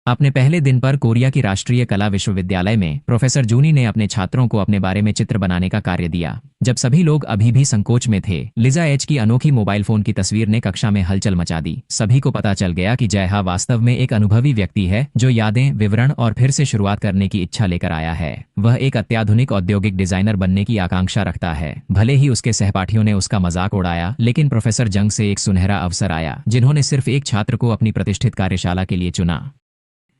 अपने पहले दिन पर कोरिया की राष्ट्रीय कला विश्वविद्यालय में प्रोफेसर जूनी ने अपने छात्रों को अपने बारे में चित्र बनाने का कार्य दिया। जब सभी लोग अभी भी संकोच में थे, लिजा एच की अनोखी मोबाइल फोन की तस्वीर ने कक्षा में हलचल मचा दी। सभी को पता चल गया कि जयहा वास्तव में एक अनुभवी व्यक्ति है जो यादें, विवरण और फिर से शुरुआत करने की इच्छा लेकर आया है। वह एक अत्याधुनिक औद्योगिक डिजाइनर बनने की आकांक्षा रखता है। भले ही उसके सहपाठियों ने उसका मजाक उड़ाया, लेकिन प्रोफेसर जंग से एक सुनहरा अवसर आया, जिन्होंने सिर्फ एक छात्र को अपनी प्रतिष्ठित कार्यशाला के लिए चुना।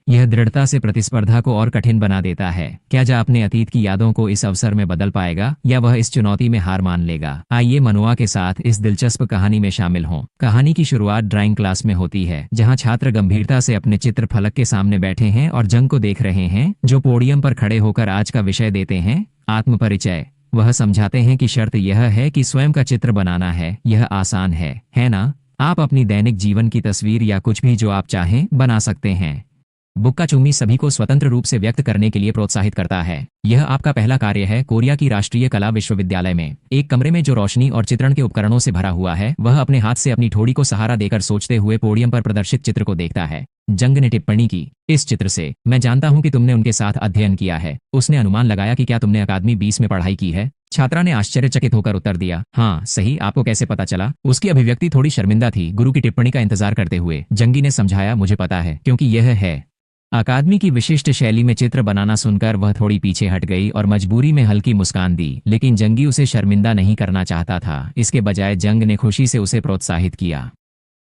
यह दृढ़ता से प्रतिस्पर्धा को और कठिन बना देता है। क्या जा अपने अतीत की यादों को इस अवसर में बदल पाएगा या वह इस चुनौती में हार मान लेगा? आइए मनुआ के साथ इस दिलचस्प कहानी में शामिल हों। कहानी की शुरुआत ड्राइंग क्लास में होती है, जहां छात्र गंभीरता से अपने चित्र फलक के सामने बैठे हैं और जंग को देख रहे हैं, जो पोडियम पर खड़े होकर आज का विषय देते हैं, आत्मपरिचय। वह समझाते हैं कि शर्त यह है कि स्वयं का चित्र बनाना है। यह आसान है ना? आप अपनी दैनिक जीवन की तस्वीर या कुछ भी जो आप चाहें बना सकते हैं। बुक्का चुम्मी सभी को स्वतंत्र रूप से व्यक्त करने के लिए प्रोत्साहित करता है। यह आपका पहला कार्य है। कोरिया की राष्ट्रीय कला विश्वविद्यालय में एक कमरे में जो रोशनी और चित्रण के उपकरणों से भरा हुआ है, वह अपने हाथ से अपनी ठोड़ी को सहारा देकर सोचते हुए पोडियम पर प्रदर्शित चित्र को देखता है। जंग ने टिप्पणी की, इस चित्र से मैं जानता हूं कि तुमने उनके साथ अध्ययन किया है। उसने अनुमान लगाया कि क्या तुमने अकादमी 20 में पढ़ाई की है? छात्रा ने आश्चर्यचकित होकर उत्तर दिया, हाँ सही। आपको कैसे पता चला? उसकी अभिव्यक्ति थोड़ी शर्मिंदा थी। गुरु की टिप्पणी का इंतजार करते हुए जंगी ने समझाया, मुझे पता है, क्योंकि यह है। अकादमी की विशिष्ट शैली में चित्र बनाना सुनकर वह थोड़ी पीछे हट गई और मजबूरी में हल्की मुस्कान दी, लेकिन जंगी उसे शर्मिंदा नहीं करना चाहता था। इसके बजाय जंग ने खुशी से उसे प्रोत्साहित किया।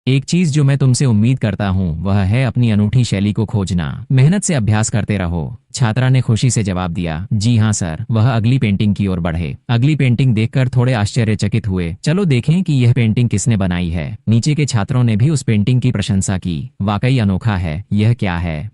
एक चीज जो मैं तुमसे उम्मीद करता हूँ वह है अपनी अनूठी शैली को खोजना। मेहनत से अभ्यास करते रहो। छात्रा ने खुशी से जवाब दिया, जी हाँ सर। वह अगली पेंटिंग की ओर बढ़े। अगली पेंटिंग देखकर थोड़े आश्चर्यचकित हुए। चलो देखें कि यह पेंटिंग किसने बनाई है। नीचे के छात्रों ने भी उस पेंटिंग की प्रशंसा की। वाकई अनोखा है। यह क्या है?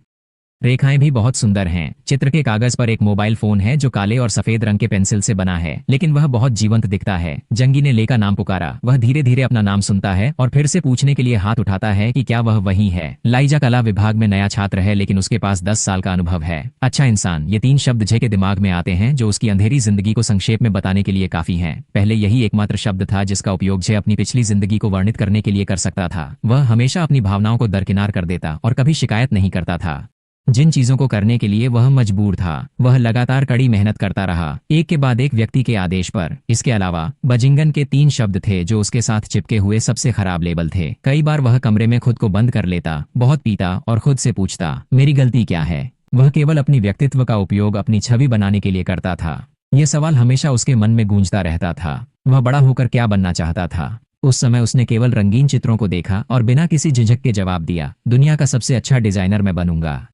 रेखाएं भी बहुत सुंदर हैं। चित्र के कागज पर एक मोबाइल फोन है जो काले और सफेद रंग के पेंसिल से बना है, लेकिन वह बहुत जीवंत दिखता है। जंगी ने ले का नाम पुकारा। वह धीरे धीरे अपना नाम सुनता है और फिर से पूछने के लिए हाथ उठाता है कि क्या वह वही है। लाइजा कला विभाग में नया छात्र है, लेकिन उसके पास 10 साल का अनुभव है। अच्छा इंसान, ये 3 शब्द जे के दिमाग में आते हैं, जो उसकी अंधेरी जिंदगी को संक्षेप में बताने के लिए काफी है। पहले यही एकमात्र शब्द था जिसका उपयोग जे अपनी पिछली जिंदगी को वर्णित करने के लिए कर सकता था। वह हमेशा अपनी भावनाओं को दरकिनार कर देता और कभी शिकायत नहीं करता था। जिन चीजों को करने के लिए वह मजबूर था, वह लगातार कड़ी मेहनत करता रहा, एक के बाद एक व्यक्ति के आदेश पर। इसके अलावा बजिंगन के 3 शब्द थे जो उसके साथ चिपके हुए सबसे खराब लेबल थे। कई बार वह कमरे में खुद को बंद कर लेता, बहुत पीता और खुद से पूछता, मेरी गलती क्या है? वह केवल अपनी व्यक्तित्व का उपयोग अपनी छवि बनाने के लिए करता था। यह सवाल हमेशा उसके मन में गूंजता रहता था। वह बड़ा होकर क्या बनना चाहता था? उस समय उसने केवल रंगीन चित्रों को देखा और बिना किसी झिझक के जवाब दिया, दुनिया का सबसे अच्छा डिजाइनर मैं बनूंगा।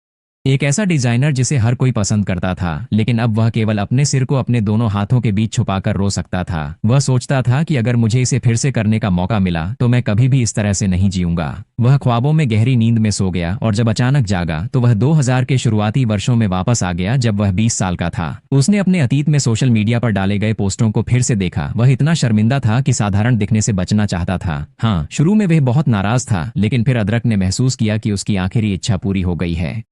एक ऐसा डिजाइनर जिसे हर कोई पसंद करता था। लेकिन अब वह केवल अपने सिर को अपने दोनों हाथों के बीच छुपाकर रो सकता था। वह सोचता था कि अगर मुझे इसे फिर से करने का मौका मिला तो मैं कभी भी इस तरह से नहीं जीऊंगा। वह ख्वाबों में गहरी नींद में सो गया और जब अचानक जागा तो वह 2000 के शुरुआती वर्षों में वापस आ गया, जब वह 20 साल का था। उसने अपने अतीत में सोशल मीडिया पर डाले गए पोस्टों को फिर से देखा। वह इतना शर्मिंदा था कि साधारण दिखने से बचना चाहता था। हाँ, शुरू में वह बहुत नाराज था, लेकिन फिर अदरक ने महसूस किया कि उसकी आखिरी इच्छा पूरी हो गई है।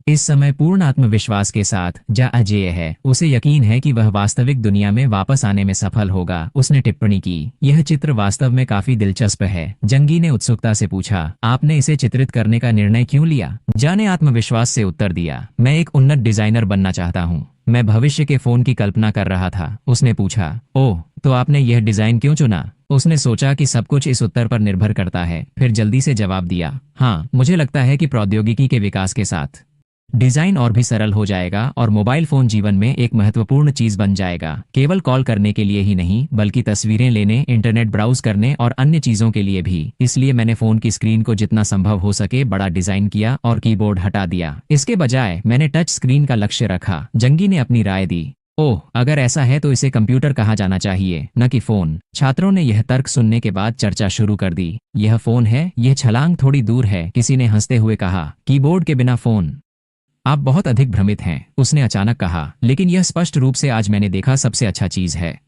इस समय पूर्ण आत्मविश्वास के साथ जा अजेय है। उसे यकीन है कि वह वास्तविक दुनिया में वापस आने में सफल होगा। उसने टिप्पणी की, यह चित्र वास्तव में काफी दिलचस्प है। जंगी ने उत्सुकता से पूछा, आपने इसे चित्रित करने का निर्णय क्यों लिया? जा ने आत्मविश्वास से उत्तर दिया, मैं एक उन्नत डिजाइनर बनना चाहता हूँ। मैं भविष्य के फोन की कल्पना कर रहा था। उसने पूछा, ओह, तो आपने यह डिजाइन क्यों चुना? उसने सोचा कि सब कुछ इस उत्तर पर निर्भर करता है, फिर जल्दी से जवाब दिया, हाँ, मुझे लगता है कि प्रौद्योगिकी के विकास के साथ डिजाइन और भी सरल हो जाएगा और मोबाइल फोन जीवन में एक महत्वपूर्ण चीज बन जाएगा। केवल कॉल करने के लिए ही नहीं, बल्कि तस्वीरें लेने, इंटरनेट ब्राउज करने और अन्य चीजों के लिए भी। इसलिए मैंने फोन की स्क्रीन को जितना संभव हो सके बड़ा डिजाइन किया और कीबोर्ड हटा दिया। इसके बजाय मैंने टच स्क्रीन का लक्ष्य रखा। जंगी ने अपनी राय दी, ओह, अगर ऐसा है तो इसे कंप्यूटर कहा जाना चाहिए, न कि फोन। छात्रों ने यह तर्क सुनने के बाद चर्चा शुरू कर दी। यह फोन है, यह छलांग थोड़ी दूर है, किसी ने हंसते हुए कहा। कीबोर्ड के बिना फोन? आप बहुत अधिक भ्रमित हैं, उसने अचानक कहा, लेकिन यह स्पष्ट रूप से आज मैंने देखा सबसे अच्छा चीज है।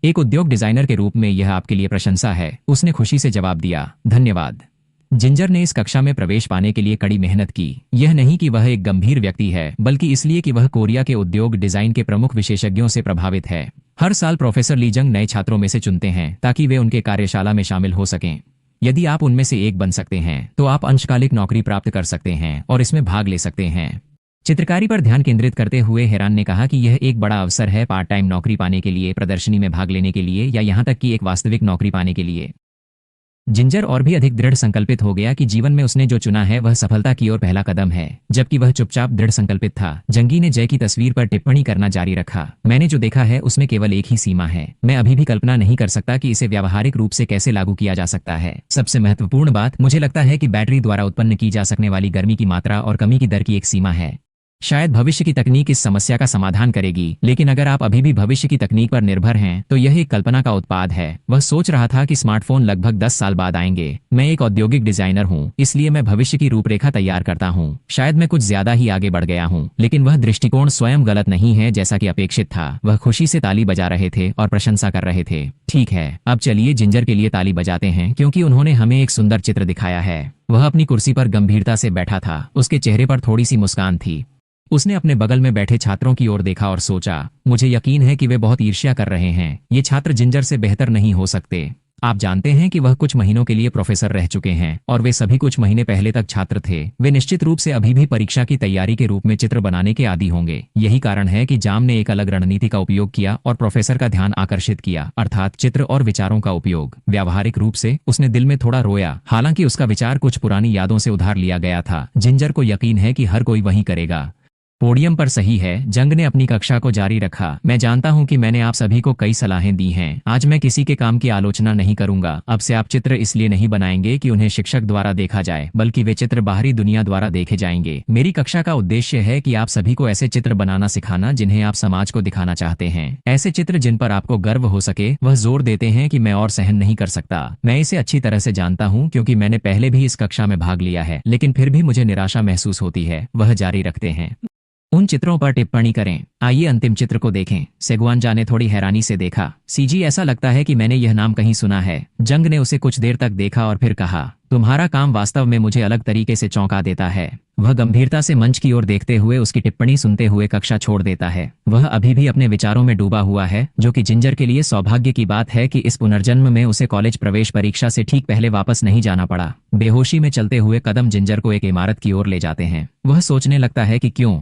एक उद्योग डिजाइनर के रूप में यह आपके लिए प्रशंसा है। उसने खुशी से जवाब दिया, धन्यवाद। जिंजर ने इस कक्षा में प्रवेश पाने के लिए कड़ी मेहनत की। यह नहीं कि वह एक गंभीर व्यक्ति है, बल्कि इसलिए कि वह कोरिया के उद्योग डिजाइन के प्रमुख विशेषज्ञों से प्रभावित है। हर साल प्रोफेसर ली जंग नए छात्रों में से चुनते हैं ताकि वे उनके कार्यशाला में शामिल हो सकें। यदि आप उनमें से एक बन सकते हैं तो आप अंशकालिक नौकरी प्राप्त कर सकते हैं और इसमें भाग ले सकते हैं। चित्रकारी पर ध्यान केंद्रित करते हुए हेरान ने कहा कि यह एक बड़ा अवसर है पार्ट टाइम नौकरी पाने के लिए, प्रदर्शनी में भाग लेने के लिए या यहाँ तक कि एक वास्तविक नौकरी पाने के लिए। जिंजर और भी अधिक दृढ़ संकल्पित हो गया कि जीवन में उसने जो चुना है वह सफलता की ओर पहला कदम है। जबकि वह चुपचाप दृढ़ संकल्पित था, जंगी ने जय की तस्वीर पर टिप्पणी करना जारी रखा। मैंने जो देखा है उसमें केवल एक ही सीमा है। मैं अभी भी कल्पना नहीं कर सकता कि इसे व्यावहारिक रूप से कैसे लागू किया जा सकता है। सबसे महत्वपूर्ण बात मुझे लगता है कि बैटरी द्वारा उत्पन्न की जा सकने वाली गर्मी की मात्रा और कमी की दर की एक सीमा है। शायद भविष्य की तकनीक इस समस्या का समाधान करेगी, लेकिन अगर आप अभी भी भविष्य की तकनीक पर निर्भर हैं तो यह एक कल्पना का उत्पाद है। वह सोच रहा था कि स्मार्टफोन लगभग 10 साल बाद आएंगे। मैं एक औद्योगिक डिजाइनर हूं, इसलिए मैं भविष्य की रूपरेखा तैयार करता हूं। शायद मैं कुछ ज्यादा ही आगे बढ़ गया हूं, लेकिन वह दृष्टिकोण स्वयं गलत नहीं है जैसा कि अपेक्षित था। वह खुशी से ताली बजा रहे थे और प्रशंसा कर रहे थे। ठीक है, अब चलिए जिंजर के लिए ताली बजाते हैं क्योंकि उन्होंने हमें एक सुंदर चित्र दिखाया है। वह अपनी कुर्सी पर गंभीरता से बैठा था, उसके चेहरे पर थोड़ी सी मुस्कान थी। उसने अपने बगल में बैठे छात्रों की ओर देखा और सोचा, मुझे यकीन है कि वे बहुत ईर्ष्या कर रहे हैं। ये छात्र जिंजर से बेहतर नहीं हो सकते। आप जानते हैं कि वह कुछ महीनों के लिए प्रोफेसर रह चुके हैं और वे सभी कुछ महीने पहले तक छात्र थे। वे निश्चित रूप से अभी भी परीक्षा की तैयारी के रूप में चित्र बनाने के आदी होंगे। यही कारण है कि जाम ने एक अलग रणनीति का उपयोग किया और प्रोफेसर का ध्यान आकर्षित किया, अर्थात चित्र और विचारों का उपयोग। व्यावहारिक रूप से उसने दिल में थोड़ा रोया, हालांकि उसका विचार कुछ पुरानी यादों से उधार लिया गया था। जिंजर को यकीन है कि हर कोई वही करेगा। पोडियम पर सही है, जंग ने अपनी कक्षा को जारी रखा। मैं जानता हूं कि मैंने आप सभी को कई सलाहें दी हैं। आज मैं किसी के काम की आलोचना नहीं करूंगा। अब से आप चित्र इसलिए नहीं बनाएंगे कि उन्हें शिक्षक द्वारा देखा जाए, बल्कि वे चित्र बाहरी दुनिया द्वारा देखे जाएंगे। मेरी कक्षा का उद्देश्य है कि आप सभी को ऐसे चित्र बनाना सिखाना जिन्हें आप समाज को दिखाना चाहते हैं। ऐसे चित्र जिन पर आपको गर्व हो सके। वह जोर देते हैं कि मैं और सहन नहीं कर सकता। मैं इसे अच्छी तरह से जानता हूँ क्योंकि मैंने पहले भी इस कक्षा में भाग लिया है, लेकिन फिर भी मुझे निराशा महसूस होती है। वह जारी रखते हैं, उन चित्रों पर टिप्पणी करें। आइए अंतिम चित्र को देखें। सेगवानजा ने थोड़ी हैरानी से देखा। सीजी, ऐसा लगता है कि मैंने यह नाम कहीं सुना है। जंग ने उसे कुछ देर तक देखा और फिर कहा, तुम्हारा काम वास्तव में मुझे अलग तरीके से चौंका देता है। वह गंभीरता से मंच की ओर देखते हुए उसकी टिप्पणी सुनते हुए कक्षा छोड़ देता है। वह अभी भी अपने विचारों में डूबा हुआ है, जो कि जिंजर के लिए सौभाग्य की बात है कि इस पुनर्जन्म में उसे कॉलेज प्रवेश परीक्षा से ठीक पहले वापस नहीं जाना पड़ा। बेहोशी में चलते हुए कदम जिंजर को एक इमारत की ओर ले जाते हैं। वह सोचने लगता है कि क्यों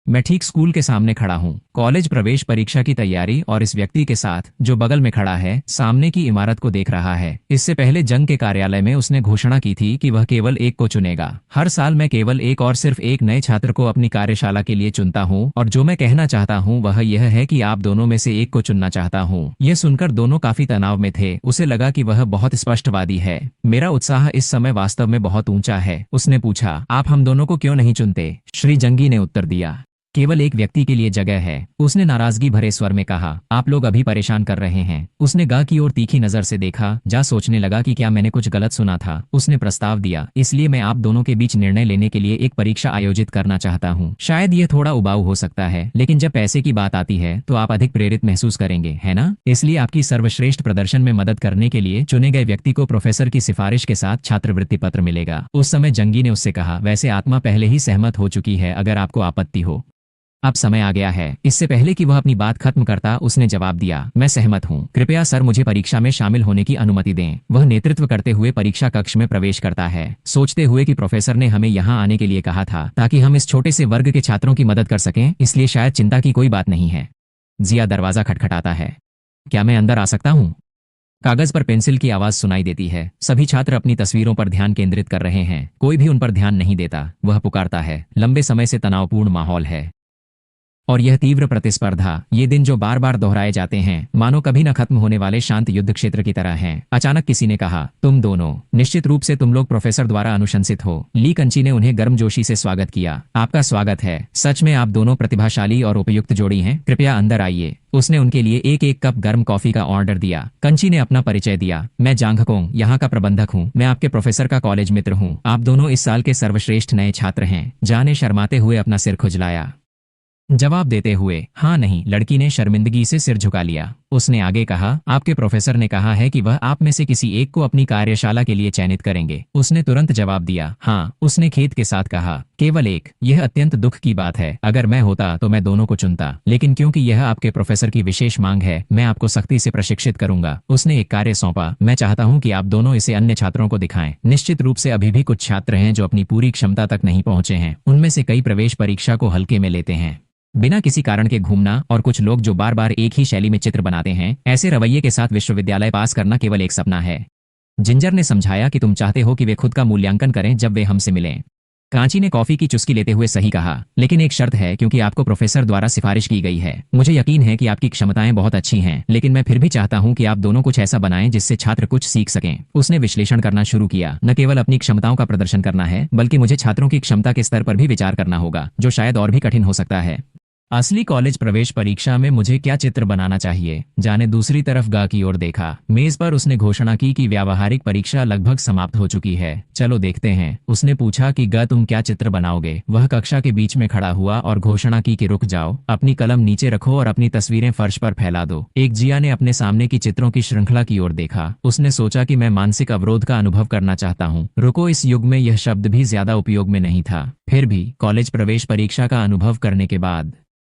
मैं ठीक स्कूल के सामने खड़ा हूं, कॉलेज प्रवेश परीक्षा की तैयारी और इस व्यक्ति के साथ जो बगल में खड़ा है सामने की इमारत को देख रहा है। इससे पहले जंग के कार्यालय में उसने घोषणा की थी कि वह केवल एक को चुनेगा। हर साल मैं केवल एक और सिर्फ एक नए छात्र को अपनी कार्यशाला के लिए चुनता हूं और जो मैं कहना चाहता हूं वह यह है कि आप दोनों में से एक को चुनना चाहता हूं। यह सुनकर दोनों काफी तनाव में थे। उसे लगा कि वह बहुत स्पष्टवादी है। मेरा उत्साह इस समय वास्तव में बहुत ऊंचा है। उसने पूछा, आप हम दोनों को क्यों नहीं चुनते? श्री जंगी ने उत्तर दिया, केवल एक व्यक्ति के लिए जगह है। उसने नाराजगी भरे स्वर में कहा, आप लोग अभी परेशान कर रहे हैं। उसने गा की ओर तीखी नजर से देखा। जा सोचने लगा कि क्या मैंने कुछ गलत सुना था। उसने प्रस्ताव दिया, इसलिए मैं आप दोनों के बीच निर्णय लेने के लिए एक परीक्षा आयोजित करना चाहता हूँ। शायद यह थोड़ा उबाऊ हो सकता है, लेकिन जब पैसे की बात आती है तो आप अधिक प्रेरित महसूस करेंगे, है ना? इसलिए आपकी सर्वश्रेष्ठ प्रदर्शन में मदद करने के लिए चुने गए व्यक्ति को प्रोफेसर की सिफारिश के साथ छात्रवृत्ति पत्र मिलेगा। उस समय जंगी ने उससे कहा, वैसे आत्मा पहले ही सहमत हो चुकी है, अगर आपको आपत्ति हो। अब समय आ गया है। इससे पहले कि वह अपनी बात खत्म करता उसने जवाब दिया, मैं सहमत हूँ। कृपया सर मुझे परीक्षा में शामिल होने की अनुमति दें। वह नेतृत्व करते हुए परीक्षा कक्ष में प्रवेश करता है, सोचते हुए कि प्रोफेसर ने हमें यहाँ आने के लिए कहा था ताकि हम इस छोटे से वर्ग के छात्रों की मदद कर सकें, इसलिए शायद चिंता की कोई बात नहीं है। जिया दरवाजा खटखटाता है। क्या मैं अंदर आ सकता हूँ? कागज पर पेंसिल की आवाज सुनाई देती है। सभी छात्र अपनी तस्वीरों पर ध्यान केंद्रित कर रहे हैं। कोई भी उन पर ध्यान नहीं देता। वह पुकारता है, लंबे समय से तनावपूर्ण माहौल है और यह तीव्र प्रतिस्पर्धा, ये दिन जो बार बार दोहराए जाते हैं, मानो कभी न खत्म होने वाले शांत युद्ध क्षेत्र की तरह हैं। अचानक किसी ने कहा, तुम दोनों, निश्चित रूप से तुम लोग प्रोफेसर द्वारा अनुशंसित हो। ली कंची ने उन्हें गर्मजोशी से स्वागत किया। आपका स्वागत है। सच में आप दोनों प्रतिभाशाली और उपयुक्त जोड़ी हैं। कृपया अंदर आइए। उसने उनके लिए एक एक कप गर्म कॉफी का ऑर्डर दिया। कंची ने अपना परिचय दिया, मैं जांगकोंग, यहाँ का प्रबंधक हूँ। मैं आपके प्रोफेसर का कॉलेज मित्र हूँ। आप दोनों इस साल के सर्वश्रेष्ठ नए छात्र हैं। जा ने शर्माते हुए अपना सिर खुजलाया। जवाब देते हुए हाँ नहीं, लड़की ने शर्मिंदगी से सिर झुका लिया। उसने आगे कहा, आपके प्रोफेसर ने कहा है कि वह आप में से किसी एक को अपनी कार्यशाला के लिए चयनित करेंगे। उसने तुरंत जवाब दिया, हाँ। उसने खेद के साथ कहा, केवल एक? यह अत्यंत दुख की बात है। अगर मैं होता तो मैं दोनों को चुनता, लेकिन क्योंकि यह आपके प्रोफेसर की विशेष मांग है, मैं आपको सख्ती से प्रशिक्षित करूंगा। उसने एक कार्य सौंपा, मैं चाहता हूं कि आप दोनों इसे अन्य छात्रों को दिखाएं। निश्चित रूप से अभी भी कुछ छात्र हैं जो अपनी पूरी क्षमता तक नहीं पहुंचे हैं। उनमें से कई प्रवेश परीक्षा को हल्के में लेते हैं, बिना किसी कारण के घूमना, और कुछ लोग जो बार बार एक ही शैली में चित्र बनाते हैं। ऐसे रवैये के साथ विश्वविद्यालय पास करना केवल एक सपना है। जिंजर ने समझाया कि तुम चाहते हो कि वे खुद का मूल्यांकन करें जब वे हमसे मिलें। कांची ने कॉफी की चुस्की लेते हुए सही कहा, लेकिन एक शर्त है, क्योंकि आपको प्रोफेसर द्वारा सिफारिश की गई है। मुझे यकीन है कि आपकी क्षमताएं बहुत अच्छी हैं, लेकिन मैं फिर भी चाहता हूं कि आप दोनों कुछ ऐसा बनाएं जिससे छात्र कुछ सीख सकें। उसने विश्लेषण करना शुरू किया, न केवल अपनी क्षमताओं का प्रदर्शन करना है, बल्कि मुझे छात्रों की क्षमता के स्तर पर भी विचार करना होगा, जो शायद और भी कठिन हो सकता है। असली कॉलेज प्रवेश परीक्षा में मुझे क्या चित्र बनाना चाहिए? जाने दूसरी तरफ गा की ओर देखा। मेज पर उसने घोषणा की कि व्यावहारिक परीक्षा लगभग समाप्त हो चुकी है। चलो देखते हैं। उसने पूछा कि गा तुम क्या चित्र बनाओगे? वह कक्षा के बीच में खड़ा हुआ और घोषणा की कि रुक जाओ, अपनी कलम नीचे रखो और अपनी तस्वीरें फर्श पर फैला दो। एक जिया ने अपने सामने की चित्रों की श्रृंखला की ओर देखा। उसने सोचा कि मैं मानसिक अवरोध का अनुभव करना चाहता हूँ। रुको, इस युग में यह शब्द भी ज्यादा उपयोग में नहीं था। फिर भी कॉलेज प्रवेश परीक्षा का अनुभव करने के बाद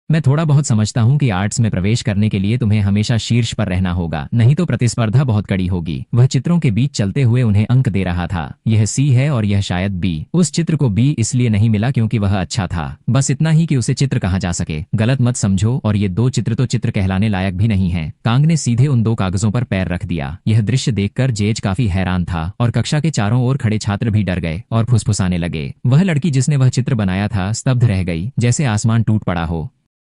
मैं थोड़ा बहुत समझता हूं कि आर्ट्स में प्रवेश करने के लिए तुम्हें हमेशा शीर्ष पर रहना होगा, नहीं तो प्रतिस्पर्धा बहुत कड़ी होगी। वह चित्रों के बीच चलते हुए उन्हें अंक दे रहा था। यह सी है और यह शायद बी। उस चित्र को बी इसलिए नहीं मिला क्योंकि वह अच्छा था, बस इतना ही कि उसे चित्र कहा जा सके। गलत मत समझो, और ये दो चित्र तो चित्र कहलाने लायक भी नहीं है। कांग ने सीधे उन दो कागजों पर पैर रख दिया। यह दृश्य देखकर जेज काफी हैरान था, और कक्षा के चारों ओर खड़े छात्र भी डर गए और फुसफुसाने लगे। वह लड़की जिसने वह चित्र बनाया था स्तब्ध रह गई, जैसे आसमान टूट पड़ा हो।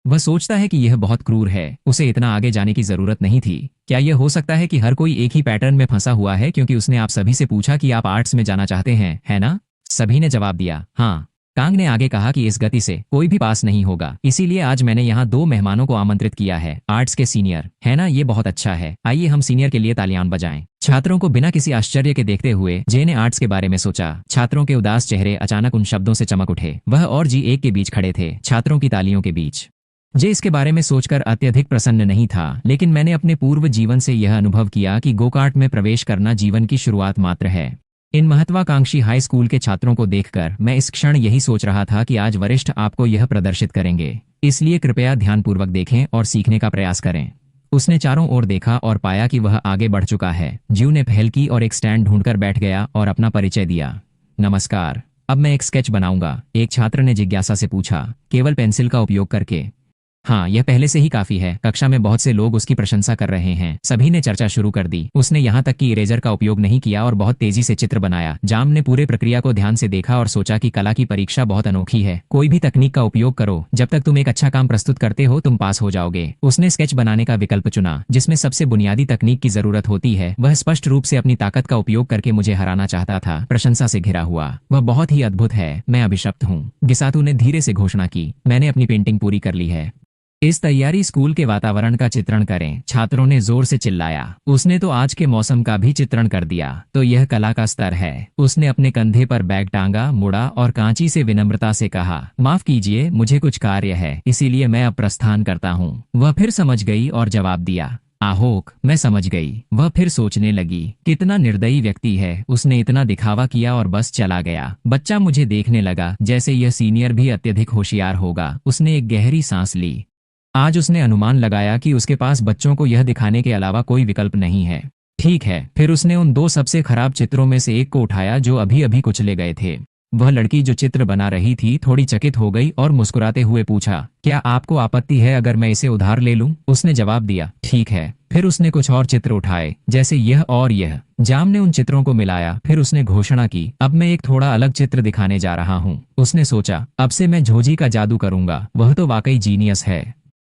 वह सोचता है कि यह बहुत क्रूर है, उसे इतना आगे जाने की जरूरत नहीं थी। क्या यह हो सकता है कि हर कोई एक ही पैटर्न में फंसा हुआ है, क्योंकि उसने आप सभी से पूछा कि आप आर्ट्स में जाना चाहते हैं, है ना? सभी ने जवाब दिया, हाँ। कांग ने आगे कहा कि इस गति से कोई भी पास नहीं होगा, इसीलिए आज मैंने यहाँ दो मेहमानों को आमंत्रित किया है, आर्ट्स के सीनियर, है ना? ये बहुत अच्छा है। आइए हम सीनियर के लिए तालियां बजाएं। छात्रों को बिना किसी आश्चर्य के देखते हुए जे ने आर्ट्स के बारे में सोचा। छात्रों के उदास चेहरे अचानक उन शब्दों से चमक उठे। वह और जी एक के बीच खड़े थे, छात्रों की तालियों के बीच। जे इसके बारे में सोचकर अत्यधिक प्रसन्न नहीं था, लेकिन मैंने अपने पूर्व जीवन से यह अनुभव किया कि गोकार्ट में प्रवेश करना जीवन की शुरुआत मात्र है। इन महत्वाकांक्षी हाई स्कूल के छात्रों को देखकर मैं इस क्षण यही सोच रहा था कि आज वरिष्ठ आपको यह प्रदर्शित करेंगे, इसलिए कृपया ध्यानपूर्वक देखें और सीखने का प्रयास करें। उसने चारों ओर देखा और पाया कि वह आगे बढ़ चुका है। ज्यू ने पहल की और एक स्टैंड ढूंढकर बैठ गया और अपना परिचय दिया। नमस्कार, अब मैं एक स्केच बनाऊंगा, एक छात्र ने जिज्ञासा से पूछा। केवल पेंसिल का उपयोग करके? हाँ, यह पहले से ही काफी है। कक्षा में बहुत से लोग उसकी प्रशंसा कर रहे हैं। सभी ने चर्चा शुरू कर दी। उसने यहाँ तक कि इरेजर का उपयोग नहीं किया और बहुत तेजी से चित्र बनाया। जाम ने पूरे प्रक्रिया को ध्यान से देखा और सोचा कि कला की परीक्षा बहुत अनोखी है। कोई भी तकनीक का उपयोग करो, जब तक तुम एक अच्छा काम प्रस्तुत करते हो तुम पास हो जाओगे। उसने स्केच बनाने का विकल्प चुना, जिसमें सबसे बुनियादी तकनीक की जरूरत होती है। वह स्पष्ट रूप से अपनी ताकत का उपयोग करके मुझे हराना चाहता था। प्रशंसा से घिरा हुआ, वह बहुत ही अद्भुत है। मैं अभिशप्त हूँ, गिसातू ने धीरे से घोषणा की। मैंने अपनी पेंटिंग पूरी कर ली है। इस तैयारी स्कूल के वातावरण का चित्रण करें, छात्रों ने जोर से चिल्लाया। उसने तो आज के मौसम का भी चित्रण कर दिया, तो यह कला का स्तर है। उसने अपने कंधे पर बैग टांगा, मुड़ा और कांची से विनम्रता से कहा, माफ कीजिए, मुझे कुछ कार्य है, इसीलिए मैं अब प्रस्थान करता हूँ। वह फिर समझ गई और जवाब दिया, आहोक, मैं समझ गई। वह फिर सोचने लगी, कितना निर्दयी व्यक्ति है, उसने इतना दिखावा किया और बस चला गया। बच्चा मुझे देखने लगा जैसे यह सीनियर भी अत्यधिक होशियार होगा। उसने एक गहरी सांस ली। आज उसने अनुमान लगाया कि उसके पास बच्चों को यह दिखाने के अलावा कोई विकल्प नहीं है। ठीक है, फिर उसने उन दो सबसे खराब चित्रों में से एक को उठाया जो अभी अभी कुचले गए थे। वह लड़की जो चित्र बना रही थी थोड़ी चकित हो गई और मुस्कुराते हुए पूछा, क्या आपको आपत्ति है अगर मैं इसे उधार ले लूं? उसने जवाब दिया, ठीक है। फिर उसने कुछ और चित्र उठाए, जैसे यह और यह। जाम ने उन चित्रों को मिलाया। फिर उसने घोषणा की, अब मैं एक थोड़ा अलग चित्र दिखाने जा रहा हूँ। उसने सोचा, अब से मैं झोजी का जादू करूंगा। वह तो वाकई जीनियस है।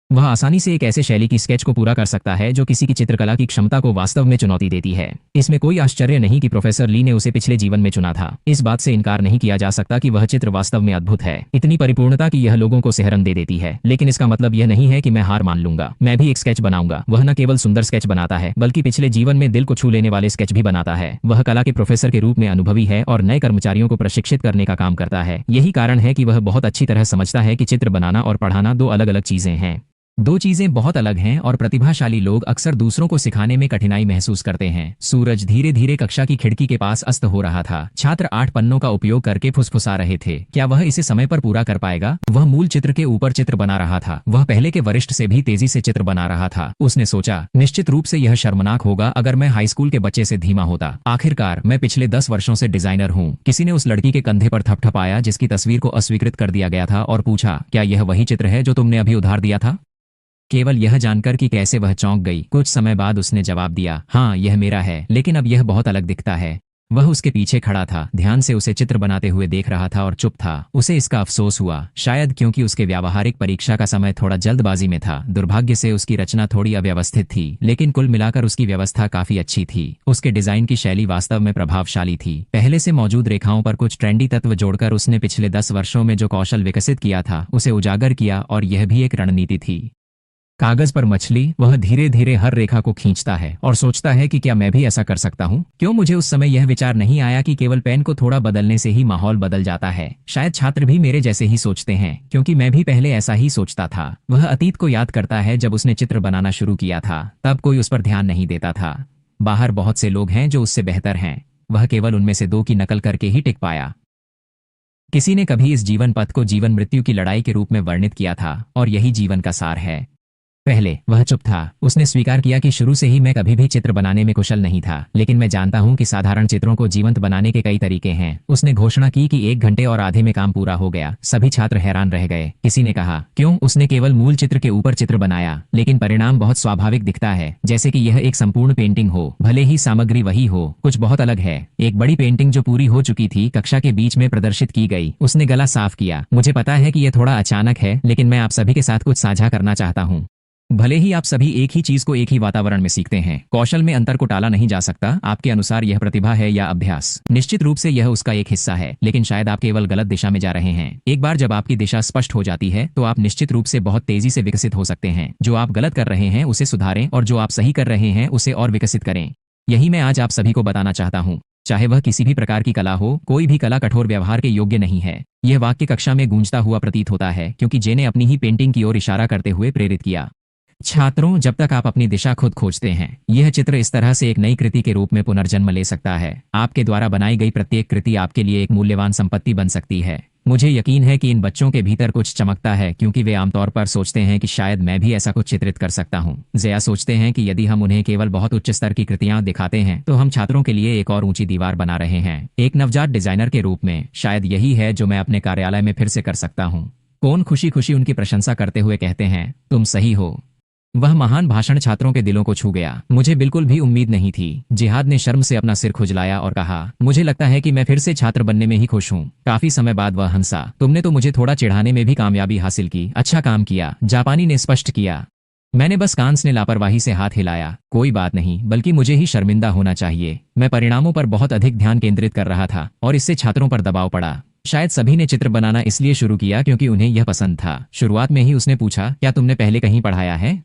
वह आसानी से एक ऐसे शैली की स्केच को पूरा कर सकता है जो किसी की चित्रकला की क्षमता को वास्तव में चुनौती देती है। इसमें कोई आश्चर्य नहीं कि प्रोफेसर ली ने उसे पिछले जीवन में चुना था। इस बात से इनकार नहीं किया जा सकता कि वह चित्र वास्तव में अद्भुत है, इतनी परिपूर्णता कि यह लोगों को सिहरन दे देती है। लेकिन इसका मतलब यह नहीं है कि मैं हार मान लूंगा। मैं भी एक स्केच बनाऊंगा। वह न केवल सुंदर स्केच बनाता है बल्कि पिछले जीवन में दिल को छू लेने वाले स्केच भी बनाता है। वह कला के प्रोफेसर के रूप में अनुभवी है और नए कर्मचारियों को प्रशिक्षित करने का काम करता है। यही कारण है कि वह बहुत अच्छी तरह समझता है कि चित्र बनाना और पढ़ाना दो अलग अलग चीजें हैं। दो चीजें बहुत अलग हैं और प्रतिभाशाली लोग अक्सर दूसरों को सिखाने में कठिनाई महसूस करते हैं। सूरज धीरे धीरे कक्षा की खिड़की के पास अस्त हो रहा था। छात्र 8 पन्नों का उपयोग करके फुसफुसा रहे थे। क्या वह इसे समय पर पूरा कर पाएगा? वह मूल चित्र के ऊपर चित्र बना रहा था। वह पहले के वरिष्ठ से भी तेजी से चित्र बना रहा था। उसने सोचा, निश्चित रूप से यह शर्मनाक होगा अगर मैं हाई स्कूल के बच्चे से धीमा होता। आखिरकार मैं पिछले 10 वर्षों से डिजाइनर हूँ। किसी ने उस लड़की के कंधे पर थपथपाया जिसकी तस्वीर को अस्वीकृत कर दिया गया था और पूछा, क्या यह वही चित्र है जो तुमने अभी उधार दिया था? केवल यह जानकर कि कैसे वह चौंक गई। कुछ समय बाद उसने जवाब दिया, हाँ यह मेरा है, लेकिन अब यह बहुत अलग दिखता है। वह उसके पीछे खड़ा था, ध्यान से उसे चित्र बनाते हुए देख रहा था और चुप था। उसे इसका अफसोस हुआ, शायद क्योंकि उसके व्यावहारिक परीक्षा का समय थोड़ा जल्दबाजी में था। दुर्भाग्य से उसकी रचना थोड़ी अव्यवस्थित थी, लेकिन कुल मिलाकर उसकी व्यवस्था काफी अच्छी थी। उसके डिजाइन की शैली वास्तव में प्रभावशाली थी। पहले से मौजूद रेखाओं पर कुछ ट्रेंडी तत्व जोड़कर उसने पिछले 10 वर्षों में जो कौशल विकसित किया था उसे उजागर किया, और यह भी एक रणनीति थी। कागज पर मछली। वह धीरे धीरे हर रेखा को खींचता है और सोचता है कि क्या मैं भी ऐसा कर सकता हूँ। क्यों मुझे उस समय यह विचार नहीं आया कि केवल पेन को थोड़ा बदलने से ही माहौल बदल जाता है। शायद छात्र भी मेरे जैसे ही सोचते हैं, क्योंकि मैं भी पहले ऐसा ही सोचता था। वह अतीत को याद करता है जब उसने चित्र बनाना शुरू किया था, तब कोई उस पर ध्यान नहीं देता था। बाहर बहुत से लोग हैं जो उससे बेहतर हैं, वह केवल उनमें से 2 की नकल करके ही टिक पाया। किसी ने कभी इस जीवन पथ को जीवन मृत्यु की लड़ाई के रूप में वर्णित किया था, और यही जीवन का सार है। पहले वह चुप था। उसने स्वीकार किया कि शुरू से ही मैं कभी भी चित्र बनाने में कुशल नहीं था, लेकिन मैं जानता हूं कि साधारण चित्रों को जीवंत बनाने के कई तरीके हैं। उसने घोषणा की कि 1 घंटे और आधे में काम पूरा हो गया। सभी छात्र हैरान रह गए। किसी ने कहा, क्यों? उसने केवल मूल चित्र के ऊपर चित्र बनाया, लेकिन परिणाम बहुत स्वाभाविक दिखता है, जैसे कि यह एक संपूर्ण पेंटिंग हो, भले ही सामग्री वही हो। कुछ बहुत अलग है। एक बड़ी पेंटिंग जो पूरी हो चुकी थी कक्षा के बीच में प्रदर्शित की गई। उसने गला साफ किया। मुझे पता है कि यह थोड़ा अचानक है, लेकिन मैं आप सभी के साथ कुछ साझा करना चाहता हूँ। भले ही आप सभी एक ही चीज को एक ही वातावरण में सीखते हैं, कौशल में अंतर को टाला नहीं जा सकता। आपके अनुसार यह प्रतिभा है या अभ्यास? निश्चित रूप से यह उसका एक हिस्सा है, लेकिन शायद आप केवल गलत दिशा में जा रहे हैं। एक बार जब आपकी दिशा स्पष्ट हो जाती है तो आप निश्चित रूप से बहुत तेजी से विकसित हो सकते हैं। जो आप गलत कर रहे हैं उसे सुधारें, और जो आप सही कर रहे हैं उसे और विकसित करें। यही मैं आज आप सभी को बताना चाहता हूँ। चाहे वह किसी भी प्रकार की कला हो, कोई भी कला कठोर व्यवहार के योग्य नहीं है। यह वाक्य कक्षा में गूंजता हुआ प्रतीत होता है, क्योंकि जे ने अपनी ही पेंटिंग की ओर इशारा करते हुए प्रेरित किया। छात्रों, जब तक आप अपनी दिशा खुद खोजते हैं, यह चित्र इस तरह से एक नई कृति के रूप में पुनर्जन्म ले सकता है। आपके द्वारा बनाई गई प्रत्येक कृति आपके लिए एक मूल्यवान संपत्ति बन सकती है। मुझे यकीन है कि इन बच्चों के भीतर कुछ चमकता है, क्योंकि वे आमतौर पर सोचते हैं कि शायद मैं भी ऐसा कुछ चित्रित कर सकता हूं। जया सोचते हैं कि यदि हम उन्हें केवल बहुत उच्च स्तर की कृतियां दिखाते हैं तो हम छात्रों के लिए एक और ऊंची दीवार बना रहे हैं। एक नवजात डिजाइनर के रूप में शायद यही है जो मैं अपने कार्यालय में फिर से कर सकता हूँ। कौन खुशी खुशी उनकी प्रशंसा करते हुए कहते हैं, तुम सही हो। वह महान भाषण छात्रों के दिलों को छू गया। मुझे बिल्कुल भी उम्मीद नहीं थी। जिहाद ने शर्म से अपना सिर खुजलाया और कहा, मुझे लगता है कि मैं फिर से छात्र बनने में ही खुश हूँ। काफी समय बाद वह हंसा। तुमने तो मुझे थोड़ा चिढ़ाने में भी कामयाबी हासिल की। अच्छा काम किया, जापानी ने स्पष्ट किया। मैंने बस कांस ने लापरवाही से हाथ हिलाया। कोई बात नहीं, बल्कि मुझे ही शर्मिंदा होना चाहिए। मैं परिणामों पर बहुत अधिक ध्यान केंद्रित कर रहा था और इससे छात्रों पर दबाव पड़ा। शायद सभी ने चित्र बनाना इसलिए शुरू किया क्योंकि उन्हें यह पसंद था। शुरुआत में ही उसने पूछा, क्या तुमने पहले कहीं पढ़ाया है?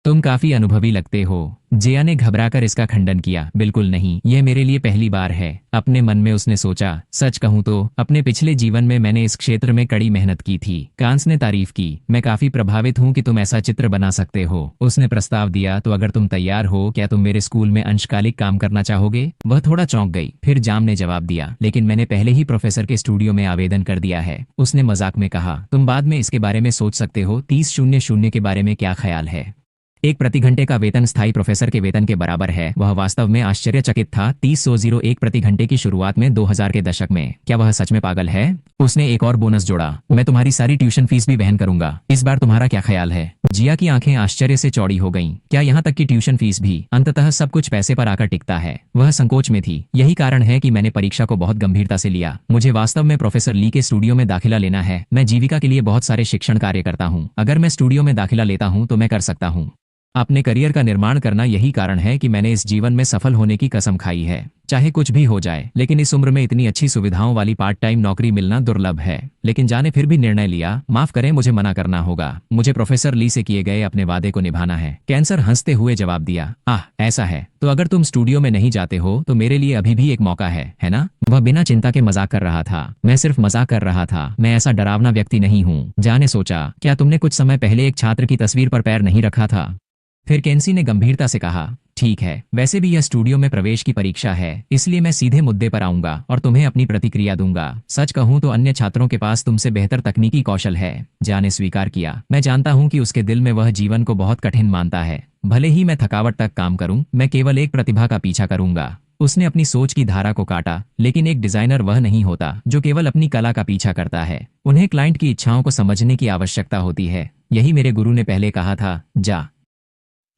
तुम काफी अनुभवी लगते हो। जिया ने घबराकर इसका खंडन किया। बिल्कुल नहीं, यह मेरे लिए पहली बार है। अपने मन में उसने सोचा, सच कहूं तो अपने पिछले जीवन में मैंने इस क्षेत्र में कड़ी मेहनत की थी। कांस ने तारीफ की। मैं काफी प्रभावित हूं कि तुम ऐसा चित्र बना सकते हो। उसने प्रस्ताव दिया, तो अगर तुम तैयार हो, क्या तुम मेरे स्कूल में अंशकालिक काम करना चाहोगे? वह थोड़ा चौंक गई। फिर जाम ने जवाब दिया, लेकिन मैंने पहले ही प्रोफेसर के स्टूडियो में आवेदन कर दिया है। उसने मजाक में कहा, तुम बाद में इसके बारे में सोच सकते हो। 30-00 के बारे में क्या ख्याल है? एक प्रति घंटे का वेतन स्थायी प्रोफेसर के वेतन के बराबर है। वह वास्तव में आश्चर्यचकित था। 3001 प्रति घंटे की शुरुआत में 2000 के दशक में। क्या वह सच में पागल है? उसने एक और बोनस जोड़ा, मैं तुम्हारी सारी ट्यूशन फीस भी वहन करूंगा। इस बार तुम्हारा क्या ख्याल है? जिया की आंखें आश्चर्य से चौड़ी हो गईं। क्या यहाँ तक कि ट्यूशन फीस भी? अंततः सब कुछ पैसे पर आकर टिकता है। वह संकोच में थी। यही कारण है कि मैंने परीक्षा को बहुत गंभीरता से लिया। मुझे वास्तव में प्रोफेसर ली के स्टूडियो में दाखिला लेना है। मैं जीविका के लिए बहुत सारे शिक्षण कार्य करता हूँ। अगर मैं स्टूडियो में दाखिला लेता हूँ तो मैं कर सकता हूँ अपने करियर का निर्माण करना। यही कारण है कि मैंने इस जीवन में सफल होने की कसम खाई है, चाहे कुछ भी हो जाए। लेकिन इस उम्र में इतनी अच्छी सुविधाओं वाली पार्ट टाइम नौकरी मिलना दुर्लभ है। लेकिन जाने फिर भी निर्णय लिया। माफ करें, मुझे मना करना होगा। मुझे प्रोफेसर ली से किए गए अपने वादे को निभाना है। कैंसर हंसते हुए जवाब दिया, आह ऐसा है तो अगर तुम स्टूडियो में नहीं जाते हो तो मेरे लिए अभी भी एक मौका है ना? वह बिना चिंता के मजाक कर रहा था। मैं सिर्फ मजाक कर रहा था, मैं ऐसा डरावना व्यक्ति नहीं हूँ। जा ने सोचा, क्या तुमने कुछ समय पहले एक छात्र की तस्वीर पर पैर नहीं रखा था? फिर केंसी ने गंभीरता से कहा, ठीक है, वैसे भी यह स्टूडियो में प्रवेश की परीक्षा है, इसलिए मैं सीधे मुद्दे पर आऊंगा और तुम्हें अपनी प्रतिक्रिया दूंगा। सच कहूं तो अन्य छात्रों के पास तुमसे बेहतर तकनीकी कौशल है। जा ने स्वीकार किया। मैं जानता हूं कि उसके दिल में वह जीवन को बहुत कठिन मानता है। भले ही मैं थकावट तक काम करूं, मैं केवल एक प्रतिभा का पीछा करूंगा। उसने अपनी सोच की धारा को काटा। लेकिन एक डिजाइनर वह नहीं होता जो केवल अपनी कला का पीछा करता है। उन्हें क्लाइंट की इच्छाओं को समझने की आवश्यकता होती है। यही मेरे गुरु ने पहले कहा था। जा,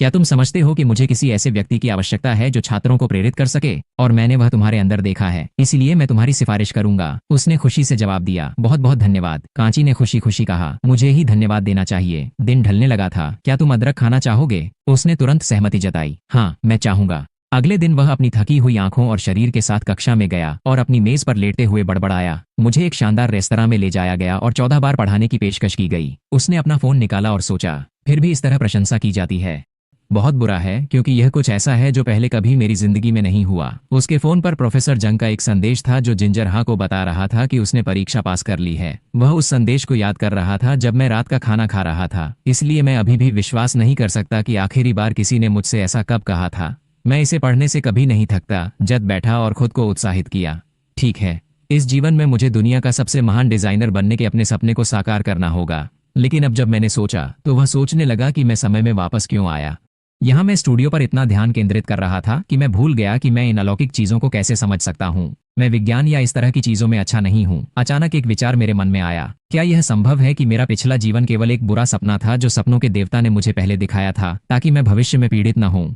क्या तुम समझते हो कि मुझे किसी ऐसे व्यक्ति की आवश्यकता है जो छात्रों को प्रेरित कर सके? और मैंने वह तुम्हारे अंदर देखा है, इसलिए मैं तुम्हारी सिफारिश करूंगा। उसने खुशी से जवाब दिया, बहुत बहुत धन्यवाद। कांची ने खुशी खुशी कहा, मुझे ही धन्यवाद देना चाहिए। दिन ढलने लगा था। क्या तुम अदरक खाना चाहोगे? उसने तुरंत सहमति जताई। हाँ, मैं चाहूंगा। अगले दिन वह अपनी थकी हुई आंखों और शरीर के साथ कक्षा में गया और अपनी मेज पर लेटते हुए बड़बड़ाया, मुझे एक शानदार रेस्तरां में ले जाया गया और 14 बार पढ़ाने की पेशकश की गई। उसने अपना फोन निकाला और सोचा, फिर भी इस तरह प्रशंसा की जाती है, बहुत बुरा है, क्योंकि यह कुछ ऐसा है जो पहले कभी मेरी जिंदगी में नहीं हुआ। उसके फोन पर प्रोफेसर जंग का एक संदेश था जो जिंजर हा को बता रहा था कि उसने परीक्षा पास कर ली है। वह उस संदेश को याद कर रहा था जब मैं रात का खाना खा रहा था। इसलिए मैं अभी भी विश्वास नहीं कर सकता कि आखिरी बार किसी ने मुझसे ऐसा कब कहा था। मैं इसे पढ़ने से कभी नहीं थकता। जद बैठा और खुद को उत्साहित किया। ठीक है, इस जीवन में मुझे दुनिया का सबसे महान डिजाइनर बनने के अपने सपने को साकार करना होगा। लेकिन अब जब मैंने सोचा तो वह सोचने लगा कि मैं समय में वापस क्यों आया। यहाँ मैं स्टूडियो पर इतना ध्यान केंद्रित कर रहा था कि मैं भूल गया कि मैं इन अलौकिक चीजों को कैसे समझ सकता हूँ। मैं विज्ञान या इस तरह की चीजों में अच्छा नहीं हूँ। अचानक एक विचार मेरे मन में आया, क्या यह संभव है कि मेरा पिछला जीवन केवल एक बुरा सपना था जो सपनों के देवता ने मुझे पहले दिखाया था ताकि मैं भविष्य में पीड़ित न हूँ?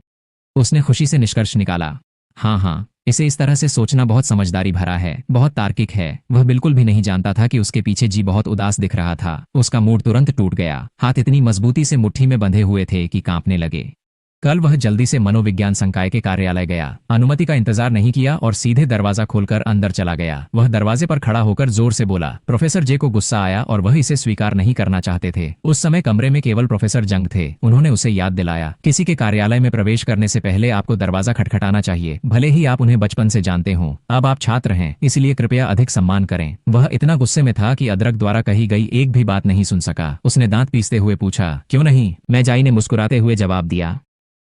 उसने खुशी से निष्कर्ष निकाला, हाँ, इसे इस तरह से सोचना बहुत समझदारी भरा है, बहुत तार्किक है। वह बिल्कुल भी नहीं जानता था कि उसके पीछे जी बहुत उदास दिख रहा था। उसका मूड तुरंत टूट गया। हाथ इतनी मजबूती से मुट्ठी में बंधे हुए थे कि कांपने लगे। कल वह जल्दी से मनोविज्ञान संकाय के कार्यालय गया। अनुमति का इंतजार नहीं किया और सीधे दरवाजा खोलकर अंदर चला गया। वह दरवाजे पर खड़ा होकर जोर से बोला। प्रोफेसर जे को गुस्सा आया और वह इसे स्वीकार नहीं करना चाहते थे। उस समय कमरे में केवल प्रोफेसर जंग थे। उन्होंने उसे याद दिलाया, किसी के कार्यालय में प्रवेश करने से पहले आपको दरवाजा खटखटाना चाहिए, भले ही आप उन्हें बचपन से जानते हों। अब आप छात्र हैं, इसलिए कृपया अधिक सम्मान करें। वह इतना गुस्से में था कि अदरक द्वारा कही गई एक भी बात नहीं सुन सका। उसने दांत पीसते हुए पूछा, क्यों नहीं? मैजाई ने मुस्कुराते हुए जवाब दिया,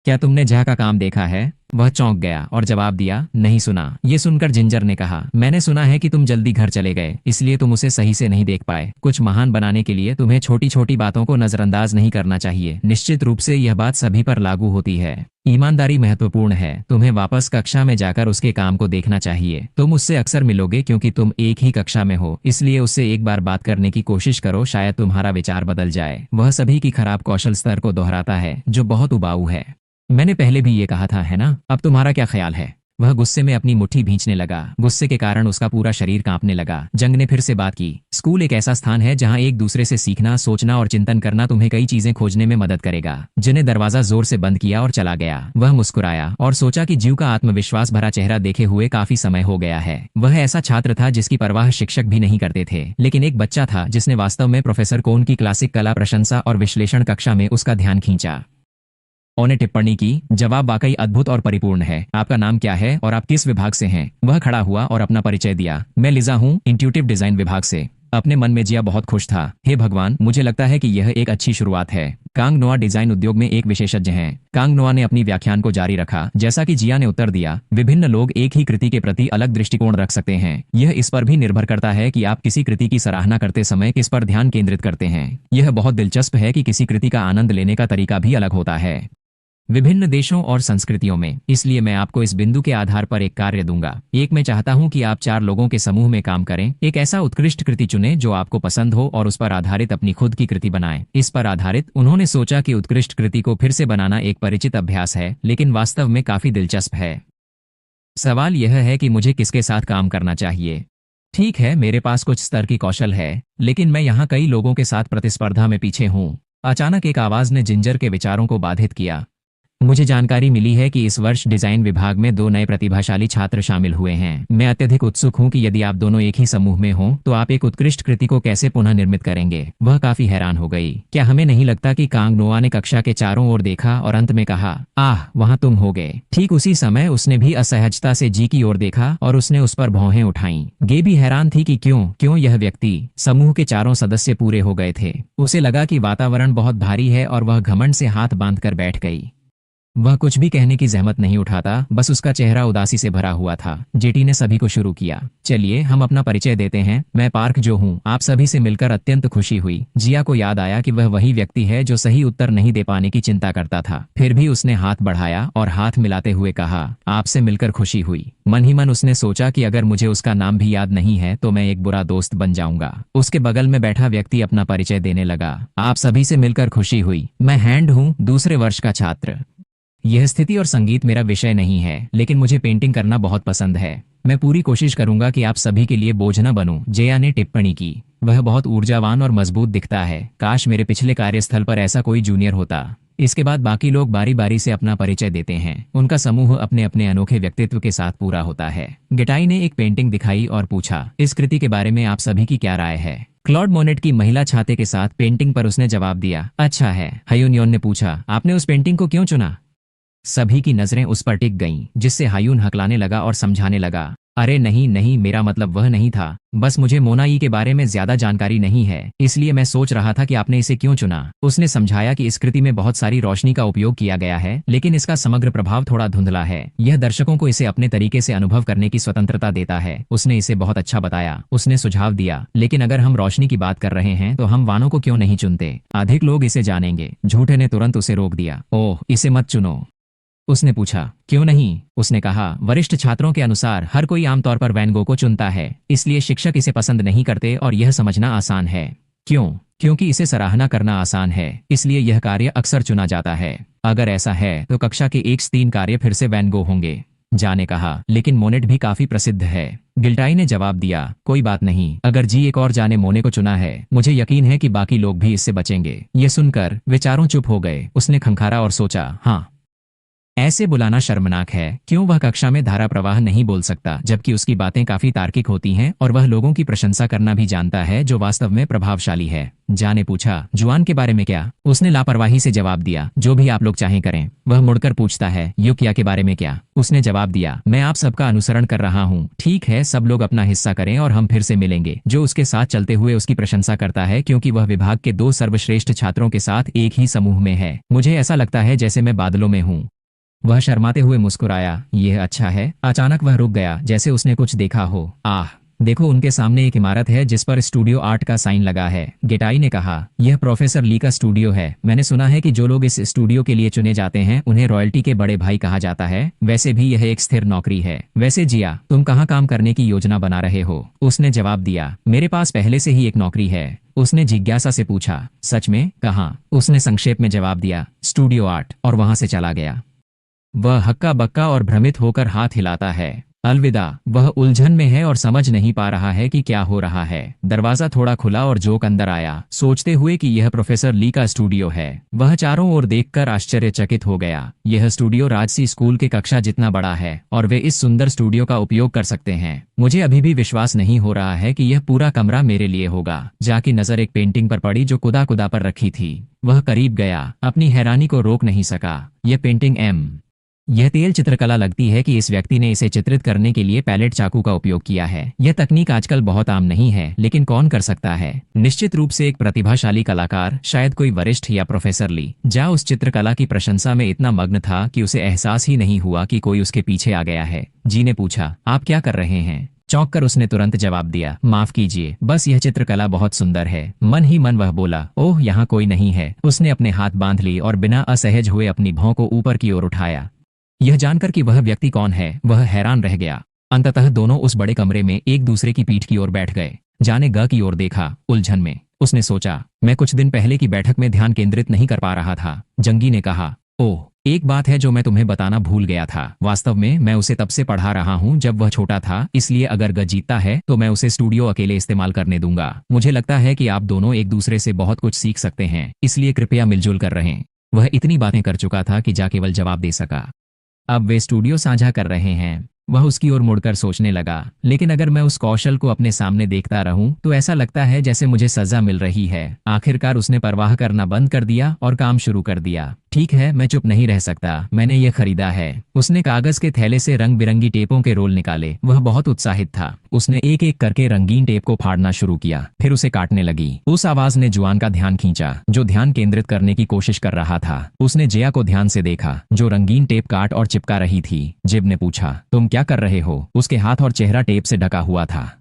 क्या तुमने जहा का काम देखा है? वह चौंक गया और जवाब दिया, नहीं सुना। ये सुनकर जिंजर ने कहा, मैंने सुना है कि तुम जल्दी घर चले गए, इसलिए तुम उसे सही से नहीं देख पाए। कुछ महान बनाने के लिए तुम्हें छोटी छोटी बातों को नजरअंदाज नहीं करना चाहिए। निश्चित रूप से यह बात सभी पर लागू होती है। ईमानदारी महत्वपूर्ण है। तुम्हें वापस कक्षा में जाकर उसके काम को देखना चाहिए। तुम उससे अक्सर मिलोगे क्योंकि तुम एक ही कक्षा में हो, इसलिए उससे एक बार बात करने की कोशिश करो, शायद तुम्हारा विचार बदल जाए। वह सभी की खराब कौशल स्तर को दोहराता है जो बहुत उबाऊ है। मैंने पहले भी ये कहा था, है ना? अब तुम्हारा क्या ख्याल है? वह गुस्से में अपनी मुट्ठी भींचने लगा। गुस्से के कारण उसका पूरा शरीर कांपने लगा। जंग ने फिर से बात की, स्कूल एक ऐसा स्थान है जहां एक दूसरे से सीखना, सोचना और चिंतन करना तुम्हें कई चीजें खोजने में मदद करेगा। जिन ने दरवाजा जोर से बंद किया और चला गया। वह मुस्कुराया और सोचा कि जीव का आत्मविश्वास भरा चेहरा देखे हुए काफी समय हो गया है। वह ऐसा छात्र था जिसकी परवाह शिक्षक भी नहीं करते थे, लेकिन एक बच्चा था जिसने वास्तव में प्रोफेसर कोन की क्लासिक कला प्रशंसा और विश्लेषण कक्षा में उसका ध्यान खींचा। उन्हें टिप्पणी की, जवाब वाकई अद्भुत और परिपूर्ण है। आपका नाम क्या है और आप किस विभाग से हैं? वह खड़ा हुआ और अपना परिचय दिया। मैं लिजा हूँ, इंट्यूटिव डिजाइन विभाग से। अपने मन में जिया बहुत खुश था। हे भगवान, मुझे लगता है कि यह एक अच्छी शुरुआत है। कांग नोआ डिजाइन उद्योग में एक विशेषज्ञ हैं। कांग नोआ ने अपनी व्याख्यान को जारी रखा। जैसा कि जिया ने उत्तर दिया, विभिन्न लोग एक ही कृति के प्रति अलग दृष्टिकोण रख सकते हैं। यह इस पर भी निर्भर करता है कि आप किसी कृति की सराहना करते समय किस पर ध्यान केंद्रित करते हैं। यह बहुत दिलचस्प है कि किसी कृति का आनंद लेने का तरीका भी अलग होता है विभिन्न देशों और संस्कृतियों में। इसलिए मैं आपको इस बिंदु के आधार पर एक कार्य दूंगा। एक, मैं चाहता हूं कि आप 4 लोगों के समूह में काम करें। एक ऐसा उत्कृष्ट कृति चुनें जो आपको पसंद हो और उस पर आधारित अपनी खुद की कृति बनाएं। इस पर आधारित उन्होंने सोचा कि उत्कृष्ट कृति को फिर से बनाना एक परिचित अभ्यास है, लेकिन वास्तव में काफी दिलचस्प है। सवाल यह है कि मुझे किसके साथ काम करना चाहिए। ठीक है, मेरे पास कुछ स्तर की कौशल है, लेकिन मैं यहाँ कई लोगों के साथ प्रतिस्पर्धा में पीछे हूँ। अचानक एक आवाज ने जिंजर के विचारों को बाधित किया। मुझे जानकारी मिली है कि इस वर्ष डिजाइन विभाग में 2 नए प्रतिभाशाली छात्र शामिल हुए हैं। मैं अत्यधिक उत्सुक हूं कि यदि आप दोनों एक ही समूह में हों तो आप एक उत्कृष्ट कृति को कैसे पुनः निर्मित करेंगे। वह काफी हैरान हो गई। क्या हमें नहीं लगता कि कांग नोआ ने कक्षा के चारों ओर देखा और अंत में कहा, आह, वहां तुम हो गए। ठीक उसी समय उसने भी असहजता से जी की ओर देखा और उसने उस पर भौहें उठाई। गे भी हैरान थी कि क्यों यह व्यक्ति। समूह के चारों सदस्य पूरे हो गए थे। उसे लगा कि वातावरण बहुत भारी है और वह घमंड से हाथ बांधकर बैठ गई। वह कुछ भी कहने की जहमत नहीं उठाता, बस उसका चेहरा उदासी से भरा हुआ था। जेटी ने सभी को शुरू किया। चलिए हम अपना परिचय देते हैं। मैं पार्क जो हूँ। आप सभी से मिलकर अत्यंत खुशी हुई। जिया को याद आया कि वह वही व्यक्ति है जो सही उत्तर नहीं दे पाने की चिंता करता था। फिर भी उसने हाथ बढ़ाया और हाथ मिलाते हुए कहा, आपसे मिलकर खुशी हुई। मन ही मन उसने सोचा कि अगर मुझे उसका नाम भी याद नहीं है तो मैं एक बुरा दोस्त बन जाऊंगा। उसके बगल में बैठा व्यक्ति अपना परिचय देने लगा। आप सभी से मिलकर खुशी हुई। मैं हैंड हूँ, दूसरे वर्ष का छात्र। यह स्थिति और संगीत मेरा विषय नहीं है, लेकिन मुझे पेंटिंग करना बहुत पसंद है। मैं पूरी कोशिश करूंगा कि आप सभी के लिए बोझ न बनूं। जया ने टिप्पणी की। वह बहुत ऊर्जावान और मजबूत दिखता है। काश मेरे पिछले कार्यस्थल पर ऐसा कोई जूनियर होता। इसके बाद बाकी लोग बारी बारी से अपना परिचय देते हैं। उनका समूह अपने अपने अनोखे व्यक्तित्व के साथ पूरा होता है। गिटाई ने एक पेंटिंग दिखाई और पूछा, इस कृति के बारे में आप सभी की क्या राय है। क्लॉड मोनेट की महिला छाते के साथ पेंटिंग पर उसने जवाब दिया, अच्छा है। हयुन ने पूछा, आपने उस पेंटिंग को क्यों चुना। सभी की नजरें उस पर टिक गईं, जिससे हायून हकलाने लगा और समझाने लगा, अरे नहीं, मेरा मतलब वह नहीं था। बस मुझे मोनाई के बारे में ज्यादा जानकारी नहीं है, इसलिए मैं सोच रहा था कि आपने इसे क्यों चुना। उसने समझाया कि इस कृति में बहुत सारी रोशनी का उपयोग किया गया है, लेकिन इसका समग्र प्रभाव थोड़ा धुंधला है। यह दर्शकों को इसे अपने तरीके से अनुभव करने की स्वतंत्रता देता है। उसने इसे बहुत अच्छा बताया। उसने सुझाव दिया, लेकिन अगर हम रोशनी की बात कर रहे हैं तो हम वानों को क्यों नहीं चुनते। अधिक लोग इसे जानेंगे। झूठे ने तुरंत उसे रोक दिया। ओह, इसे मत चुनो। उसने पूछा, क्यों नहीं। उसने कहा, वरिष्ठ छात्रों के अनुसार हर कोई आमतौर पर वैन गो को चुनता है, इसलिए शिक्षक इसे पसंद नहीं करते और यह समझना आसान है। क्यों? क्योंकि इसे सराहना करना आसान है, इसलिए यह कार्य अक्सर चुना जाता है। अगर ऐसा है तो कक्षा के 1 से 3 कार्य फिर से वैन गो होंगे। जा ने कहा, लेकिन मोनेट भी काफी प्रसिद्ध है। गिल्टाई ने जवाब दिया, कोई बात नहीं। अगर जी एक और जाने मोने को चुना है, मुझे यकीन है कि बाकी लोग भी इससे बचेंगे। ये सुनकर वे चारों चुप हो गए। उसने खंखारा और सोचा, हाँ, ऐसे बुलाना शर्मनाक है। क्यों वह कक्षा में धारा प्रवाह नहीं बोल सकता, जबकि उसकी बातें काफी तार्किक होती हैं और वह लोगों की प्रशंसा करना भी जानता है जो वास्तव में प्रभावशाली है। जा ने पूछा, जुआन के बारे में क्या। उसने लापरवाही से जवाब दिया, जो भी आप लोग चाहें करें। वह मुड़कर पूछता है, युकिया के बारे में क्या। उसने जवाब दिया, मैं आप सबका अनुसरण कर रहा हूँ। ठीक है, सब लोग अपना हिस्सा करें और हम फिर से मिलेंगे। जो उसके साथ चलते हुए उसकी प्रशंसा करता है, क्योंकि वह विभाग के 2 सर्वश्रेष्ठ छात्रों के साथ एक ही समूह में है। मुझे ऐसा लगता है जैसे मैं बादलों में हूँ। वह शर्माते हुए मुस्कुराया, यह अच्छा है। अचानक वह रुक गया, जैसे उसने कुछ देखा हो। आह, देखो, उनके सामने एक इमारत है जिस पर स्टूडियो आर्ट का साइन लगा है। गेटाई ने कहा, यह प्रोफेसर ली का स्टूडियो है। मैंने सुना है कि जो लोग इस स्टूडियो के लिए चुने जाते हैं उन्हें रॉयल्टी के बड़े भाई कहा जाता है। वैसे भी यह एक स्थिर नौकरी है। वैसे जिया, तुम कहाँ काम करने की योजना बना रहे हो। उसने जवाब दिया, मेरे पास पहले से ही एक नौकरी है। उसने जिज्ञासा से पूछा, सच में, कहाँ। उसने संक्षेप में जवाब दिया, स्टूडियो आर्ट, और वहां से चला गया। वह हक्का बक्का और भ्रमित होकर हाथ हिलाता है। अलविदा। वह उलझन में है और समझ नहीं पा रहा है कि क्या हो रहा है। दरवाजा थोड़ा खुला और जोक अंदर आया, सोचते हुए कि यह प्रोफेसर ली का स्टूडियो है। वह चारों ओर देखकर आश्चर्यचकित हो गया। यह स्टूडियो राजसी स्कूल के कक्षा जितना बड़ा है और वे इस सुंदर स्टूडियो का उपयोग कर सकते हैं। मुझे अभी भी विश्वास नहीं हो रहा है कि यह पूरा कमरा मेरे लिए होगा। जाकी नजर एक पेंटिंग पर पड़ी जो कुदा कुदा पर रखी थी। वह करीब गया, अपनी हैरानी को रोक नहीं सका। यह पेंटिंग एम यह तेल चित्रकला लगती है कि इस व्यक्ति ने इसे चित्रित करने के लिए पैलेट चाकू का उपयोग किया है। यह तकनीक आजकल बहुत आम नहीं है, लेकिन कौन कर सकता है? निश्चित रूप से एक प्रतिभाशाली कलाकार, शायद कोई वरिष्ठ या प्रोफेसर ली जा उस चित्रकला की प्रशंसा में इतना मग्न था कि उसे एहसास ही नहीं हुआ कि कोई उसके पीछे आ गया है। जी ने पूछा, आप क्या कर रहे हैं? चौंक कर उसने तुरंत जवाब दिया, माफ कीजिए, बस यह चित्रकला बहुत सुंदर है। मन ही मन वह बोला, ओह यहाँ कोई नहीं है। उसने अपने हाथ बांध ली और बिना असहज हुए अपनी भौं को ऊपर की ओर उठाया। यह जानकर कि वह व्यक्ति कौन है, वह हैरान रह गया। अंततः दोनों उस बड़े कमरे में एक दूसरे की पीठ की ओर बैठ गए। जाने ग की ओर देखा, उलझन में। उसने सोचा, मैं कुछ दिन पहले की बैठक में ध्यान केंद्रित नहीं कर पा रहा था। जंगी ने कहा, ओह, एक बात है जो मैं तुम्हें बताना भूल गया था। वास्तव में मैं उसे तब से पढ़ा रहा हूँ जब वह छोटा था, इसलिए अगर ग जीतता है तो मैं उसे स्टूडियो अकेले इस्तेमाल करने दूंगा। मुझे लगता है कि आप दोनों एक दूसरे से बहुत कुछ सीख सकते हैं, इसलिए कृपया मिलजुल कर रहें। वह इतनी बातें कर चुका था कि जा केवल जवाब दे सका। अब वे स्टूडियो साझा कर रहे हैं। वह उसकी ओर मुड़कर सोचने लगा, लेकिन अगर मैं उस कौशल को अपने सामने देखता रहूं तो ऐसा लगता है जैसे मुझे सजा मिल रही है। आखिरकार उसने परवाह करना बंद कर दिया और काम शुरू कर दिया। ठीक है, मैं चुप नहीं रह सकता, मैंने ये खरीदा है। उसने कागज के थैले से रंग बिरंगी टेपों के रोल निकाले। वह बहुत उत्साहित था। उसने एक एक करके रंगीन टेप को फाड़ना शुरू किया, फिर उसे काटने लगी। उस आवाज ने जुआन का ध्यान खींचा, जो ध्यान केंद्रित करने की कोशिश कर रहा था। उसने जिया को ध्यान से देखा, जो रंगीन टेप काट और चिपका रही थी। जिब ने पूछा, तुम क्या कर रहे हो? उसके हाथ और चेहरा टेप से ढका हुआ था।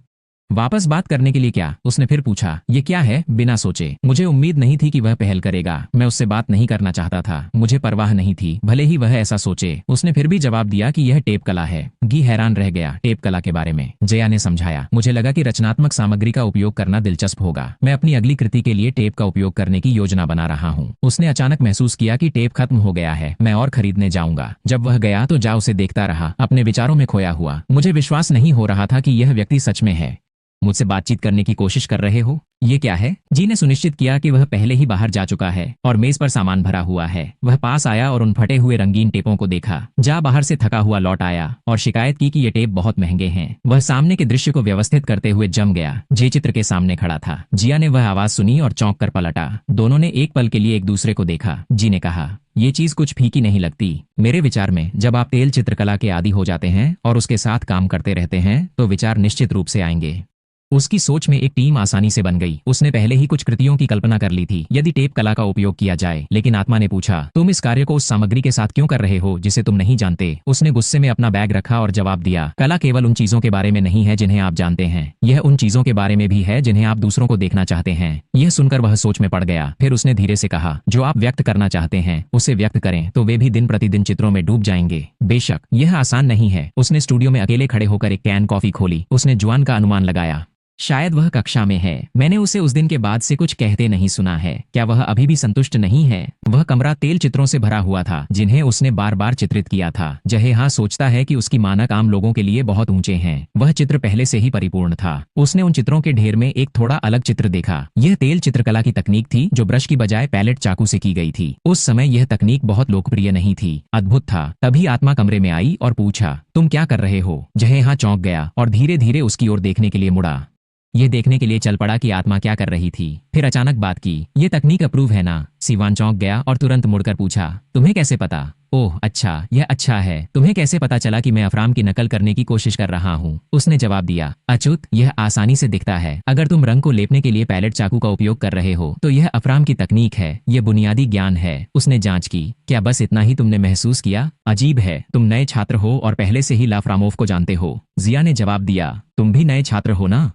वापस बात करने के लिए क्या? उसने फिर पूछा। ये क्या है? बिना सोचे। मुझे उम्मीद नहीं थी कि वह पहल करेगा। मैं उससे बात नहीं करना चाहता था। मुझे परवाह नहीं थी, भले ही वह ऐसा सोचे। उसने फिर भी जवाब दिया कि यह टेप कला है। गी हैरान रह गया। टेप कला के बारे में? जया ने समझाया। मुझे लगा कि रचनात्मक सामग्री का उपयोग करना दिलचस्प होगा। मैं अपनी अगली कृति के लिए टेप का उपयोग करने की योजना बना रहा हूँ। उसने अचानक महसूस किया कि टेप खत्म हो गया है। मैं और खरीदने जाऊंगा। जब वह गया तो जा उसे देखता रहा, अपने विचारों में खोया हुआ। मुझे विश्वास नहीं हो रहा था कि यह व्यक्ति सच में है। मुझसे बातचीत करने की कोशिश कर रहे हो? ये क्या है? जी ने सुनिश्चित किया कि वह पहले ही बाहर जा चुका है और मेज पर सामान भरा हुआ है। वह पास आया और उन फटे हुए रंगीन टेपों को देखा। जा बाहर से थका हुआ लौट आया और शिकायत की कि ये टेप बहुत महंगे हैं। वह सामने के दृश्य को व्यवस्थित करते हुए जम गया। जे चित्र के सामने खड़ा था। जिया ने वह आवाज सुनी और चौंक कर पलटा। दोनों ने एक पल के लिए एक दूसरे को देखा। जी ने कहा, ये चीज कुछ फीकी नहीं लगती। मेरे विचार में जब आप तेल चित्रकला के आदी हो जाते हैं और उसके साथ काम करते रहते हैं तो विचार निश्चित रूप से आएंगे। उसकी सोच में एक टीम आसानी से बन गई। उसने पहले ही कुछ कृतियों की कल्पना कर ली थी यदि टेप कला का उपयोग किया जाए। लेकिन आत्मा ने पूछा, तुम इस कार्य को उस सामग्री के साथ क्यों कर रहे हो जिसे तुम नहीं जानते? उसने गुस्से में अपना बैग रखा और जवाब दिया, कला केवल उन चीजों के बारे में नहीं है जिन्हें आप जानते हैं। यह उन चीजों के बारे में भी है जिन्हें आप दूसरों को देखना चाहते हैं। यह सुनकर वह सोच में पड़ गया। फिर उसने धीरे से कहा, जो आप व्यक्त करना चाहते हैं उसे व्यक्त करें तो वे भी दिन प्रतिदिन चित्रों में डूब जाएंगे। बेशक यह आसान नहीं है। उसने स्टूडियो में अकेले खड़े होकर एक कैन कॉफी खोली। उसने जुआन का अनुमान लगाया, शायद वह कक्षा में है। मैंने उसे उस दिन के बाद से कुछ कहते नहीं सुना है। क्या वह अभी भी संतुष्ट नहीं है? वह कमरा तेल चित्रों से भरा हुआ था जिन्हें उसने बार बार चित्रित किया था। जहेहा सोचता है कि उसकी मानक आम लोगों के लिए बहुत ऊंचे हैं। वह चित्र पहले से ही परिपूर्ण था। उसने उन चित्रों के ढेर में एक थोड़ा अलग चित्र देखा। यह तेल चित्रकला की तकनीक थी जो ब्रश की बजाय पैलेट चाकू से की गई थी। उस समय यह तकनीक बहुत लोकप्रिय नहीं थी। अद्भुत था। तभी आत्मा कमरे में आई और पूछा, तुम क्या कर रहे हो? जहेहा चौंक गया और धीरे धीरे उसकी ओर देखने के लिए मुड़ा। यह देखने के लिए चल पड़ा कि आत्मा क्या कर रही थी। फिर अचानक बात की, ये तकनीक अप्रूव है ना? सिवान चौंक गया और तुरंत मुड़कर पूछा, तुम्हें कैसे पता? ओह अच्छा, यह अच्छा है। तुम्हें कैसे पता चला कि मैं अफराम की नकल करने की कोशिश कर रहा हूँ? उसने जवाब दिया, अच्युत, यह आसानी से दिखता है। अगर तुम रंग को लेपने के लिए पैलेट चाकू का उपयोग कर रहे हो तो यह अफराम की तकनीक है। यह बुनियादी ज्ञान है। उसने जांच की, क्या बस इतना ही तुमने महसूस किया? अजीब है, तुम नए छात्र हो और पहले से ही लाफ्रामोव को जानते हो। जिया ने जवाब दिया, तुम भी नए छात्र हो ना?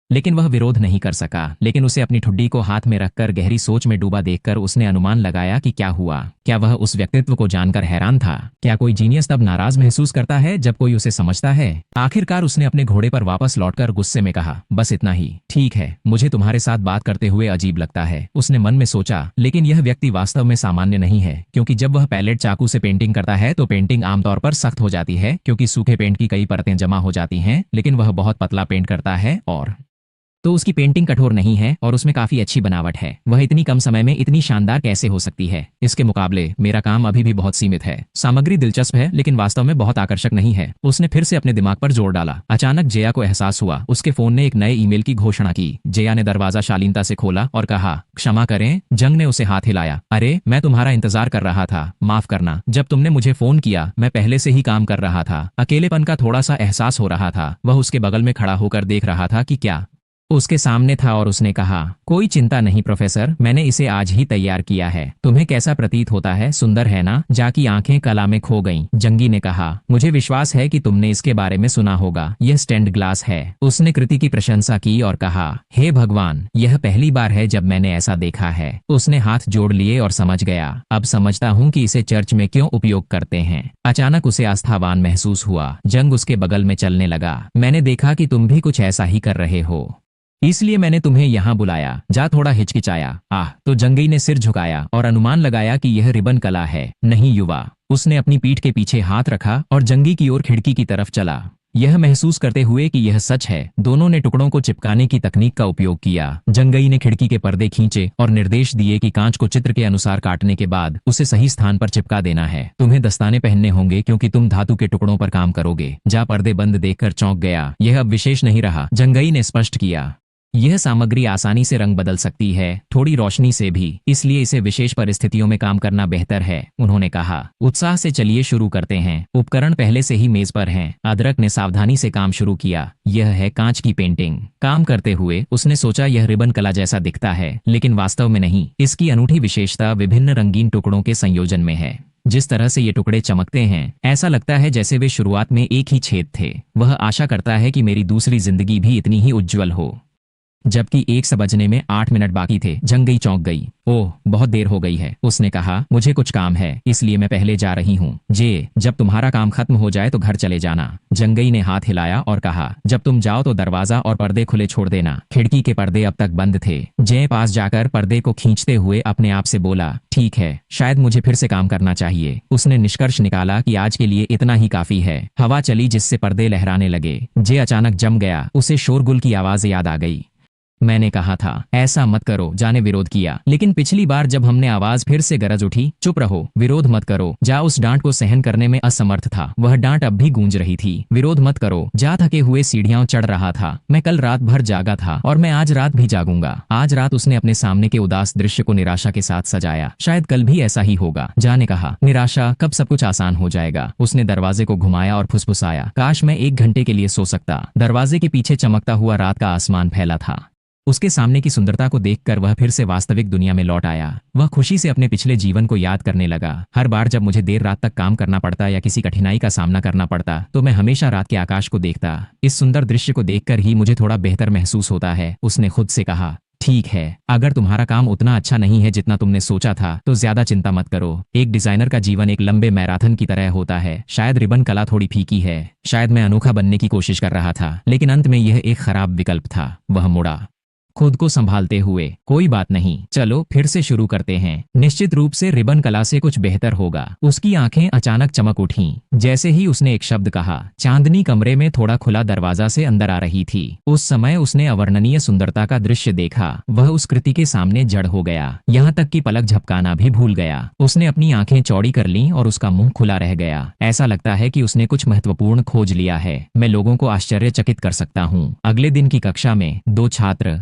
लेकिन वह विरोध नहीं कर सका। लेकिन उसे अपनी ठुड्डी को हाथ में रखकर गहरी सोच में डूबा देखकर उसने अनुमान लगाया कि क्या हुआ। क्या वह उस व्यक्तित्व को जानकर हैरान था? क्या कोई जीनियस तब नाराज महसूस करता है जब कोई उसे समझता है? आखिरकार उसने अपने घोड़े पर वापस लौटकर गुस्से में कहा, बस इतना ही। ठीक है, मुझे तुम्हारे साथ बात करते हुए अजीब लगता है। उसने मन में सोचा, लेकिन यह व्यक्ति वास्तव में सामान्य नहीं है, क्योंकि जब वह पैलेट चाकू से पेंटिंग करता है तो पेंटिंग आमतौर पर सख्त हो जाती है क्योंकि सूखे पेंट की कई परतें जमा हो जाती हैं। लेकिन वह बहुत पतला पेंट करता है और तो उसकी पेंटिंग कठोर नहीं है और उसमें काफी अच्छी बनावट है। वह इतनी कम समय में इतनी शानदार कैसे हो सकती है? इसके मुकाबले मेरा काम अभी भी बहुत सीमित है। सामग्री दिलचस्प है लेकिन वास्तव में बहुत आकर्षक नहीं है। उसने फिर से अपने दिमाग पर जोर डाला। अचानक जया को एहसास हुआ उसके फोन ने एक नए ईमेल की घोषणा की। जया ने दरवाजा शालीनता से खोला और कहा, क्षमा करें। जंग ने उसे हाथ हिलाया। अरे, मैं तुम्हारा इंतजार कर रहा था। माफ करना, जब तुमने मुझे फोन किया मैं पहले से ही काम कर रहा था। अकेलेपन का थोड़ा सा एहसास हो रहा था। वह उसके बगल में खड़ा होकर देख रहा था कि क्या उसके सामने था और उसने कहा, कोई चिंता नहीं प्रोफेसर, मैंने इसे आज ही तैयार किया है। तुम्हें कैसा प्रतीत होता है? सुंदर है ना? जा की आंखें कला में खो गईं। जंगी ने कहा, मुझे विश्वास है कि तुमने इसके बारे में सुना होगा। यह स्टेंड ग्लास है। उसने कृति की प्रशंसा की और कहा, हे भगवान, यह पहली बार है जब मैंने ऐसा देखा है। उसने हाथ जोड़ लिए और समझ गया। अब समझता हूँ कि इसे चर्च में क्यों उपयोग करते हैं। अचानक उसे आस्थावान महसूस हुआ। जंग उसके बगल में चलने लगा। मैंने देखा कि तुम भी कुछ ऐसा ही कर रहे हो, इसलिए मैंने तुम्हें यहाँ बुलाया। जा थोड़ा हिचकिचाया। आह, तो जंगी ने सिर झुकाया और अनुमान लगाया कि यह रिबन कला है। नहीं युवा। उसने अपनी पीठ के पीछे हाथ रखा और जंगी की ओर खिड़की की तरफ चला, यह महसूस करते हुए कि यह सच है। दोनों ने टुकड़ों को चिपकाने की तकनीक का उपयोग किया। जंगई ने खिड़की के पर्दे खींचे और निर्देश दिए कि कांच को चित्र के अनुसार काटने के बाद उसे सही स्थान पर चिपका देना है। तुम्हें दस्ताने पहनने होंगे क्योंकि तुम धातु के टुकड़ों पर काम करोगे। जा। पर्दे बंद देखकर चौंक गया। यह अब विशेष नहीं रहा, जंगई ने स्पष्ट किया। यह सामग्री आसानी से रंग बदल सकती है, थोड़ी रोशनी से भी, इसलिए इसे विशेष परिस्थितियों में काम करना बेहतर है। उन्होंने कहा, उत्साह से चलिए शुरू करते हैं। उपकरण पहले से ही मेज पर हैं। अदरक ने सावधानी से काम शुरू किया। यह है कांच की पेंटिंग। काम करते हुए उसने सोचा यह रिबन कला जैसा दिखता है, लेकिन वास्तव में नहीं। इसकी अनूठी विशेषता विभिन्न रंगीन टुकड़ों के संयोजन में है। जिस तरह से ये टुकड़े चमकते हैं, ऐसा लगता है जैसे वे शुरुआत में एक ही छेद थे। वह आशा करता है कि मेरी दूसरी जिंदगी भी इतनी ही उज्ज्वल हो। जबकि 1 बजने में 8 मिनट बाकी थे। जंगई चौंक गई। ओह, बहुत देर हो गई है। उसने कहा, मुझे कुछ काम है, इसलिए मैं पहले जा रही हूँ। जब तुम्हारा काम खत्म हो जाए तो घर चले जाना। जंगई ने हाथ हिलाया और कहा, जब तुम जाओ तो दरवाजा और पर्दे खुले छोड़ देना। खिड़की के पर्दे अब तक बंद थे। जय पास जाकर पर्दे को खींचते हुए अपने आप से बोला, ठीक है, शायद मुझे फिर से काम करना चाहिए। उसने निष्कर्ष निकाला कि आज के लिए इतना ही काफी है। हवा चली जिससे पर्दे लहराने लगे। जय अचानक जम गया। उसे शोरगुल की आवाज याद आ गई। मैंने कहा था ऐसा मत करो। जा ने विरोध किया, लेकिन पिछली बार जब हमने आवाज फिर से गरज उठी, चुप रहो, विरोध मत करो। जा उस डांट को सहन करने में असमर्थ था। वह डांट अब भी गूंज रही थी। विरोध मत करो। जा थके हुए सीढ़ियां चढ़ रहा था। मैं कल रात भर जागा था और मैं आज रात भी जागूंगा। आज रात उसने अपने सामने के उदास दृश्य को निराशा के साथ सजाया। शायद कल भी ऐसा ही होगा। जा ने कहा, निराशा कब सब कुछ आसान हो जाएगा। उसने दरवाजे को घुमाया और फुसफुसाया, काश मैं 1 घंटे के लिए सो सकता। दरवाजे के पीछे चमकता हुआ रात का आसमान फैला था। उसके सामने की सुंदरता को देखकर वह फिर से वास्तविक दुनिया में लौट आया। वह खुशी से अपने पिछले जीवन को याद करने लगा। हर बार जब मुझे देर रात तक काम करना पड़ता या किसी कठिनाई का सामना करना पड़ता, तो मैं हमेशा रात के आकाश को देखता। इस सुंदर दृश्य को देखकर ही मुझे थोड़ा बेहतर महसूस होता है। उसने खुद से कहा, ठीक है, अगर तुम्हारा काम उतना अच्छा नहीं है जितना तुमने सोचा था, तो ज्यादा चिंता मत करो। एक डिजाइनर का जीवन एक लंबे मैराथन की तरह होता है। शायद रिबन कला थोड़ी फीकी है, शायद मैं अनोखा बनने की कोशिश कर रहा था, लेकिन अंत में यह एक खराब विकल्प था। वह मुड़ा, खुद को संभालते हुए, कोई बात नहीं, चलो फिर से शुरू करते हैं। निश्चित रूप से रिबन कला से कुछ बेहतर होगा। उसकी आंखें अचानक चमक उठीं। जैसे ही उसने एक शब्द कहा, चांदनी कमरे में थोड़ा खुला दरवाजा से अंदर आ रही थी। उस समय उसने अवर्णनीय सुंदरता का दृश्य देखा। वह उस कृति के सामने जड़ हो गया, यहाँ तक कि पलक झपकाना भी भूल गया। उसने अपनी आंखें चौड़ी कर लीं और उसका मुंह खुला रह गया। ऐसा लगता है कि उसने कुछ महत्वपूर्ण खोज लिया है। मैं लोगों को आश्चर्यचकित कर सकता हूँ। अगले दिन की कक्षा में 2 छात्र,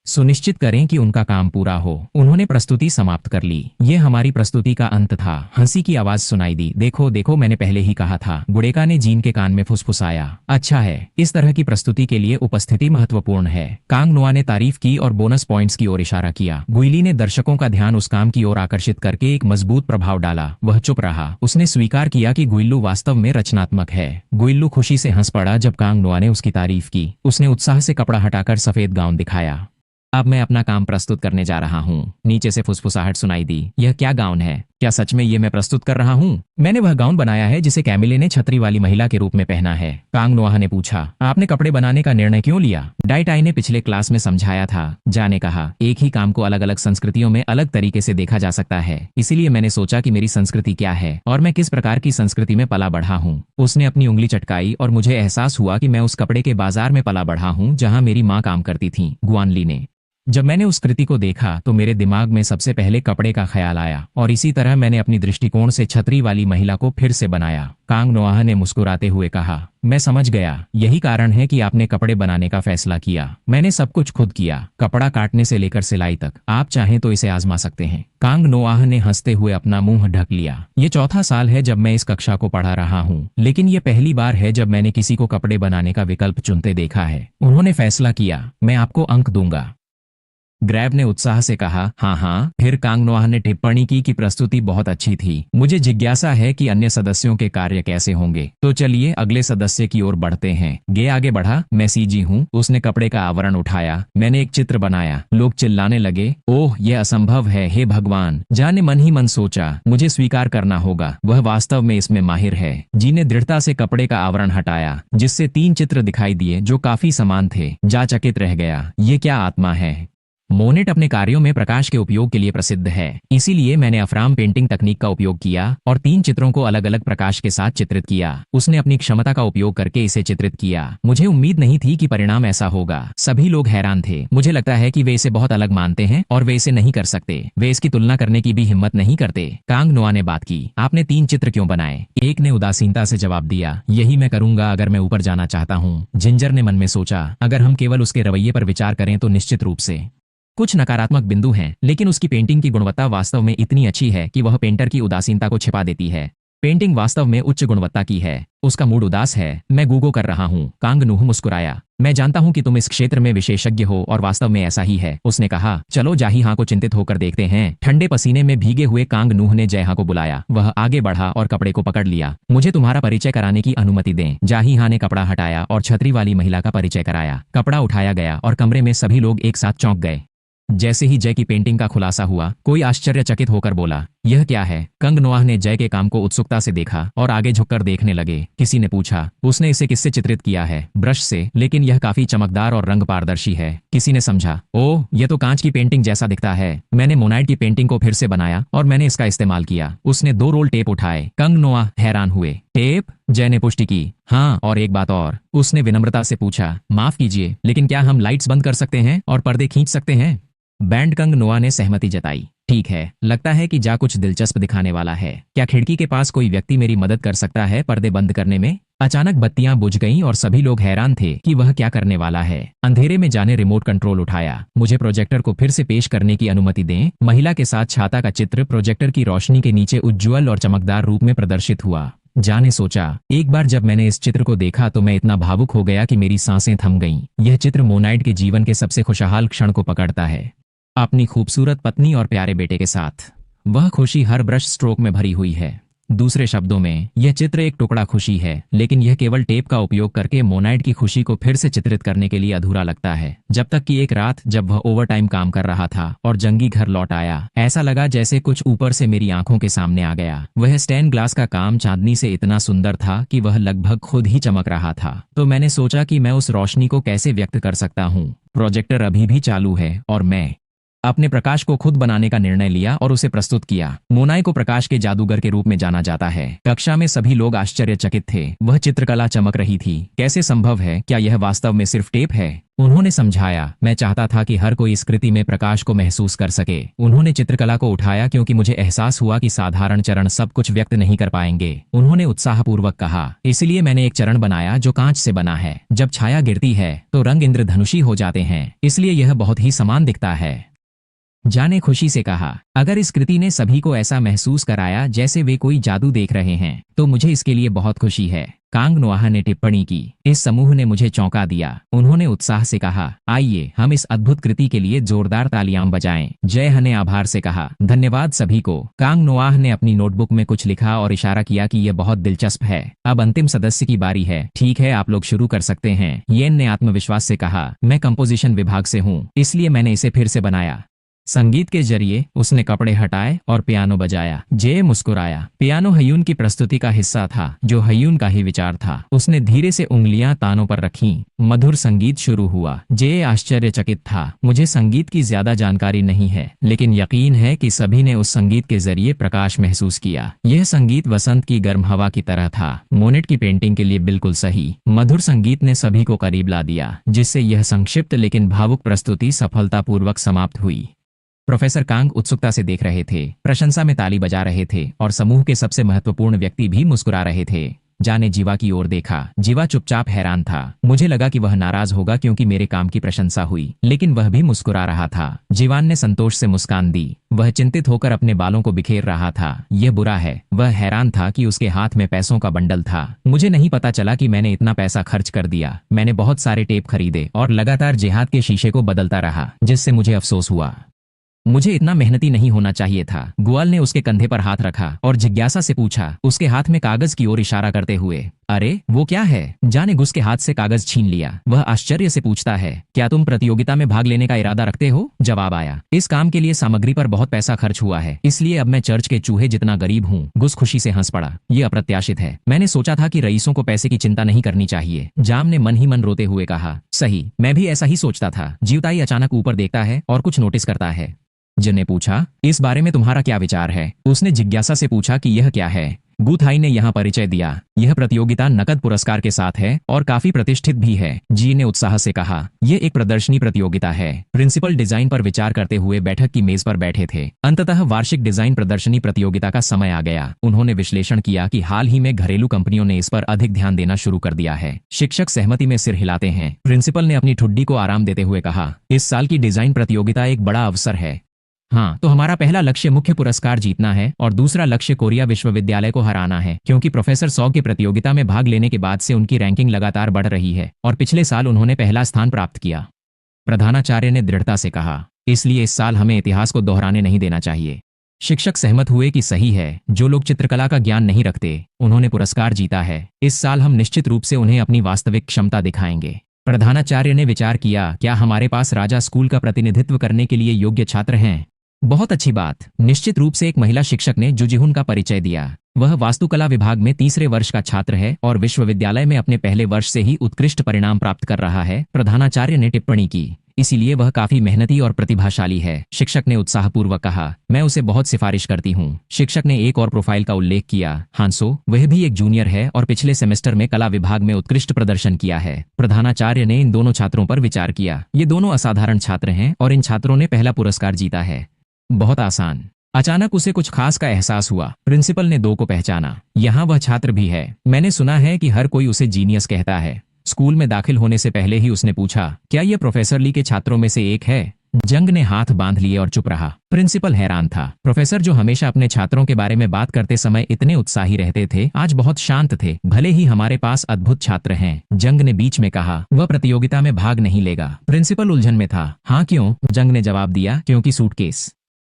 सुनिश्चित करें कि उनका काम पूरा हो। उन्होंने प्रस्तुति समाप्त कर ली। ये हमारी प्रस्तुति का अंत था। हंसी की आवाज सुनाई दी। देखो देखो, मैंने पहले ही कहा था। गुड़ेका ने जीन के कान में फुसफुसाया। अच्छा है, इस तरह की प्रस्तुति के लिए उपस्थिति महत्वपूर्ण है। कांग नुआ ने तारीफ की और बोनस पॉइंट्स की ओर इशारा किया। गुइली ने दर्शकों का ध्यान उस काम की ओर आकर्षित करके एक मजबूत प्रभाव डाला। वह चुप रहा। उसने स्वीकार किया कि गुइल्लू वास्तव में रचनात्मक है। गुइल्लू खुशी से हंस पड़ा जब कांग नुआ ने उसकी तारीफ की। उसने उत्साह से कपड़ा हटाकर सफेद गाउन दिखाया। अब मैं अपना काम प्रस्तुत करने जा रहा हूँ। नीचे से फुसफुसाहट सुनाई दी। यह क्या गाउन है? क्या सच में ये मैं प्रस्तुत कर रहा हूँ? मैंने वह गाउन बनाया है जिसे कैमिले ने छतरी वाली महिला के रूप में पहना है। कांग नोआह ने पूछा, आपने कपड़े बनाने का निर्णय क्यों लिया? डाई टाई ने पिछले क्लास में समझाया था। जा ने कहा, एक ही काम को अलग अलग संस्कृतियों में अलग तरीके से देखा जा सकता है, इसीलिए मैंने सोचा कि मेरी संस्कृति क्या है और मैं किस प्रकार की संस्कृति में पला बढ़ा हूँ। उसने अपनी उंगली चटकाई और मुझे एहसास हुआ कि मैं उस कपड़े के बाजार में पला बढ़ा हूँ जहाँ मेरी माँ काम करती थी। गुआनली ने जब मैंने उस कृति को देखा तो मेरे दिमाग में सबसे पहले कपड़े का ख्याल आया और इसी तरह मैंने अपनी दृष्टिकोण से छतरी वाली महिला को फिर से बनाया। कांग नोआह ने मुस्कुराते हुए कहा, मैं समझ गया, यही कारण है कि आपने कपड़े बनाने का फैसला किया। मैंने सब कुछ खुद किया, कपड़ा काटने से लेकर सिलाई तक। आप चाहें तो इसे आजमा सकते हैं। कांग नोआह ने हंसते हुए अपना मुंह ढक लिया। ये चौथा साल है जब मैं इस कक्षा को पढ़ा रहा हूँ, लेकिन ये पहली बार है जब मैंने किसी को कपड़े बनाने का विकल्प चुनते देखा है। उन्होंने फैसला किया, मैं आपको अंक दूंगा। ग्रैब ने उत्साह से कहा, हाँ। फिर कांग नोआह ने टिप्पणी की कि प्रस्तुति बहुत अच्छी थी। मुझे जिज्ञासा है कि अन्य सदस्यों के कार्य कैसे होंगे। तो चलिए अगले सदस्य की ओर बढ़ते हैं। गे आगे बढ़ा, मैं सीजी हूँ। उसने कपड़े का आवरण उठाया। मैंने एक चित्र बनाया। लोग चिल्लाने लगे, ओह यह असंभव है, हे भगवान। जा ने मन ही मन सोचा, मुझे स्वीकार करना होगा, वह वास्तव में इसमें माहिर है। जी ने दृढ़ता से कपड़े का आवरण हटाया, जिससे 3 चित्र दिखाई दिए जो काफी समान थे। जा चकित रह गया, ये क्या आत्मा है। मोनेट अपने कार्यों में प्रकाश के उपयोग के लिए प्रसिद्ध है, इसीलिए मैंने अफ्राम पेंटिंग तकनीक का उपयोग किया और 3 चित्रों को अलग अलग प्रकाश के साथ चित्रित किया। उसने अपनी क्षमता का उपयोग करके इसे चित्रित किया। मुझे उम्मीद नहीं थी कि परिणाम ऐसा होगा। सभी लोग हैरान थे। मुझे लगता है कि वे इसे बहुत अलग मानते हैं और वे इसे नहीं कर सकते। वे इसकी तुलना करने की भी हिम्मत नहीं करते। कांग नोआह ने बात की, आपने 3 चित्र क्यों बनाए? एक ने उदासीनता से जवाब दिया, यही मैं करूंगा अगर मैं ऊपर जाना चाहता हूँ। जिंजर ने मन में सोचा, अगर हम केवल उसके रवैये पर विचार करें तो निश्चित रूप से कुछ नकारात्मक बिंदु हैं, लेकिन उसकी पेंटिंग की गुणवत्ता वास्तव में इतनी अच्छी है कि वह पेंटर की उदासीनता को छिपा देती है। पेंटिंग वास्तव में उच्च गुणवत्ता की है। उसका मूड उदास है। मैं गूगो कर रहा हूँ। कांग नूह मुस्कुराया, मैं जानता हूँ कि तुम इस क्षेत्र में विशेषज्ञ हो और वास्तव में ऐसा ही है। उसने कहा, चलो जाही हाँ को चिंतित होकर देखते हैं। ठंडे पसीने में भीगे हुए कांग नूह ने जय हाँ को बुलाया। वह आगे बढ़ा और कपड़े को पकड़ लिया। मुझे तुम्हारा परिचय कराने की अनुमति दें। जाही हाँ ने कपड़ा हटाया और छतरी वाली महिला का परिचय कराया। कपड़ा उठाया गया और कमरे में सभी लोग एक साथ चौंक गए। जैसे ही जय की पेंटिंग का खुलासा हुआ, कोई आश्चर्यचकित होकर बोला, यह क्या है? कांग नोआह ने जय के काम को उत्सुकता से देखा और आगे झुककर देखने लगे। किसी ने पूछा, उसने इसे किससे चित्रित किया है? ब्रश से, लेकिन यह काफी चमकदार और रंग पारदर्शी है। किसी ने समझा, ओह यह तो कांच की पेंटिंग जैसा दिखता है। मैंने मोनाइट की पेंटिंग को फिर से बनाया और मैंने इसका इस्तेमाल किया। उसने 2 रोल टेप उठाए। कांग नोआह हैरान हुए। टेप? जय ने पुष्टि की, हाँ, और एक बात और। उसने विनम्रता से पूछा, माफ कीजिए, लेकिन क्या हम लाइट्स बंद कर सकते हैं और पर्दे खींच सकते हैं? बैंड कांग नोआह ने सहमति जताई। ठीक है, लगता है कि जा कुछ दिलचस्प दिखाने वाला है। क्या खिड़की के पास कोई व्यक्ति मेरी मदद कर सकता है पर्दे बंद करने में? अचानक बत्तियां बुझ गईं और सभी लोग हैरान थे कि वह क्या करने वाला है। अंधेरे में जाने रिमोट कंट्रोल उठाया। मुझे प्रोजेक्टर को फिर से पेश करने की अनुमति दें। महिला के साथ छाता का चित्र प्रोजेक्टर की रोशनी के नीचे उज्ज्वल और चमकदार रूप में प्रदर्शित हुआ। जा ने सोचा, एक बार जब मैंने इस चित्र को देखा तो मैं इतना भावुक हो गया कि मेरी सांसें थम गईं। यह चित्र मोनाइट के जीवन के सबसे खुशहाल क्षण को पकड़ता है। अपनी खूबसूरत पत्नी और प्यारे बेटे के साथ वह खुशी हर ब्रश स्ट्रोक में भरी हुई है। दूसरे शब्दों में, यह चित्र एक टुकड़ा खुशी है, लेकिन यह केवल टेप का उपयोग करके मोनाइट की खुशी को फिर से चित्रित करने के लिए अधूरा लगता है। जब तक कि एक रात जब वह ओवरटाइम काम कर रहा था और जंगी घर लौट आया, ऐसा लगा जैसे कुछ ऊपर से मेरी आंखों के सामने आ गया। वह स्टेन ग्लास का काम चांदनी से इतना सुंदर था कि वह लगभग खुद ही चमक रहा था। तो मैंने सोचा कि मैं उस रोशनी को कैसे व्यक्त कर सकता हूँ। प्रोजेक्टर अभी भी चालू है और मैं अपने प्रकाश को खुद बनाने का निर्णय लिया और उसे प्रस्तुत किया। मोनाई को प्रकाश के जादूगर के रूप में जाना जाता है। कक्षा में सभी लोग आश्चर्यचकित थे। वह चित्रकला चमक रही थी। कैसे संभव है? क्या यह वास्तव में सिर्फ टेप है? उन्होंने समझाया, मैं चाहता था कि हर कोई इस कृति में प्रकाश को महसूस कर सके। उन्होंने चित्रकला को उठाया क्योंकि मुझे एहसास हुआ कि साधारण चरण सब कुछ व्यक्त नहीं कर पाएंगे। उन्होंने उत्साहपूर्वक कहा, इसलिए मैंने एक चरण बनाया जो कांच से बना है। जब छाया गिरती है तो रंग इंद्रधनुषी हो जाते हैं, इसलिए यह बहुत ही समान दिखता है। जा ने खुशी से कहा, अगर इस कृति ने सभी को ऐसा महसूस कराया जैसे वे कोई जादू देख रहे हैं, तो मुझे इसके लिए बहुत खुशी है। कांग नोआह ने टिप्पणी की, इस समूह ने मुझे चौंका दिया। उन्होंने उत्साह से कहा, आइए हम इस अद्भुत कृति के लिए जोरदार तालियां बजाएं। जय हाँ ने आभार से कहा, धन्यवाद सभी को। कांग नोआह ने अपनी नोटबुक में कुछ लिखा और इशारा किया कि यह बहुत दिलचस्प है। अब अंतिम सदस्य की बारी है। ठीक है, आप लोग शुरू कर सकते हैं। येन ने आत्मविश्वास से कहा, मैं कंपोजिशन विभाग से हूँ, इसलिए मैंने इसे फिर से बनाया। संगीत के जरिए उसने कपड़े हटाए और पियानो बजाया। जे मुस्कुराया। पियानो हयून की प्रस्तुति का हिस्सा था, जो हयून का ही विचार था। उसने धीरे से उंगलियां तानों पर रखीं। मधुर संगीत शुरू हुआ। जे आश्चर्यचकित था। मुझे संगीत की ज्यादा जानकारी नहीं है, लेकिन यकीन है कि सभी ने उस संगीत के जरिए प्रकाश महसूस किया। यह संगीत वसंत की गर्म हवा की तरह था, मोनेट की पेंटिंग के लिए बिल्कुल सही। मधुर संगीत ने सभी को करीब ला दिया, जिससे यह संक्षिप्त लेकिन भावुक प्रस्तुति सफलतापूर्वक समाप्त हुई। प्रोफेसर कांग उत्सुकता से देख रहे थे, प्रशंसा में ताली बजा रहे थे और समूह के सबसे महत्वपूर्ण व्यक्ति भी मुस्कुरा रहे थे। जा ने जीवा की ओर देखा। जीवा चुपचाप हैरान था। मुझे लगा कि वह नाराज होगा क्योंकि मेरे काम की प्रशंसा हुई, लेकिन वह भी मुस्कुरा रहा था। जीवान ने संतोष से मुस्कान दी। वह चिंतित होकर अपने बालों को बिखेर रहा था। यह बुरा है। वह हैरान था कि उसके हाथ में पैसों का बंडल था। मुझे नहीं पता चला कि मैंने इतना पैसा खर्च कर दिया। मैंने बहुत सारे टेप खरीदे और लगातार जेहाद के शीशे को बदलता रहा, जिससे मुझे अफसोस हुआ। मुझे इतना मेहनती नहीं होना चाहिए था। गुआल ने उसके कंधे पर हाथ रखा और जिज्ञासा से पूछा, उसके हाथ में कागज की ओर इशारा करते हुए। अरे वो क्या है? जा ने गुस के हाथ से कागज छीन लिया। वह आश्चर्य से पूछता है, क्या तुम प्रतियोगिता में भाग लेने का इरादा रखते हो? जवाब आया, इस काम के लिए सामग्री पर बहुत पैसा खर्च हुआ है, इसलिए अब मैं चर्च के चूहे जितना गरीब हूँ। गुस खुशी से हंस पड़ा। ये अप्रत्याशित है। मैंने सोचा था कि रईसों को पैसे की चिंता नहीं करनी चाहिए। जाम ने मन ही मन रोते हुए कहा, सही, मैं भी ऐसा ही सोचता था। जीवताई अचानक ऊपर देखता है और कुछ नोटिस करता है। जन ने पूछा, इस बारे में तुम्हारा क्या विचार है? उसने जिज्ञासा से पूछा कि यह क्या है। गुथाई ने यहाँ परिचय दिया। यह प्रतियोगिता नकद पुरस्कार के साथ है और काफी प्रतिष्ठित भी है। जी ने उत्साह से कहा, यह एक प्रदर्शनी प्रतियोगिता है। प्रिंसिपल डिजाइन पर विचार करते हुए बैठक की मेज पर बैठे थे। अंततः वार्षिक डिजाइन प्रदर्शनी प्रतियोगिता का समय आ गया। उन्होंने विश्लेषण किया कि हाल ही में घरेलू कंपनियों ने इस पर अधिक ध्यान देना शुरू कर दिया है। शिक्षक सहमति में सिर हिलाते हैं। प्रिंसिपल ने अपनी ठुड्डी को आराम देते हुए कहा, इस साल की डिजाइन प्रतियोगिता एक बड़ा अवसर है। हाँ, तो हमारा पहला लक्ष्य मुख्य पुरस्कार जीतना है और दूसरा लक्ष्य कोरिया विश्वविद्यालय को हराना है, क्योंकि प्रोफेसर सॉ के प्रतियोगिता में भाग लेने के बाद से उनकी रैंकिंग लगातार बढ़ रही है और पिछले साल उन्होंने पहला स्थान प्राप्त किया। प्रधानाचार्य ने दृढ़ता से कहा, इसलिए इस साल हमें इतिहास को दोहराने नहीं देना चाहिए। शिक्षक सहमत हुए कि सही है। जो लोग चित्रकला का ज्ञान नहीं रखते, उन्होंने पुरस्कार जीता है। इस साल हम निश्चित रूप से उन्हें अपनी वास्तविक क्षमता दिखाएंगे। प्रधानाचार्य ने विचार किया, क्या हमारे पास राजा स्कूल का प्रतिनिधित्व करने के लिए योग्य छात्र हैं? बहुत अच्छी बात। निश्चित रूप से एक महिला शिक्षक ने जुजिहुन का परिचय दिया। वह वास्तुकला विभाग में तीसरे वर्ष का छात्र है और विश्वविद्यालय में अपने पहले वर्ष से ही उत्कृष्ट परिणाम प्राप्त कर रहा है। प्रधानाचार्य ने टिप्पणी की, इसीलिए वह काफी मेहनती और प्रतिभाशाली है। शिक्षक ने उत्साहपूर्वक कहा, मैं उसे बहुत सिफारिश करती हूँ। शिक्षक ने एक और प्रोफाइल का उल्लेख किया, हांसो, वह भी एक जूनियर है और पिछले सेमेस्टर में कला विभाग में उत्कृष्ट प्रदर्शन किया है। प्रधानाचार्य ने इन दोनों छात्रों पर विचार किया। ये दोनों असाधारण छात्र हैं और इन छात्रों ने पहला पुरस्कार जीता है। बहुत आसान। अचानक उसे कुछ खास का एहसास हुआ। प्रिंसिपल ने दो को पहचाना। यहाँ वह छात्र भी है। मैंने सुना है कि हर कोई उसे जीनियस कहता है। स्कूल में दाखिल होने से पहले ही उसने पूछा, क्या यह प्रोफेसर ली के छात्रों में से एक है? जंग ने हाथ बांध लिए और चुप रहा। प्रिंसिपल हैरान था। प्रोफेसर, जो हमेशा अपने छात्रों के बारे में बात करते समय इतने उत्साही रहते थे, आज बहुत शांत थे। भले ही हमारे पास अद्भुत छात्र हैं, जंग ने बीच में कहा। वह प्रतियोगिता में भाग नहीं लेगा। प्रिंसिपल उलझन में था। हाँ क्यों? जंग ने जवाब दिया, क्योंकि सूटकेस।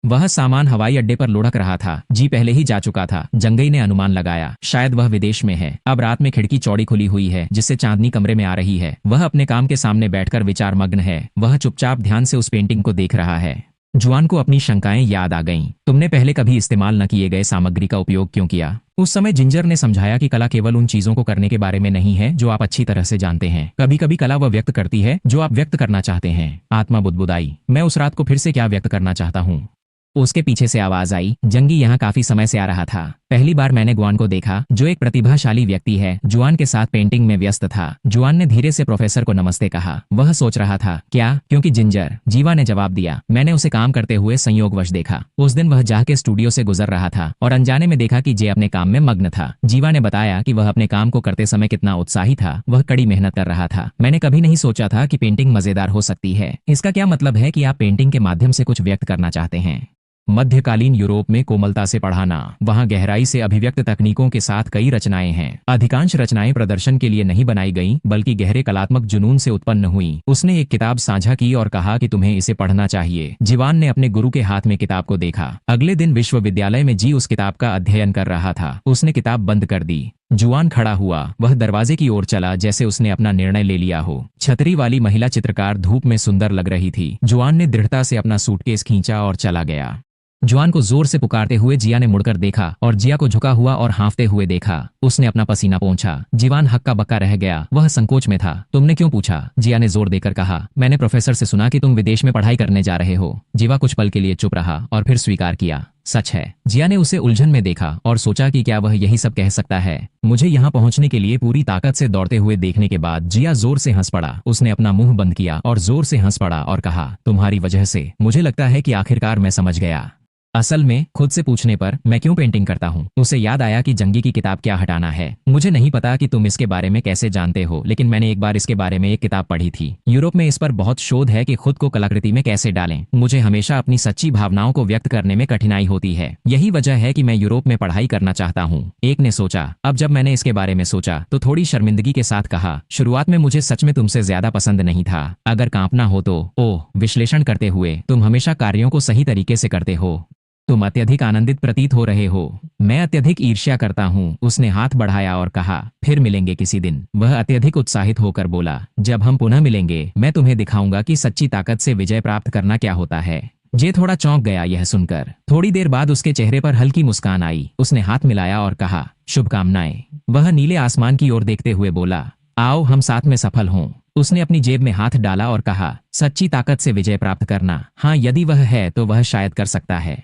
वह सामान हवाई अड्डे पर लुढ़क रहा था। जी पहले ही जा चुका था। जंगई ने अनुमान लगाया, शायद वह विदेश में है। अब रात में खिड़की चौड़ी खुली हुई है, जिससे चांदनी कमरे में आ रही है। वह अपने काम के सामने बैठकर विचार मग्न है। वह चुपचाप ध्यान से उस पेंटिंग को देख रहा है। जुआन को अपनी शंकाएं याद आ गईं। तुमने पहले कभी इस्तेमाल न किए गए सामग्री का उपयोग क्यों किया? उस समय जिंजर ने समझाया कि कला केवल उन चीजों को करने के बारे में नहीं है जो आप अच्छी तरह से जानते हैं। कभी कभी कला वह व्यक्त करती है जो आप व्यक्त करना चाहते हैं। आत्मा बुदबुदाई, मैं उस रात को फिर से क्या व्यक्त करना चाहता हूँ। उसके पीछे से आवाज आई, जंगी यहाँ काफी समय से आ रहा था। पहली बार मैंने गुआन को देखा, जो एक प्रतिभाशाली व्यक्ति है। जुआन के साथ पेंटिंग में व्यस्त था। जुआन ने धीरे से प्रोफेसर को नमस्ते कहा। वह सोच रहा था, क्या? क्योंकि जिंजर? जीवा ने जवाब दिया, मैंने उसे काम करते हुए संयोगवश देखा। उस दिन वह जाह के स्टूडियो से गुजर रहा था और अनजाने में देखा कि जे अपने काम में मग्न था। जीवा ने बताया कि वह अपने काम को करते समय कितना उत्साही था। वह कड़ी मेहनत कर रहा था। मैंने कभी नहीं सोचा था कि पेंटिंग मजेदार हो सकती है। इसका क्या मतलब है कि आप पेंटिंग के माध्यम से कुछ व्यक्त करना चाहते हैं। मध्यकालीन यूरोप में कोमलता से पढ़ाना। वहां गहराई से अभिव्यक्त तकनीकों के साथ कई रचनाएं हैं। अधिकांश रचनाएं प्रदर्शन के लिए नहीं बनाई गईं, बल्कि गहरे कलात्मक जुनून से उत्पन्न हुई। उसने एक किताब साझा की और कहा कि तुम्हें इसे पढ़ना चाहिए। जीवान ने अपने गुरु के हाथ में किताब को देखा। अगले दिन विश्वविद्यालय में जी उस किताब का अध्ययन कर रहा था। उसने किताब बंद कर दी। जुआन खड़ा हुआ, वह दरवाजे की ओर चला जैसे उसने अपना निर्णय ले लिया हो। छतरी वाली महिला चित्रकार धूप में सुंदर लग रही थी। जुआन ने दृढ़ता से अपना सूटकेस खींचा और चला गया। जुआन को जोर से पुकारते हुए जिया ने मुड़कर देखा और जिया को झुका हुआ और हाँफते हुए देखा। उसने अपना पसीना पोंछा। जीवान हक्का बक्का रह गया, वह संकोच में था। तुमने क्यों पूछा? जिया ने जोर देकर कहा। मैंने प्रोफेसर से सुना कि तुम विदेश में पढ़ाई करने जा रहे हो। जीवा कुछ पल के लिए चुप रहा और फिर स्वीकार किया, सच है। जिया ने उसे उलझन में देखा और सोचा कि क्या वह यही सब कह सकता है। मुझे यहाँ पहुँचने के लिए पूरी ताकत से दौड़ते हुए देखने के बाद जिया जोर से हंस पड़ा। उसने अपना मुंह बंद किया और जोर से हंस पड़ा और कहा, तुम्हारी वजह से मुझे लगता है कि आखिरकार मैं समझ गया। असल में खुद से पूछने पर मैं क्यों पेंटिंग करता हूँ। उसे याद आया कि जंगी की किताब क्या हटाना है। मुझे नहीं पता कि तुम इसके बारे में कैसे जानते हो, लेकिन मैंने एक बार इसके बारे में एक किताब पढ़ी थी। यूरोप में इस पर बहुत शोध है कि खुद को कलाकृति में कैसे डालें। मुझे हमेशा अपनी सच्ची भावनाओं को व्यक्त करने में कठिनाई होती है। यही वजह है कि मैं यूरोप में पढ़ाई करना चाहता हूँ। एक ने सोचा। अब जब मैंने इसके बारे में सोचा तो थोड़ी शर्मिंदगी के साथ कहा, शुरुआत में मुझे सच में तुमसे ज्यादा पसंद नहीं था। अगर कांपना हो तो विश्लेषण करते हुए तुम हमेशा कार्यों को सही तरीके से करते हो। तुम अत्यधिक आनंदित प्रतीत हो रहे हो। मैं अत्यधिक ईर्ष्या करता हूँ। उसने हाथ बढ़ाया और कहा, फिर मिलेंगे किसी दिन। वह अत्यधिक उत्साहित होकर बोला, जब हम पुनः मिलेंगे मैं तुम्हें दिखाऊंगा कि सच्ची ताकत से विजय प्राप्त करना क्या होता है। जे थोड़ा चौंक गया यह सुनकर। थोड़ी देर बाद उसके चेहरे पर हल्की मुस्कान आई। उसने हाथ मिलाया और कहा, शुभकामनाएं। वह नीले आसमान की ओर देखते हुए बोला, आओ हम साथ में सफल हों। उसने अपनी जेब में हाथ डाला और कहा, सच्ची ताकत से विजय प्राप्त करना, हाँ यदि वह है तो वह शायद कर सकता है।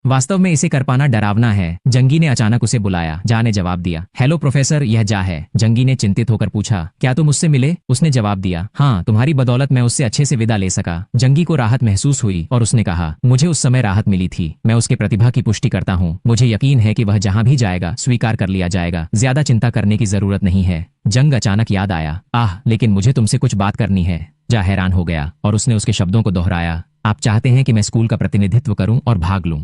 वास्तव में इसे कर पाना डरावना है। जंगी ने अचानक उसे बुलाया। जा ने जवाब दिया, हेलो प्रोफेसर, यह जा है। जंगी ने चिंतित होकर पूछा, क्या तुम उससे मिले? उसने जवाब दिया, हाँ, तुम्हारी बदौलत मैं उससे अच्छे से विदा ले सका। जंगी को राहत महसूस हुई और उसने कहा, मुझे उस समय राहत मिली थी। मैं उसके प्रतिभा की पुष्टि करता हूँ। मुझे यकीन है कि वह जहाँ भी जाएगा स्वीकार कर लिया जाएगा। ज्यादा चिंता करने की जरूरत नहीं है। जंग अचानक याद आया, लेकिन मुझे तुमसे कुछ बात करनी है। जा हैरान हो गया और उसने उसके शब्दों को दोहराया, आप चाहते हैं कि मैं स्कूल का प्रतिनिधित्व करूं और भाग लूं।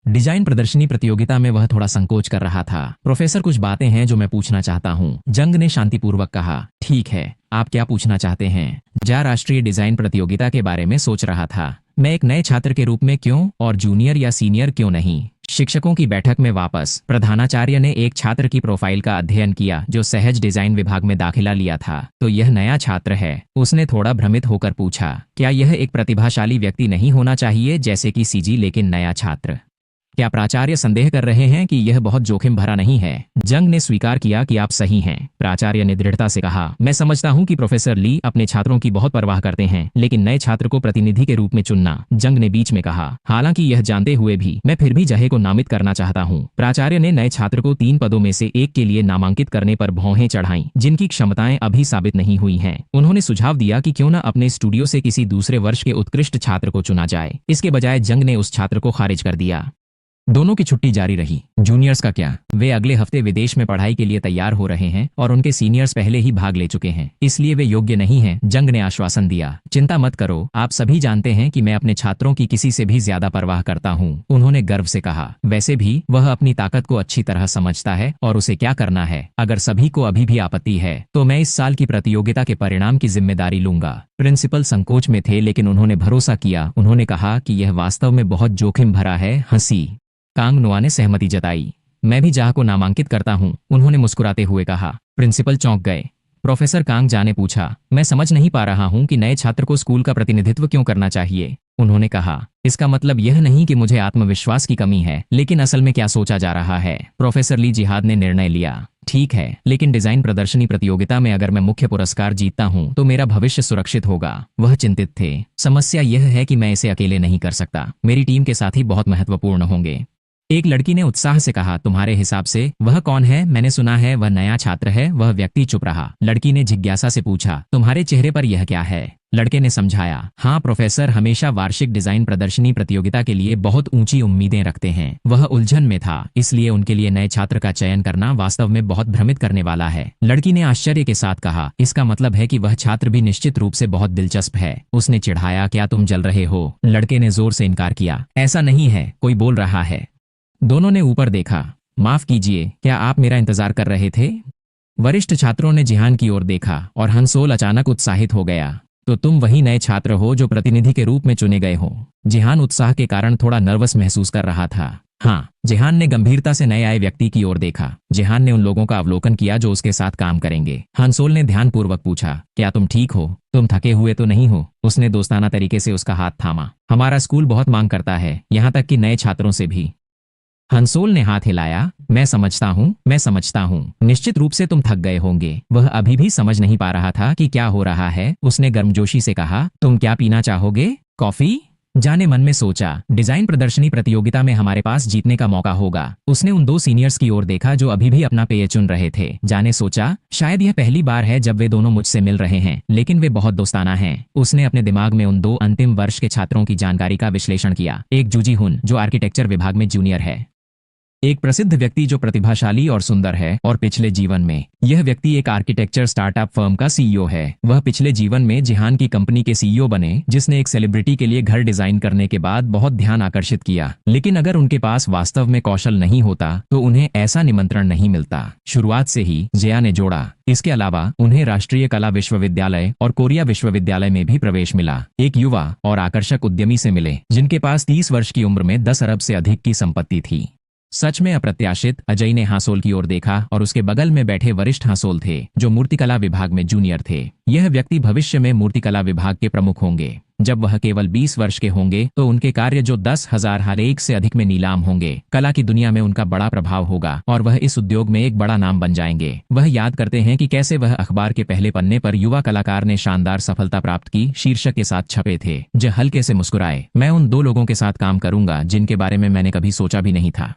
डिजाइन प्रदर्शनी प्रतियोगिता में वह थोड़ा संकोच कर रहा था। प्रोफेसर, कुछ बातें हैं जो मैं पूछना चाहता हूँ। जंग ने शांतिपूर्वक कहा, ठीक है, आप क्या पूछना चाहते हैं? जा राष्ट्रीय डिजाइन प्रतियोगिता के बारे में सोच रहा था। मैं एक नए छात्र के रूप में क्यों, और जूनियर या सीनियर क्यों नहीं। शिक्षकों की बैठक में वापस प्रधानाचार्य ने एक छात्र की प्रोफाइल का अध्ययन किया जो सहज डिजाइन विभाग में दाखिला लिया था। तो यह नया छात्र है? उसने थोड़ा भ्रमित होकर पूछा, क्या यह एक प्रतिभाशाली व्यक्ति नहीं होना चाहिए जैसे कि सीजी, लेकिन नया छात्र? क्या प्राचार्य संदेह कर रहे हैं कि यह बहुत जोखिम भरा नहीं है? जंग ने स्वीकार किया कि आप सही हैं। प्राचार्य ने दृढ़ता से कहा, मैं समझता हूं कि प्रोफेसर ली अपने छात्रों की बहुत परवाह करते हैं, लेकिन नए छात्र को प्रतिनिधि के रूप में चुनना। जंग ने बीच में कहा, हालांकि यह जानते हुए भी मैं फिर भी जहे को नामित करना चाहता हूँ। प्राचार्य ने नए छात्र को 3 पदों में से एक के लिए नामांकित करने पर भौहें चढ़ाई, जिनकी क्षमताएं अभी साबित नहीं हुई हैं। उन्होंने सुझाव दिया कि क्यों न अपने स्टूडियो से किसी दूसरे वर्ष के उत्कृष्ट छात्र को चुना जाए। इसके बजाय जंग ने उस छात्र को खारिज कर दिया। दोनों की छुट्टी जारी रही। जूनियर्स का क्या? वे अगले हफ्ते विदेश में पढ़ाई के लिए तैयार हो रहे हैं और उनके सीनियर्स पहले ही भाग ले चुके हैं, इसलिए वे योग्य नहीं हैं। जंग ने आश्वासन दिया, चिंता मत करो, आप सभी जानते हैं कि मैं अपने छात्रों की किसी से भी ज्यादा परवाह करता हूँ। उन्होंने गर्व से कहा। वैसे भी वह अपनी ताकत को अच्छी तरह समझता है और उसे क्या करना है। अगर सभी को अभी भी आपत्ति है तो मैं इस साल की प्रतियोगिता के परिणाम की जिम्मेदारी लूंगा। प्रिंसिपल संकोच में थे, लेकिन उन्होंने भरोसा किया। उन्होंने कहा कि यह वास्तव में बहुत जोखिम भरा है। हंसी। कांग नुआ ने सहमति जताई। मैं भी जाह को नामांकित करता हूँ, उन्होंने मुस्कुराते हुए कहा। प्रिंसिपल चौंक गए। प्रोफेसर कांग जा ने पूछा, मैं समझ नहीं पा रहा हूँ कि नए छात्र को स्कूल का प्रतिनिधित्व क्यों करना चाहिए। उन्होंने कहा, इसका मतलब यह नहीं कि मुझे आत्मविश्वास की कमी है, लेकिन असल में क्या सोचा जा रहा है। प्रोफेसर ली जिहाद ने निर्णय लिया, ठीक है, लेकिन डिजाइन प्रदर्शनी प्रतियोगिता में अगर मैं मुख्य पुरस्कार जीतता हूँ तो मेरा भविष्य सुरक्षित होगा। वह चिंतित थे। समस्या यह है कि मैं इसे अकेले नहीं कर सकता, मेरी टीम के साथी बहुत महत्वपूर्ण होंगे। एक लड़की ने उत्साह से कहा, तुम्हारे हिसाब से वह कौन है? मैंने सुना है वह नया छात्र है। वह व्यक्ति चुप रहा। लड़की ने जिज्ञासा से पूछा, तुम्हारे चेहरे पर यह क्या है? लड़के ने समझाया, हाँ प्रोफेसर हमेशा वार्षिक डिजाइन प्रदर्शनी प्रतियोगिता के लिए बहुत ऊंची उम्मीदें रखते हैं। वह उलझन में था, इसलिए उनके लिए नए छात्र का चयन करना वास्तव में बहुत भ्रमित करने वाला है। लड़की ने आश्चर्य के साथ कहा, इसका मतलब है कि वह छात्र भी निश्चित रूप से बहुत दिलचस्प है। उसने चिढ़ाया, क्या तुम जल रहे हो? लड़के ने जोर से इनकार किया, ऐसा नहीं है, कोई बोल रहा है। दोनों ने ऊपर देखा। माफ कीजिए, क्या आप मेरा इंतजार कर रहे थे? वरिष्ठ छात्रों ने जिहान की ओर देखा और हंसोल अचानक उत्साहित हो गया। तो तुम वही नए छात्र हो जो प्रतिनिधि के रूप में चुने गए हो? जिहान उत्साह के कारण थोड़ा नर्वस महसूस कर रहा था। हाँ। जिहान ने गंभीरता से नए आए व्यक्ति की ओर देखा। जिहान ने उन लोगों का अवलोकन किया जो उसके साथ काम करेंगे। हांसोल ने ध्यानपूर्वक पूछा, क्या तुम ठीक हो? तुम थके हुए तो नहीं हो? उसने दोस्ताना तरीके से उसका हाथ थामा। हमारा स्कूल बहुत मांग करता है, यहाँ तक कि नए छात्रों से भी। हंसोल ने हाथ हिलाया। मैं समझता हूँ, मैं समझता हूँ। निश्चित रूप से तुम थक गए होंगे। वह अभी भी समझ नहीं पा रहा था कि क्या हो रहा है। उसने गर्मजोशी से कहा, तुम क्या पीना चाहोगे? कॉफी? जाने मन में सोचा, डिजाइन प्रदर्शनी प्रतियोगिता में हमारे पास जीतने का मौका होगा। उसने उन दो सीनियर्स की ओर देखा जो अभी भी अपना पेय चुन रहे थे। जाने सोचा, शायद यह पहली बार है जब वे दोनों मुझसे मिल रहे हैं, लेकिन वे बहुत दोस्ताना हैं। उसने अपने दिमाग में उन दो अंतिम वर्ष के छात्रों की जानकारी का विश्लेषण किया। एक जूजी हुन, जो आर्किटेक्चर विभाग में जूनियर है, एक प्रसिद्ध व्यक्ति जो प्रतिभाशाली और सुंदर है, और पिछले जीवन में यह व्यक्ति एक आर्किटेक्चर स्टार्टअप फर्म का सीईओ है। वह पिछले जीवन में जिहान की कंपनी के सीईओ बने, जिसने एक सेलिब्रिटी के लिए घर डिजाइन करने के बाद बहुत ध्यान आकर्षित किया। लेकिन अगर उनके पास वास्तव में कौशल नहीं होता तो उन्हें ऐसा निमंत्रण नहीं मिलता। शुरुआत से ही जिया ने जोड़ा। इसके अलावा उन्हें राष्ट्रीय कला विश्वविद्यालय और कोरिया विश्वविद्यालय में भी प्रवेश मिला। एक युवा और आकर्षक उद्यमी से मिले जिनके पास 30 वर्ष की उम्र में 10 अरब से अधिक की संपत्ति थी। सच में अप्रत्याशित। अजय ने हांसोल की ओर देखा और उसके बगल में बैठे वरिष्ठ हांसोल थे जो मूर्तिकला विभाग में जूनियर थे। यह व्यक्ति भविष्य में मूर्तिकला विभाग के प्रमुख होंगे। जब वह केवल 20 वर्ष के होंगे तो उनके कार्य जो 10,000 हर एक से अधिक में नीलाम होंगे। कला की दुनिया में उनका बड़ा प्रभाव होगा और वह इस उद्योग में एक बड़ा नाम बन जाएंगे। वह याद करते हैं कि कैसे वह अखबार के पहले पन्ने पर युवा कलाकार ने शानदार सफलता प्राप्त की शीर्षक के साथ छपे थे। जो हल्के से मुस्कुराए। मैं उन दो लोगों के साथ काम करूंगा जिनके बारे में मैंने कभी सोचा भी नहीं था,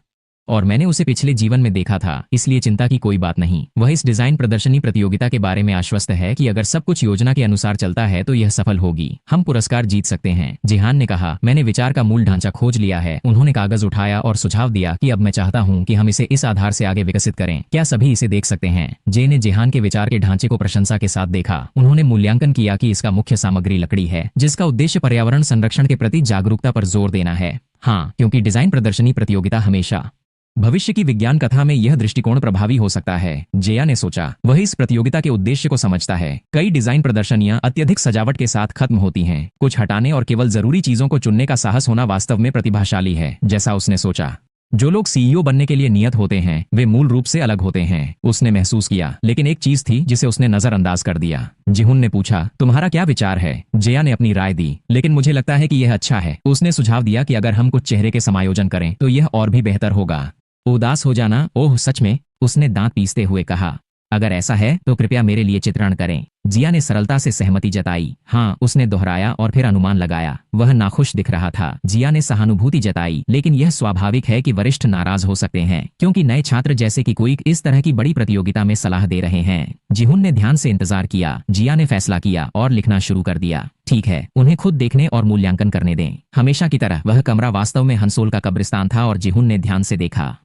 और मैंने उसे पिछले जीवन में देखा था, इसलिए चिंता की कोई बात नहीं। वह इस डिजाइन प्रदर्शनी प्रतियोगिता के बारे में आश्वस्त है कि अगर सब कुछ योजना के अनुसार चलता है तो यह सफल होगी। हम पुरस्कार जीत सकते हैं। जिहान ने कहा, मैंने विचार का मूल ढांचा खोज लिया है। उन्होंने कागज उठाया और सुझाव दिया कि अब मैं चाहता हूं कि हम इसे इस आधार से आगे विकसित करें। क्या सभी इसे देख सकते हैं? जे ने जिहान के विचार के ढांचे को प्रशंसा के साथ देखा। उन्होंने मूल्यांकन किया कि इसका मुख्य सामग्री लकड़ी है, जिसका उद्देश्य पर्यावरण संरक्षण के प्रति जागरूकता पर जोर देना है। हाँ, क्योंकि डिजाइन प्रदर्शनी प्रतियोगिता हमेशा भविष्य की विज्ञान कथा में यह दृष्टिकोण प्रभावी हो सकता है। जेया ने सोचा। वह इस प्रतियोगिता के उद्देश्य को समझता है। कई डिजाइन प्रदर्शनियां अत्यधिक सजावट के साथ खत्म होती हैं। कुछ हटाने और केवल जरूरी चीजों को चुनने का साहस होना वास्तव में प्रतिभाशाली है। जैसा उसने सोचा, जो लोग सीईओ बनने के लिए नियत होते हैं वे मूल रूप से अलग होते हैं। उसने महसूस किया, लेकिन एक चीज थी जिसे उसने नजरअंदाज कर दिया। जिहुन ने पूछा, तुम्हारा क्या विचार है? जेया ने अपनी राय दी, लेकिन मुझे लगता है कि यह अच्छा है। उसने सुझाव दिया कि अगर हम कुछ चेहरे के समायोजन करें तो यह और भी बेहतर होगा। उदास हो जाना? ओह सच में? उसने दांत पीसते हुए कहा। अगर ऐसा है तो कृपया मेरे लिए चित्रण करें। जिया ने सरलता से सहमति जताई। हाँ, उसने दोहराया और फिर अनुमान लगाया। वह नाखुश दिख रहा था। जिया ने सहानुभूति जताई, लेकिन यह स्वाभाविक है कि वरिष्ठ नाराज हो सकते हैं क्योंकि नए छात्र जैसे कि कोई इस तरह की बड़ी प्रतियोगिता में सलाह दे रहे हैं। जिहुन ने ध्यान से इंतजार किया। जिया ने फैसला किया और लिखना शुरू कर दिया। ठीक है, उन्हें खुद देखने और मूल्यांकन करने दें। हमेशा की तरह वह कमरा वास्तव में हंसोल का कब्रिस्तान था और जिहुन ने ध्यान से देखा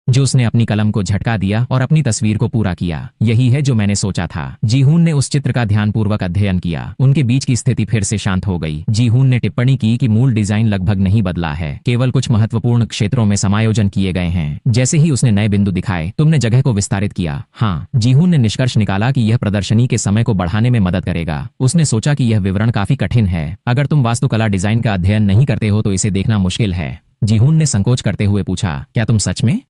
जो उसने अपनी कलम को झटका दिया और अपनी तस्वीर को पूरा किया। यही है जो मैंने सोचा था। जीहून ने उस चित्र का ध्यानपूर्वक अध्ययन किया। उनके बीच की स्थिति फिर से शांत हो गई। जीहून ने टिप्पणी की कि मूल डिजाइन लगभग नहीं बदला है, केवल कुछ महत्वपूर्ण क्षेत्रों में समायोजन किए गए हैं। जैसे ही उसने नए बिंदु दिखाए, तुमने जगह को विस्तारित किया। हाँ, जीहून ने निष्कर्ष निकाला कि यह प्रदर्शनी के समय को बढ़ाने में मदद करेगा। उसने सोचा कि यह विवरण काफी कठिन है। अगर तुम वास्तुकला डिजाइन का अध्ययन नहीं करते हो तो इसे देखना मुश्किल है। जीहून ने संकोच करते हुए पूछा, क्या तुम सच में?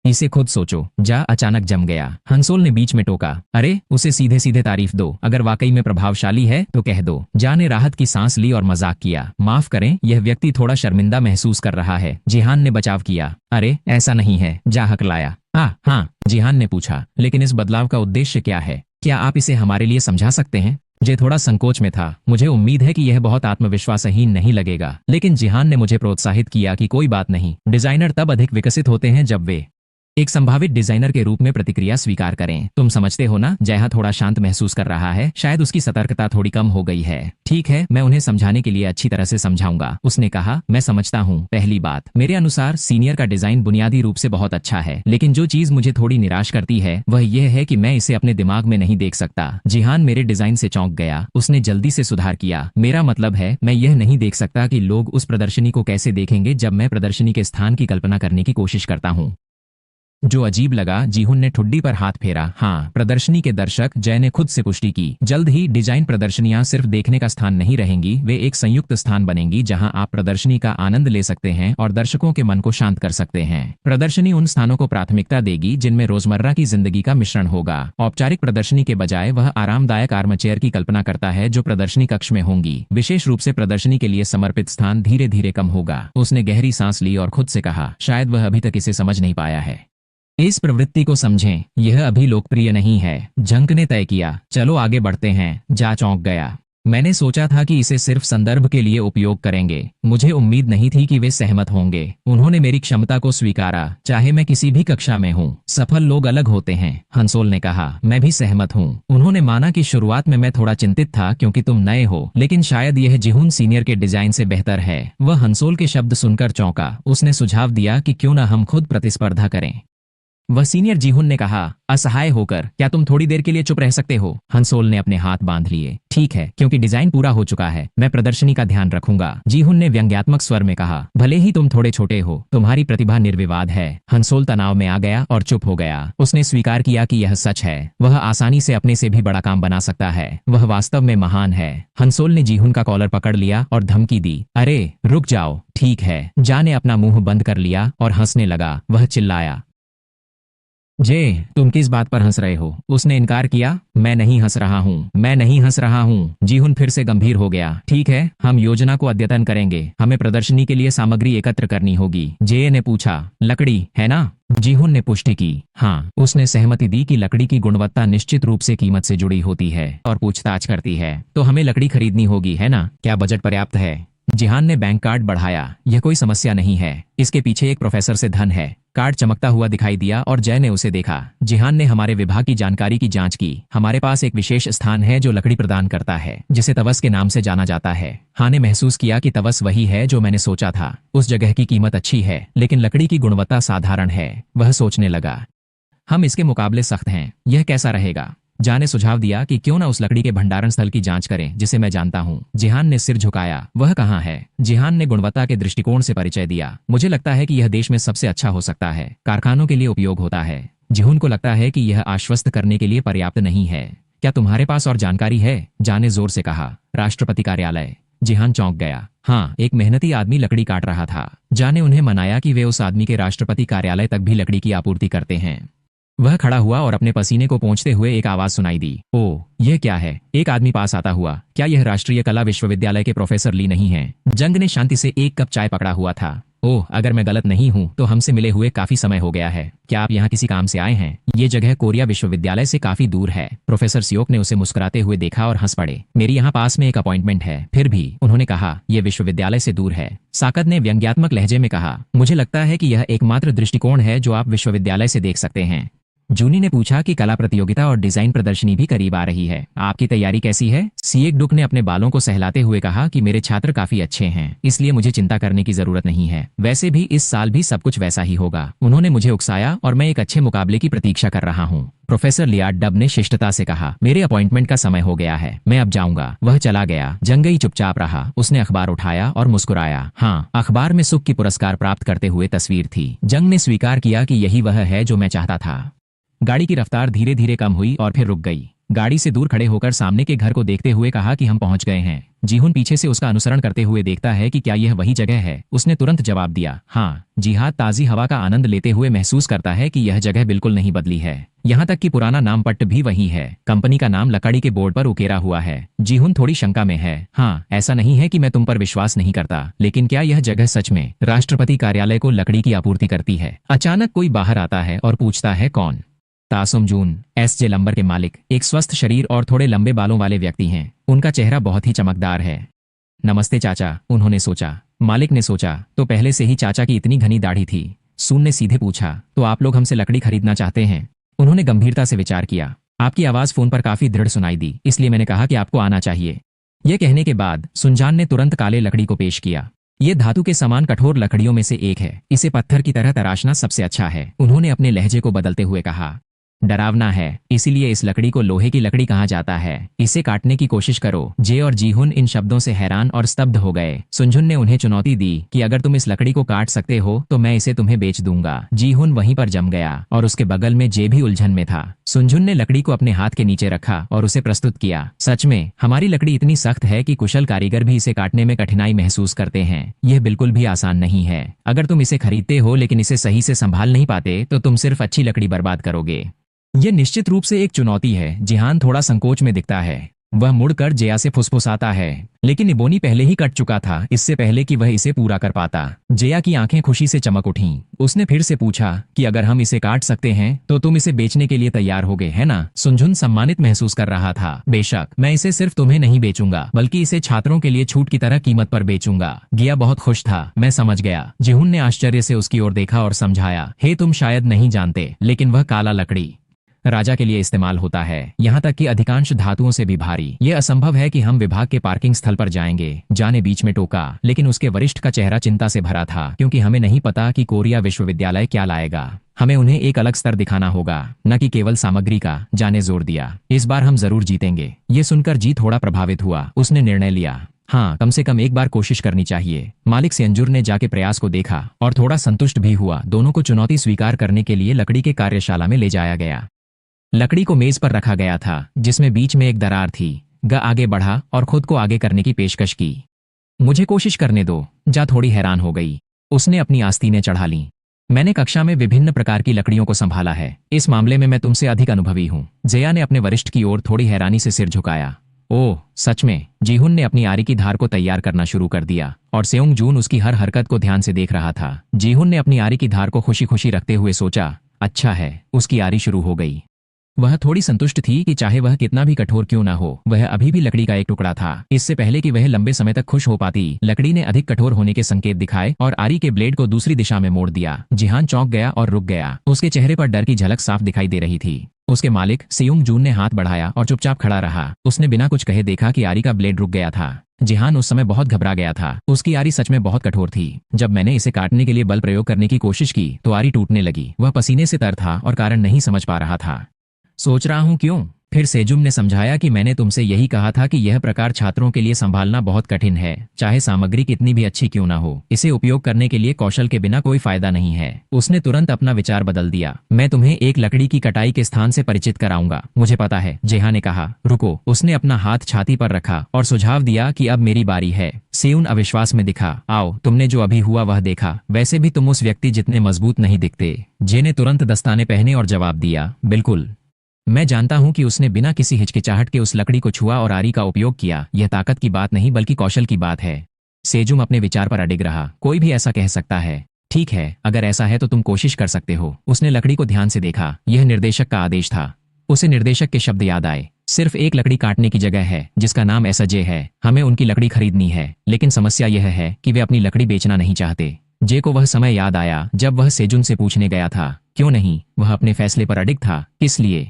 इसे खुद सोचो। जा अचानक जम गया। हंसोल ने बीच में टोका, अरे उसे सीधे सीधे तारीफ दो। अगर वाकई में प्रभावशाली है तो कह दो। जा ने राहत की सांस ली और मजाक किया, माफ करें, यह व्यक्ति थोड़ा शर्मिंदा महसूस कर रहा है। जिहान ने बचाव किया, अरे ऐसा नहीं है। जा हकलाया। हाँ, जिहान ने पूछा, लेकिन इस बदलाव का उद्देश्य क्या है? क्या आप इसे हमारे लिए समझा सकते हैं? जे थोड़ा संकोच में था। मुझे उम्मीद है कि यह बहुत आत्मविश्वासहीन नहीं लगेगा, लेकिन जिहान ने मुझे प्रोत्साहित किया कि कोई बात नहीं, डिजाइनर तब अधिक विकसित होते हैं जब वे एक संभावित डिजाइनर के रूप में प्रतिक्रिया स्वीकार करें। तुम समझते हो ना? जया थोड़ा शांत महसूस कर रहा है, शायद उसकी सतर्कता थोड़ी कम हो गई है। ठीक है, मैं उन्हें समझाने के लिए अच्छी तरह से समझाऊंगा। उसने कहा, मैं समझता हूँ। पहली बात, मेरे अनुसार सीनियर का डिजाइन बुनियादी रूप से बहुत अच्छा है, लेकिन जो चीज मुझे थोड़ी निराश करती है वह यह है कि मैं इसे अपने दिमाग में नहीं देख सकता। जिहान मेरे डिजाइन से चौंक गया। उसने जल्दी से सुधार किया, मेरा मतलब है मैं यह नहीं देख सकता कि लोग उस प्रदर्शनी को कैसे देखेंगे जब मैं प्रदर्शनी के स्थान की कल्पना करने की कोशिश करता हूँ। जो अजीब लगा। जीहुन ने ठुड्डी पर हाथ फेरा। हाँ, प्रदर्शनी के दर्शक, जय ने खुद से पुष्टि की। जल्द ही डिजाइन प्रदर्शनियां सिर्फ देखने का स्थान नहीं रहेंगी, वे एक संयुक्त स्थान बनेंगी जहां आप प्रदर्शनी का आनंद ले सकते हैं और दर्शकों के मन को शांत कर सकते हैं। प्रदर्शनी उन स्थानों को प्राथमिकता देगी जिनमें रोजमर्रा की जिंदगी का मिश्रण होगा। औपचारिक प्रदर्शनी के बजाय वह आरामदायक आर्मचेयर की कल्पना करता है जो प्रदर्शनी कक्ष में होंगी। विशेष रूप से प्रदर्शनी के लिए समर्पित स्थान धीरे धीरे कम होगा। उसने गहरी सांस ली और खुद से कहा, शायद वह अभी तक इसे समझ नहीं पाया है। इस प्रवृत्ति को समझें, यह अभी लोकप्रिय नहीं है। जंक ने तय किया, चलो आगे बढ़ते हैं। जा चौंक गया। मैंने सोचा था कि इसे सिर्फ संदर्भ के लिए उपयोग करेंगे। मुझे उम्मीद नहीं थी कि वे सहमत होंगे। उन्होंने मेरी क्षमता को स्वीकारा, चाहे मैं किसी भी कक्षा में हूँ। सफल लोग अलग होते हैं, हंसोल ने कहा। मैं भी सहमत हूँ। उन्होंने माना कि शुरुआत में मैं थोड़ा चिंतित था क्योंकि तुम नए हो, लेकिन शायद यह जिहुन सीनियर के डिजाइन से बेहतर है। वह हंसोल के शब्द सुनकर चौंका। उसने सुझाव दिया कि क्यों न हम खुद प्रतिस्पर्धा करें। वह सीनियर जीहुन ने कहा, असहाय होकर, क्या तुम थोड़ी देर के लिए चुप रह सकते हो? हंसोल ने अपने हाथ बांध लिए। ठीक है, क्योंकि डिजाइन पूरा हो चुका है, मैं प्रदर्शनी का ध्यान रखूंगा। जीहुन ने व्यंग्यात्मक स्वर में कहा, भले ही तुम थोड़े छोटे हो, तुम्हारी प्रतिभा निर्विवाद है। हंसोल तनाव में आ गया और चुप हो गया। उसने स्वीकार किया कि यह सच है। वह आसानी से अपने से भी बड़ा काम बना सकता है। वह वास्तव में महान है। हंसोल ने जीहुन का कॉलर पकड़ लिया और धमकी दी, अरे रुक जाओ। ठीक है। जा ने अपना मुंह बंद कर लिया और हंसने लगा। वह चिल्लाया, जे, तुम किस बात पर हंस रहे हो? उसने इनकार किया। मैं नहीं हंस रहा हूँ, मैं नहीं हंस रहा हूँ। जीहुन फिर से गंभीर हो गया। ठीक है, हम योजना को अद्यतन करेंगे। हमें प्रदर्शनी के लिए सामग्री एकत्र करनी होगी। जे ने पूछा, लकड़ी है ना? जीहुन ने पुष्टि की। हाँ। उसने सहमति दी कि लकड़ी की गुणवत्ता निश्चित रूप से कीमत से जुड़ी होती है और पूछताछ करती है। तो हमें लकड़ी खरीदनी होगी, है ना? क्या बजट पर्याप्त है? जिहान ने बैंक कार्ड बढ़ाया। यह कोई समस्या नहीं है, इसके पीछे एक प्रोफेसर से धन है। कार्ड चमकता हुआ दिखाई दिया और जय ने उसे देखा। जिहान ने हमारे विभाग की जानकारी की जांच की। हमारे पास एक विशेष स्थान है जो लकड़ी प्रदान करता है, जिसे तवस के नाम से जाना जाता है। हाँ ने महसूस किया कि तवस वही है जो मैंने सोचा था। उस जगह की कीमत अच्छी है, लेकिन लकड़ी की गुणवत्ता साधारण है। वह सोचने लगा, हम इसके मुकाबले सख्त हैं, यह कैसा रहेगा? जा ने सुझाव दिया कि क्यों न उस लकड़ी के भंडारण स्थल की जांच करें जिसे मैं जानता हूं। जिहान ने सिर झुकाया। वह कहाँ है? जिहान ने गुणवत्ता के दृष्टिकोण से परिचय दिया। मुझे लगता है कि यह देश में सबसे अच्छा हो सकता है। कारखानों के लिए उपयोग होता है। जिहुन को लगता है कि यह आश्वस्त करने के लिए पर्याप्त नहीं है। क्या तुम्हारे पास और जानकारी है? जा ने जोर से कहा। राष्ट्रपति कार्यालय। जिहान चौंक गया। हाँ, एक मेहनती आदमी लकड़ी काट रहा था। जा ने उन्हें मनाया कि वे उस आदमी के राष्ट्रपति कार्यालय तक भी लकड़ी की आपूर्ति करते हैं। वह खड़ा हुआ और अपने पसीने को पोंछते हुए एक आवाज सुनाई दी, ओह, यह क्या है? एक आदमी पास आता हुआ। क्या यह राष्ट्रीय कला विश्वविद्यालय के प्रोफेसर ली नहीं है? जंग ने शांति से एक कप चाय पकड़ा हुआ था। ओह, अगर मैं गलत नहीं हूँ तो हमसे मिले हुए काफी समय हो गया है। क्या आप यहाँ किसी काम से आए हैं? ये जगह कोरिया विश्वविद्यालय से काफी दूर है। प्रोफेसर सियोक ने उसे मुस्कुराते हुए देखा और हंस पड़े। मेरी यहाँ पास में एक अपॉइंटमेंट है। फिर भी, उन्होंने कहा, यह विश्वविद्यालय से दूर है। साकत ने व्यंग्यात्मक लहजे में कहा, मुझे लगता है कि यह एकमात्र दृष्टिकोण है जो आप विश्वविद्यालय से देख सकते हैं। जूनी ने पूछा कि कला प्रतियोगिता और डिजाइन प्रदर्शनी भी करीब आ रही है, आपकी तैयारी कैसी है? सिएक डुक ने अपने बालों को सहलाते हुए कहा कि मेरे छात्र काफी अच्छे हैं, इसलिए मुझे चिंता करने की जरूरत नहीं है। वैसे भी इस साल भी सब कुछ वैसा ही होगा। उन्होंने मुझे उकसाया और मैं एक अच्छे मुकाबले की प्रतीक्षा कर रहा हूँ। प्रोफेसर लियाड डब ने शिष्टता से कहा, मेरे अपॉइंटमेंट का समय हो गया है, मैं अब जाऊंगा। वह चला गया। जंगई चुपचाप रहा। उसने अखबार उठाया और मुस्कुराया। हाँ, अखबार में सुख की पुरस्कार प्राप्त करते हुए तस्वीर थी। जंग ने स्वीकार किया कि यही वह है जो मैं चाहता था। गाड़ी की रफ्तार धीरे धीरे कम हुई और फिर रुक गई। गाड़ी से दूर खड़े होकर सामने के घर को देखते हुए कहा कि हम पहुंच गए हैं। जीहुन पीछे से उसका अनुसरण करते हुए देखता है कि क्या यह वही जगह है। उसने तुरंत जवाब दिया, हाँ। जिहाद ताजी हवा का आनंद लेते हुए महसूस करता है कि यह जगह बिल्कुल नहीं बदली है। यहाँ तक कि पुराना नाम पट्ट भी वही है। कंपनी का नाम लकड़ी के बोर्ड पर उकेरा हुआ है। जीहुन थोड़ी शंका में है। हाँ, ऐसा नहीं है कि मैं तुम पर विश्वास नहीं करता, लेकिन क्या यह जगह सच में राष्ट्रपति कार्यालय को लकड़ी की आपूर्ति करती है? अचानक कोई बाहर आता है और पूछता है, कौन? तासुम जून, एसजे लंबर के मालिक, एक स्वस्थ शरीर और थोड़े लंबे बालों वाले व्यक्ति हैं। उनका चेहरा बहुत ही चमकदार है। नमस्ते चाचा, उन्होंने सोचा। मालिक ने सोचा, तो पहले से ही चाचा की इतनी घनी दाढ़ी थी। सून ने सीधे पूछा, तो आप लोग हमसे लकड़ी खरीदना चाहते हैं? उन्होंने गंभीरता से विचार किया। आपकी आवाज फोन पर काफी दृढ़ सुनाई दी, इसलिए मैंने कहा कि आपको आना चाहिए। यह कहने के बाद सुनजान ने तुरंत काले लकड़ी को पेश किया। ये धातु के समान कठोर लकड़ियों में से एक है। इसे पत्थर की तरह तराशना सबसे अच्छा है, उन्होंने अपने लहजे को बदलते हुए कहा। डरावना है, इसीलिए इस लकड़ी को लोहे की लकड़ी कहा जाता है। इसे काटने की कोशिश करो। जे और जीहुन इन शब्दों से हैरान और स्तब्ध हो गए। सुनझुन ने उन्हें चुनौती दी कि अगर तुम इस लकड़ी को काट सकते हो तो मैं इसे तुम्हें बेच दूंगा। जीहुन वहीं पर जम गया और उसके बगल में जे भी उलझन में था। सुनझुन ने लकड़ी को अपने हाथ के नीचे रखा और उसे प्रस्तुत किया। सच में हमारी लकड़ी इतनी सख्त है कि कुशल कारीगर भी इसे काटने में कठिनाई महसूस करते हैं। यह बिल्कुल भी आसान नहीं है। अगर तुम इसे खरीदते हो लेकिन इसे सही से संभाल नहीं पाते तो तुम सिर्फ अच्छी लकड़ी बर्बाद करोगे। यह निश्चित रूप से एक चुनौती है। जिहान थोड़ा संकोच में दिखता है। वह मुड़कर जया से फुसफुसाता है, लेकिन इबोनी पहले ही कट चुका था, इससे पहले कि वह इसे पूरा कर पाता। जया की आंखें खुशी से चमक उठीं। उसने फिर से पूछा कि अगर हम इसे काट सकते हैं तो तुम इसे बेचने के लिए तैयार होगे, है ना? सुनझुन सम्मानित महसूस कर रहा था। बेशक, मैं इसे सिर्फ तुम्हें नहीं बेचूंगा बल्कि इसे छात्रों के लिए छूट की तरह कीमत पर बेचूंगा। गिया बहुत खुश था। मैं समझ गया। जिहुन ने आश्चर्य से उसकी ओर देखा और समझाया, हे तुम शायद नहीं जानते, लेकिन वह काला लकड़ी राजा के लिए इस्तेमाल होता है, यहाँ तक कि अधिकांश धातुओं से भी भारी। यह असंभव है कि हम विभाग के पार्किंग स्थल पर जाएंगे। जाने बीच में टोका, लेकिन उसके वरिष्ठ का चेहरा चिंता से भरा था, क्योंकि हमें नहीं पता कि कोरिया विश्वविद्यालय क्या लाएगा। हमें उन्हें एक अलग स्तर दिखाना होगा, न कि केवल सामग्री का। जाने जोर दिया, इस बार हम जरूर जीतेंगे। ये सुनकर जी थोड़ा प्रभावित हुआ। उसने निर्णय लिया, हाँ, कम से कम एक बार कोशिश करनी चाहिए। मालिक सेंजुर ने जाके प्रयास को देखा और थोड़ा संतुष्ट भी हुआ। दोनों को चुनौती स्वीकार करने के लिए लकड़ी के कार्यशाला में ले जाया गया। लकड़ी को मेज पर रखा गया था, जिसमें बीच में एक दरार थी। ग आगे बढ़ा और खुद को आगे करने की पेशकश की। मुझे कोशिश करने दो। जा थोड़ी हैरान हो गई। उसने अपनी आस्तीनें चढ़ा लीं। मैंने कक्षा में विभिन्न प्रकार की लकड़ियों को संभाला है। इस मामले में मैं तुमसे अधिक अनुभवी हूँ। जया ने अपने वरिष्ठ की ओर थोड़ी हैरानी से सिर झुकाया। ओह, सच में? जीहुन ने अपनी आरी की धार को तैयार करना शुरू कर दिया और सेउंग जून उसकी हर हरकत को ध्यान से देख रहा था। जीहुन ने अपनी आरी की धार को खुशी खुशी रखते हुए सोचा, अच्छा है। उसकी आरी शुरू हो गई। वह थोड़ी संतुष्ट थी कि चाहे वह कितना भी कठोर क्यों ना हो, वह अभी भी लकड़ी का एक टुकड़ा था। इससे पहले कि वह लंबे समय तक खुश हो पाती, लकड़ी ने अधिक कठोर होने के संकेत दिखाए और आरी के ब्लेड को दूसरी दिशा में मोड़ दिया। जिहान चौंक गया और रुक गया। उसके चेहरे पर डर की झलक साफ दिखाई दे रही थी। उसके मालिक सेयुंग जून ने हाथ बढ़ाया और चुपचाप खड़ा रहा। उसने बिना कुछ कहे देखा कि आरी का ब्लेड रुक गया था। जिहान उस समय बहुत घबरा गया था। उसकी आरी सच में बहुत कठोर थी। जब मैंने इसे काटने के लिए बल प्रयोग करने की कोशिश की तो आरी टूटने लगी। वह पसीने से तर था और कारण नहीं समझ पा रहा था। सोच रहा हूँ क्यों? फिर सेजुम ने समझाया कि मैंने तुमसे यही कहा था कि यह प्रकार छात्रों के लिए संभालना बहुत कठिन है, चाहे सामग्री कितनी भी अच्छी क्यों ना हो। इसे उपयोग करने के लिए कौशल के बिना कोई फायदा नहीं है। उसने तुरंत अपना विचार बदल दिया। मैं तुम्हें एक लकड़ी की कटाई के स्थान से परिचित कराऊंगा। मुझे पता है। जेहा ने कहा। रुको। उसने अपना हाथ छाती पर रखा और सुझाव दिया कि अब मेरी बारी है। सेउन अविश्वास में दिखा। आओ, तुमने जो अभी हुआ वह देखा। वैसे भी तुम उस व्यक्ति जितने मजबूत नहीं दिखते। जे ने तुरंत दस्ताने पहने और जवाब दिया, बिल्कुल। मैं जानता हूं कि उसने बिना किसी हिचकिचाहट के उस लकड़ी को छुआ और आरी का उपयोग किया। यह ताकत की बात नहीं बल्कि कौशल की बात है। सेजुम अपने विचार पर अडिग रहा। कोई भी ऐसा कह सकता है। ठीक है, अगर ऐसा है तो तुम कोशिश कर सकते हो। उसने लकड़ी को ध्यान से देखा। यह निर्देशक का आदेश था। उसे निर्देशक के शब्द याद आए। सिर्फ एक लकड़ी काटने की जगह है जिसका नाम एसजे है। हमें उनकी लकड़ी खरीदनी है, लेकिन समस्या यह है कि वे अपनी लकड़ी बेचना नहीं चाहते। जे को वह समय याद आया जब वह सेजुन से पूछने गया था, क्यों नहीं? वह अपने फैसले पर अडिग था। किस लिए?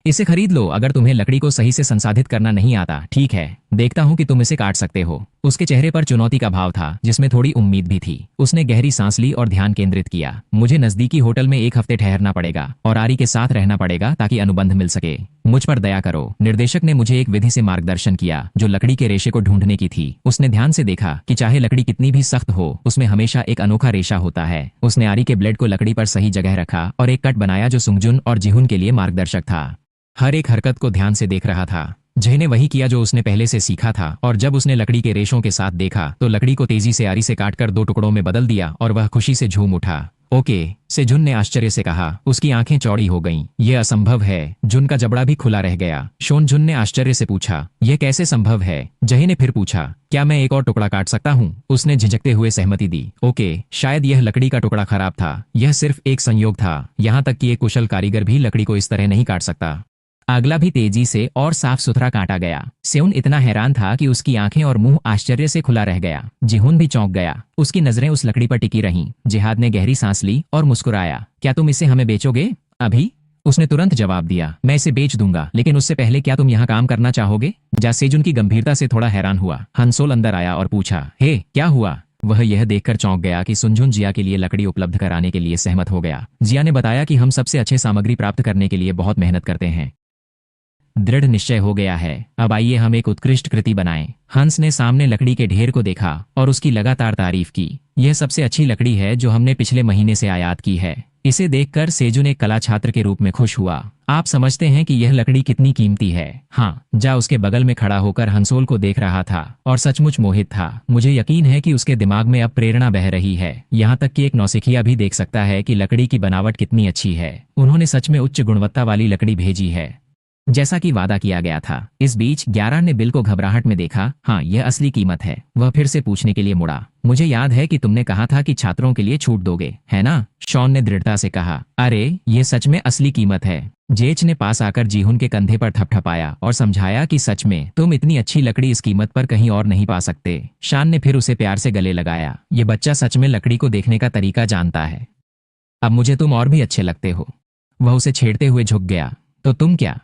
इसे खरीद लो अगर तुम्हें लकड़ी को सही से संसाधित करना नहीं आता। ठीक है, देखता हूं कि तुम इसे काट सकते हो। उसके चेहरे पर चुनौती का भाव था, जिसमें थोड़ी उम्मीद भी थी। उसने गहरी सांस ली और ध्यान केंद्रित किया। मुझे नजदीकी होटल में 1 हफ्ते ठहरना पड़ेगा और आरी के साथ रहना पड़ेगा ताकि अनुबंध मिल सके। मुझ पर दया करो। निर्देशक ने मुझे एक विधि से मार्गदर्शन किया जो लकड़ी के रेशे को ढूंढने की थी। उसने ध्यान से देखा कि चाहे लकड़ी कितनी भी सख्त हो, उसमें हमेशा एक अनोखा रेशा होता है। उसने आरी के ब्लेड को लकड़ी पर सही जगह रखा और एक कट बनाया जो सुंगजुन और जिहुन के लिए मार्गदर्शक था। हर एक हरकत को ध्यान से देख रहा था। जय ने वही किया जो उसने पहले से सीखा था, और जब उसने लकड़ी के रेशों के साथ देखा तो लकड़ी को तेजी से आरी से काटकर 2 टुकड़ों में बदल दिया और वह खुशी से झूम उठा। ओके, सेजुन ने आश्चर्य से कहा। उसकी आंखें चौड़ी हो गईं। यह असंभव है। जुन का जबड़ा भी खुला रह गया। शोनजुन ने आश्चर्य से पूछा, यह कैसे संभव है? जय ने फिर पूछा, क्या मैं एक और टुकड़ा काट सकता हूँ? उसने झिझकते हुए सहमति दी। ओके, शायद यह लकड़ी का टुकड़ा खराब था। यह सिर्फ एक संयोग था। यहाँ तक कि एक कुशल कारीगर भी लकड़ी को इस तरह नहीं काट सकता। अगला भी तेजी से और साफ सुथरा काटा गया। सेउन इतना हैरान था कि उसकी आंखें और मुंह आश्चर्य से खुला रह गया। जिहुन भी चौंक गया। उसकी नजरें उस लकड़ी पर टिकी रहीं। जिहाद ने गहरी सांस ली और मुस्कुराया। क्या तुम इसे हमें बेचोगे? अभी? उसने तुरंत जवाब दिया, मैं इसे बेच दूंगा, लेकिन उससे पहले क्या तुम यहाँ काम करना चाहोगे? जा सेजुन की गंभीरता से थोड़ा हैरान हुआ। हंसोल अंदर आया और पूछा, हे, क्या हुआ? वह यह देखकर चौंक गया कि सुनझुन जिया के लिए लकड़ी उपलब्ध कराने के लिए सहमत हो गया। जिया ने बताया कि हम सबसे अच्छे सामग्री प्राप्त करने के लिए बहुत मेहनत करते हैं। दृढ़ निश्चय हो गया है, अब आइए हम एक उत्कृष्ट कृति बनाएं। हंस ने सामने लकड़ी के ढेर को देखा और उसकी लगातार तारीफ की। यह सबसे अच्छी लकड़ी है जो हमने पिछले महीने से आयात की है। इसे देखकर सेजुन एक कला छात्र के रूप में खुश हुआ। आप समझते हैं कि यह लकड़ी कितनी कीमती है? हाँ, जा उसके बगल में खड़ा होकर हंसोल को देख रहा था और सचमुच मोहित था। मुझे यकीन है कि उसके दिमाग में अब प्रेरणा बह रही है, यहाँ तक कि एक नौसिखिया भी देख सकता है कि लकड़ी की बनावट कितनी अच्छी है। उन्होंने सच में उच्च गुणवत्ता वाली लकड़ी भेजी है, जैसा कि वादा किया गया था। इस बीच 11 ने बिल को घबराहट में देखा। हाँ, यह असली कीमत है। वह फिर से पूछने के लिए मुड़ा। मुझे याद है कि तुमने कहा था कि छात्रों के लिए छूट दोगे, है ना? शॉन ने दृढ़ता से कहा। अरे, ये सच में असली कीमत है। जेच ने पास आकर जीहुन के कंधे पर थपथपाया और समझाया कि सच में तुम इतनी अच्छी लकड़ी इस कीमत पर कहीं और नहीं पा सकते। शान ने फिर उसे प्यार से गले लगाया। ये बच्चा सच में लकड़ी को देखने का तरीका जानता है। अब मुझे तुम और भी अच्छे लगते हो। वह उसे छेड़ते हुए झुक गया। तो तुम क्या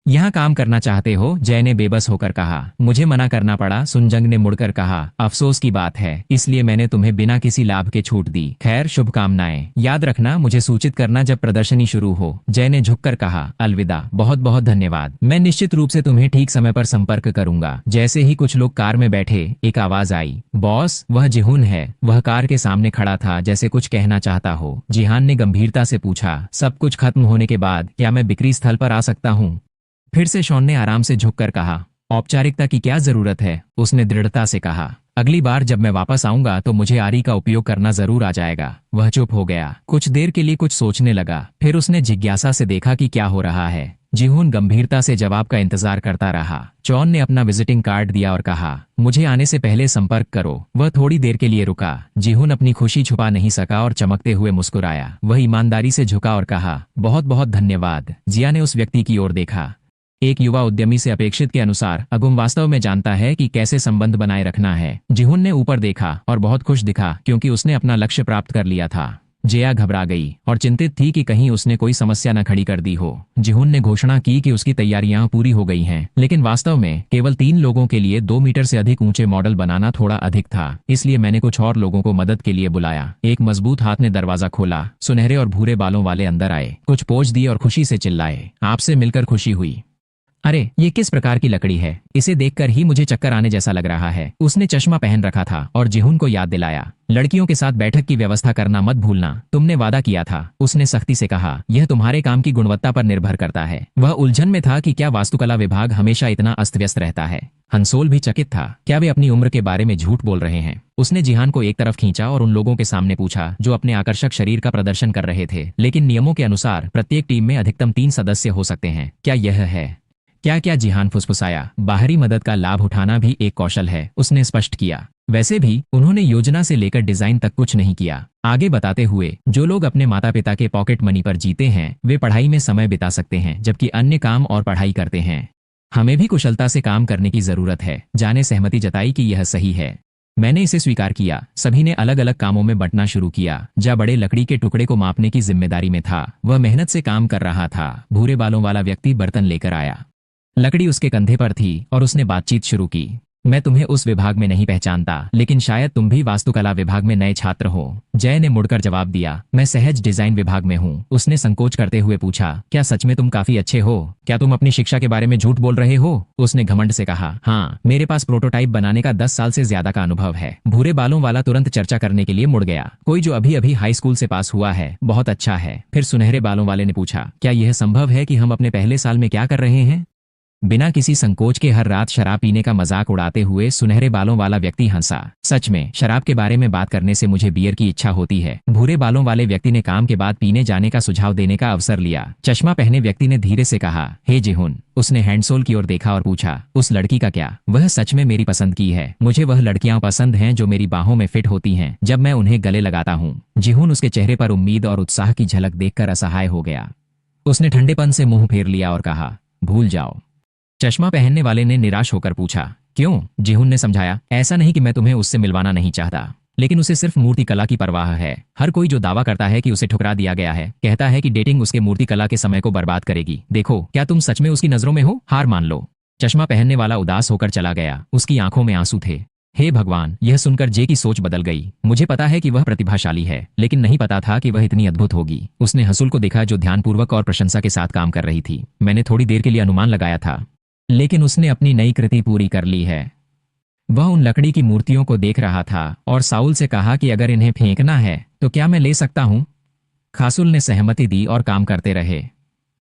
यहाँ काम करना चाहते हो? जय ने बेबस होकर कहा। मुझे मना करना पड़ा, सुनजंग ने मुड़कर कहा। अफसोस की बात है, इसलिए मैंने तुम्हें बिना किसी लाभ के छूट दी। खैर, शुभकामनाएं। याद रखना, मुझे सूचित करना जब प्रदर्शनी शुरू हो। जय ने झुककर कहा। अलविदा, बहुत बहुत धन्यवाद। मैं निश्चित रूप से तुम्हें ठीक समय पर संपर्क करूंगा। जैसे ही कुछ लोग कार में बैठे, एक आवाज आई। बॉस, वह जिहुन है। वह कार के सामने खड़ा था, जैसे कुछ कहना चाहता हो। जिहान ने गंभीरता से पूछा। सब कुछ खत्म होने के बाद क्या मैं बिक्री स्थल पर आ सकता हूँ? फिर से शॉन ने आराम से झुककर कहा। औपचारिकता की क्या जरूरत है? उसने दृढ़ता से कहा। अगली बार जब मैं वापस आऊंगा तो मुझे आरी का उपयोग करना जरूर आ जाएगा। वह चुप हो गया, कुछ देर के लिए कुछ सोचने लगा। फिर उसने जिज्ञासा से देखा कि क्या हो रहा है। जिहुन गंभीरता से जवाब का इंतजार करता रहा। चौन ने अपना विजिटिंग कार्ड दिया और कहा, मुझे आने से पहले संपर्क करो। वह थोड़ी देर के लिए रुका। जिहुन अपनी खुशी छुपा नहीं सका और चमकते हुए मुस्कुराया। वह ईमानदारी से झुका और कहा, बहुत बहुत धन्यवाद। जिया ने उस व्यक्ति की ओर देखा। एक युवा उद्यमी से अपेक्षित के अनुसार अगुम वास्तव में जानता है कि कैसे संबंध बनाए रखना है। जिहुन ने ऊपर देखा और बहुत खुश दिखा क्योंकि उसने अपना लक्ष्य प्राप्त कर लिया था। जया घबरा गई और चिंतित थी कि कहीं उसने कोई समस्या न खड़ी कर दी हो। जिहुन ने घोषणा की कि उसकी तैयारियां पूरी हो गई हैं, लेकिन वास्तव में केवल 3 लोगों के लिए 2 मीटर से अधिक ऊंचे मॉडल बनाना थोड़ा अधिक था। इसलिए मैंने कुछ और लोगों को मदद के लिए बुलाया। एक मजबूत हाथ ने दरवाजा खोला। सुनहरे और भूरे बालों वाले अंदर आए, कुछ पोज दिए और खुशी से चिल्लाए, आपसे मिलकर खुशी हुई। अरे, ये किस प्रकार की लकड़ी है? इसे देखकर ही मुझे चक्कर आने जैसा लग रहा है। उसने चश्मा पहन रखा था और जिहुन को याद दिलाया। लड़कियों के साथ बैठक की व्यवस्था करना मत भूलना, तुमने वादा किया था। उसने सख्ती से कहा। यह तुम्हारे काम की गुणवत्ता पर निर्भर करता है। वह उलझन में था कि क्या वास्तुकला विभाग हमेशा इतना अस्त व्यस्त रहता है। हंसोल भी चकित था। क्या वे अपनी उम्र के बारे में झूठ बोल रहे हैं? उसने जिहान को एक तरफ खींचा और उन लोगों के सामने पूछा जो अपने आकर्षक शरीर का प्रदर्शन कर रहे थे। लेकिन नियमों के अनुसार प्रत्येक टीम में अधिकतम 3 सदस्य हो सकते हैं। क्या यह है? क्या जिहान फुसफुसाया। बाहरी मदद का लाभ उठाना भी एक कौशल है, उसने स्पष्ट किया। वैसे भी उन्होंने योजना से लेकर डिजाइन तक कुछ नहीं किया। आगे बताते हुए, जो लोग अपने माता पिता के पॉकेट मनी पर जीते हैं वे पढ़ाई में समय बिता सकते हैं, जबकि अन्य काम और पढ़ाई करते हैं। हमें भी कुशलता से काम करने की जरूरत है। जाने सहमति जताई कि यह सही है। मैंने इसे स्वीकार किया। सभी ने अलग अलग कामों में बंटना शुरू किया। जा बड़े लकड़ी के टुकड़े को मापने की जिम्मेदारी में था। वह मेहनत से काम कर रहा था। भूरे बालों वाला व्यक्ति बर्तन लेकर आया। लकड़ी उसके कंधे पर थी और उसने बातचीत शुरू की। मैं तुम्हें उस विभाग में नहीं पहचानता, लेकिन शायद तुम भी वास्तुकला विभाग में नए छात्र हो। जय ने मुड़कर जवाब दिया। मैं सहज डिजाइन विभाग में हूँ। उसने संकोच करते हुए पूछा, क्या सच में तुम काफी अच्छे हो? क्या तुम अपनी शिक्षा के बारे में झूठ बोल रहे हो? उसने घमंड से कहा, हाँ, मेरे पास प्रोटोटाइप बनाने का 10 साल से ज्यादा का अनुभव है। भूरे बालों वाला तुरंत चर्चा करने के लिए मुड़ गया। कोई जो अभी अभी हाई स्कूल से पास हुआ है। बहुत अच्छा है। फिर सुनहरे बालों वाले ने पूछा, क्या यह संभव है कि हम अपने पहले साल में क्या कर रहे हैं? बिना किसी संकोच के हर रात शराब पीने का मजाक उड़ाते हुए सुनहरे बालों वाला व्यक्ति हंसा। सच में, शराब के बारे में बात करने से मुझे बियर की इच्छा होती है। भूरे बालों वाले व्यक्ति ने काम के बाद पीने जाने का सुझाव देने का अवसर लिया। चश्मा पहने व्यक्ति ने धीरे से कहा, हे जिहुन। उसने हैंडसोल की ओर देखा और पूछा, उस लड़की का क्या? वह सच में मेरी पसंद की है। मुझे वह लड़कियां पसंद हैं जो मेरी बाहों में फिट होती हैं जब मैं उन्हें गले लगाता हूँ। जिहुन उसके चेहरे पर उम्मीद और उत्साह की झलक देखकर असहाय हो गया। उसने ठंडेपन से मुंह फेर लिया और कहा, भूल जाओ। चश्मा पहनने वाले ने निराश होकर पूछा, क्यों? जिहुन ने समझाया, ऐसा नहीं कि मैं तुम्हें उससे मिलवाना नहीं चाहता, लेकिन उसे सिर्फ मूर्ति कला की परवाह है। हर कोई जो दावा करता है कि उसे ठुकरा दिया गया है, कहता है कि डेटिंग उसके मूर्ति कला के समय को बर्बाद करेगी। देखो, क्या तुम सच में उसकी नजरों में हो? हार मान लो। चश्मा पहनने वाला उदास होकर चला गया। उसकी आंखों में आंसू थे। हे भगवान, यह सुनकर जे की सोच बदल गई। मुझे पता है कि वह प्रतिभाशाली है, लेकिन नहीं पता था कि वह इतनी अद्भुत होगी। उसने हसूल को देखा जो ध्यानपूर्वक और प्रशंसा के साथ काम कर रही थी। मैंने थोड़ी देर के लिए अनुमान लगाया था, लेकिन उसने अपनी नई कृति पूरी कर ली है। वह उन लकड़ी की मूर्तियों को देख रहा था और साउल से कहा कि अगर इन्हें फेंकना है तो क्या मैं ले सकता हूं? खासुल ने सहमति दी और काम करते रहे।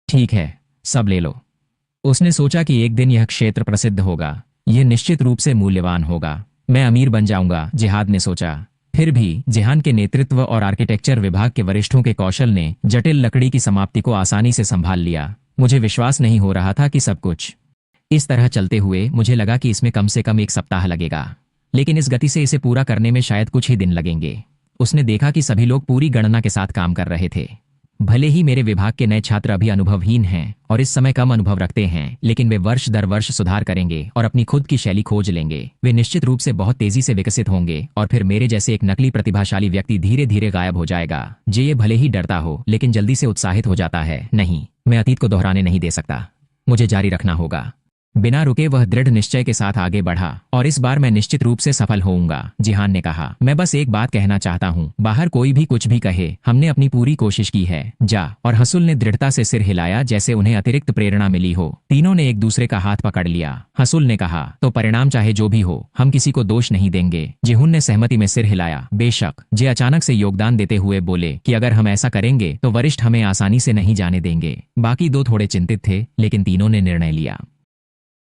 ठीक है, सब ले लो। उसने सोचा कि एक दिन यह क्षेत्र प्रसिद्ध होगा। यह निश्चित रूप से मूल्यवान होगा। मैं अमीर बन जाऊंगा, जिहाद ने सोचा। फिर भी जिहान के नेतृत्व और आर्किटेक्चर विभाग के वरिष्ठों के कौशल ने जटिल लकड़ी की समाप्ति को आसानी से संभाल लिया। मुझे विश्वास नहीं हो रहा था कि सब कुछ इस तरह चलते हुए मुझे लगा कि इसमें कम से कम एक सप्ताह लगेगा, लेकिन इस गति से इसे पूरा करने में शायद कुछ ही दिन लगेंगे। उसने देखा कि सभी लोग पूरी गणना के साथ काम कर रहे थे। भले ही मेरे विभाग के नए छात्र अभी अनुभवहीन हैं और इस समय कम अनुभव रखते हैं, लेकिन वे वर्ष दर वर्ष सुधार करेंगे और अपनी खुद की शैली खोज लेंगे। वे निश्चित रूप से बहुत तेजी से विकसित होंगे और फिर मेरे जैसे एक नकली प्रतिभाशाली व्यक्ति धीरे धीरे गायब हो जाएगा। ये भले ही डरता हो, लेकिन जल्दी से उत्साहित हो जाता है। नहीं, मैं अतीत को दोहराने नहीं दे सकता। मुझे जारी रखना होगा। बिना रुके वह दृढ़ निश्चय के साथ आगे बढ़ा और इस बार मैं निश्चित रूप से सफल होऊंगा। जिहान ने कहा, मैं बस एक बात कहना चाहता हूँ, बाहर कोई भी कुछ भी कहे, हमने अपनी पूरी कोशिश की है। जा। और हसूल ने दृढ़ता से सिर हिलाया जैसे उन्हें अतिरिक्त प्रेरणा मिली हो। तीनों ने एक दूसरे का हाथ पकड़ लिया। हसूल ने कहा, तो परिणाम चाहे जो भी हो, हम किसी को दोष नहीं देंगे। जिहुन ने सहमति में सिर हिलाया। बेशक। जे अचानक से योगदान देते हुए बोले कि अगर हम ऐसा करेंगे तो वरिष्ठ हमें आसानी से नहीं जाने देंगे। बाकी दो थोड़े चिंतित थे, लेकिन तीनों ने निर्णय लिया।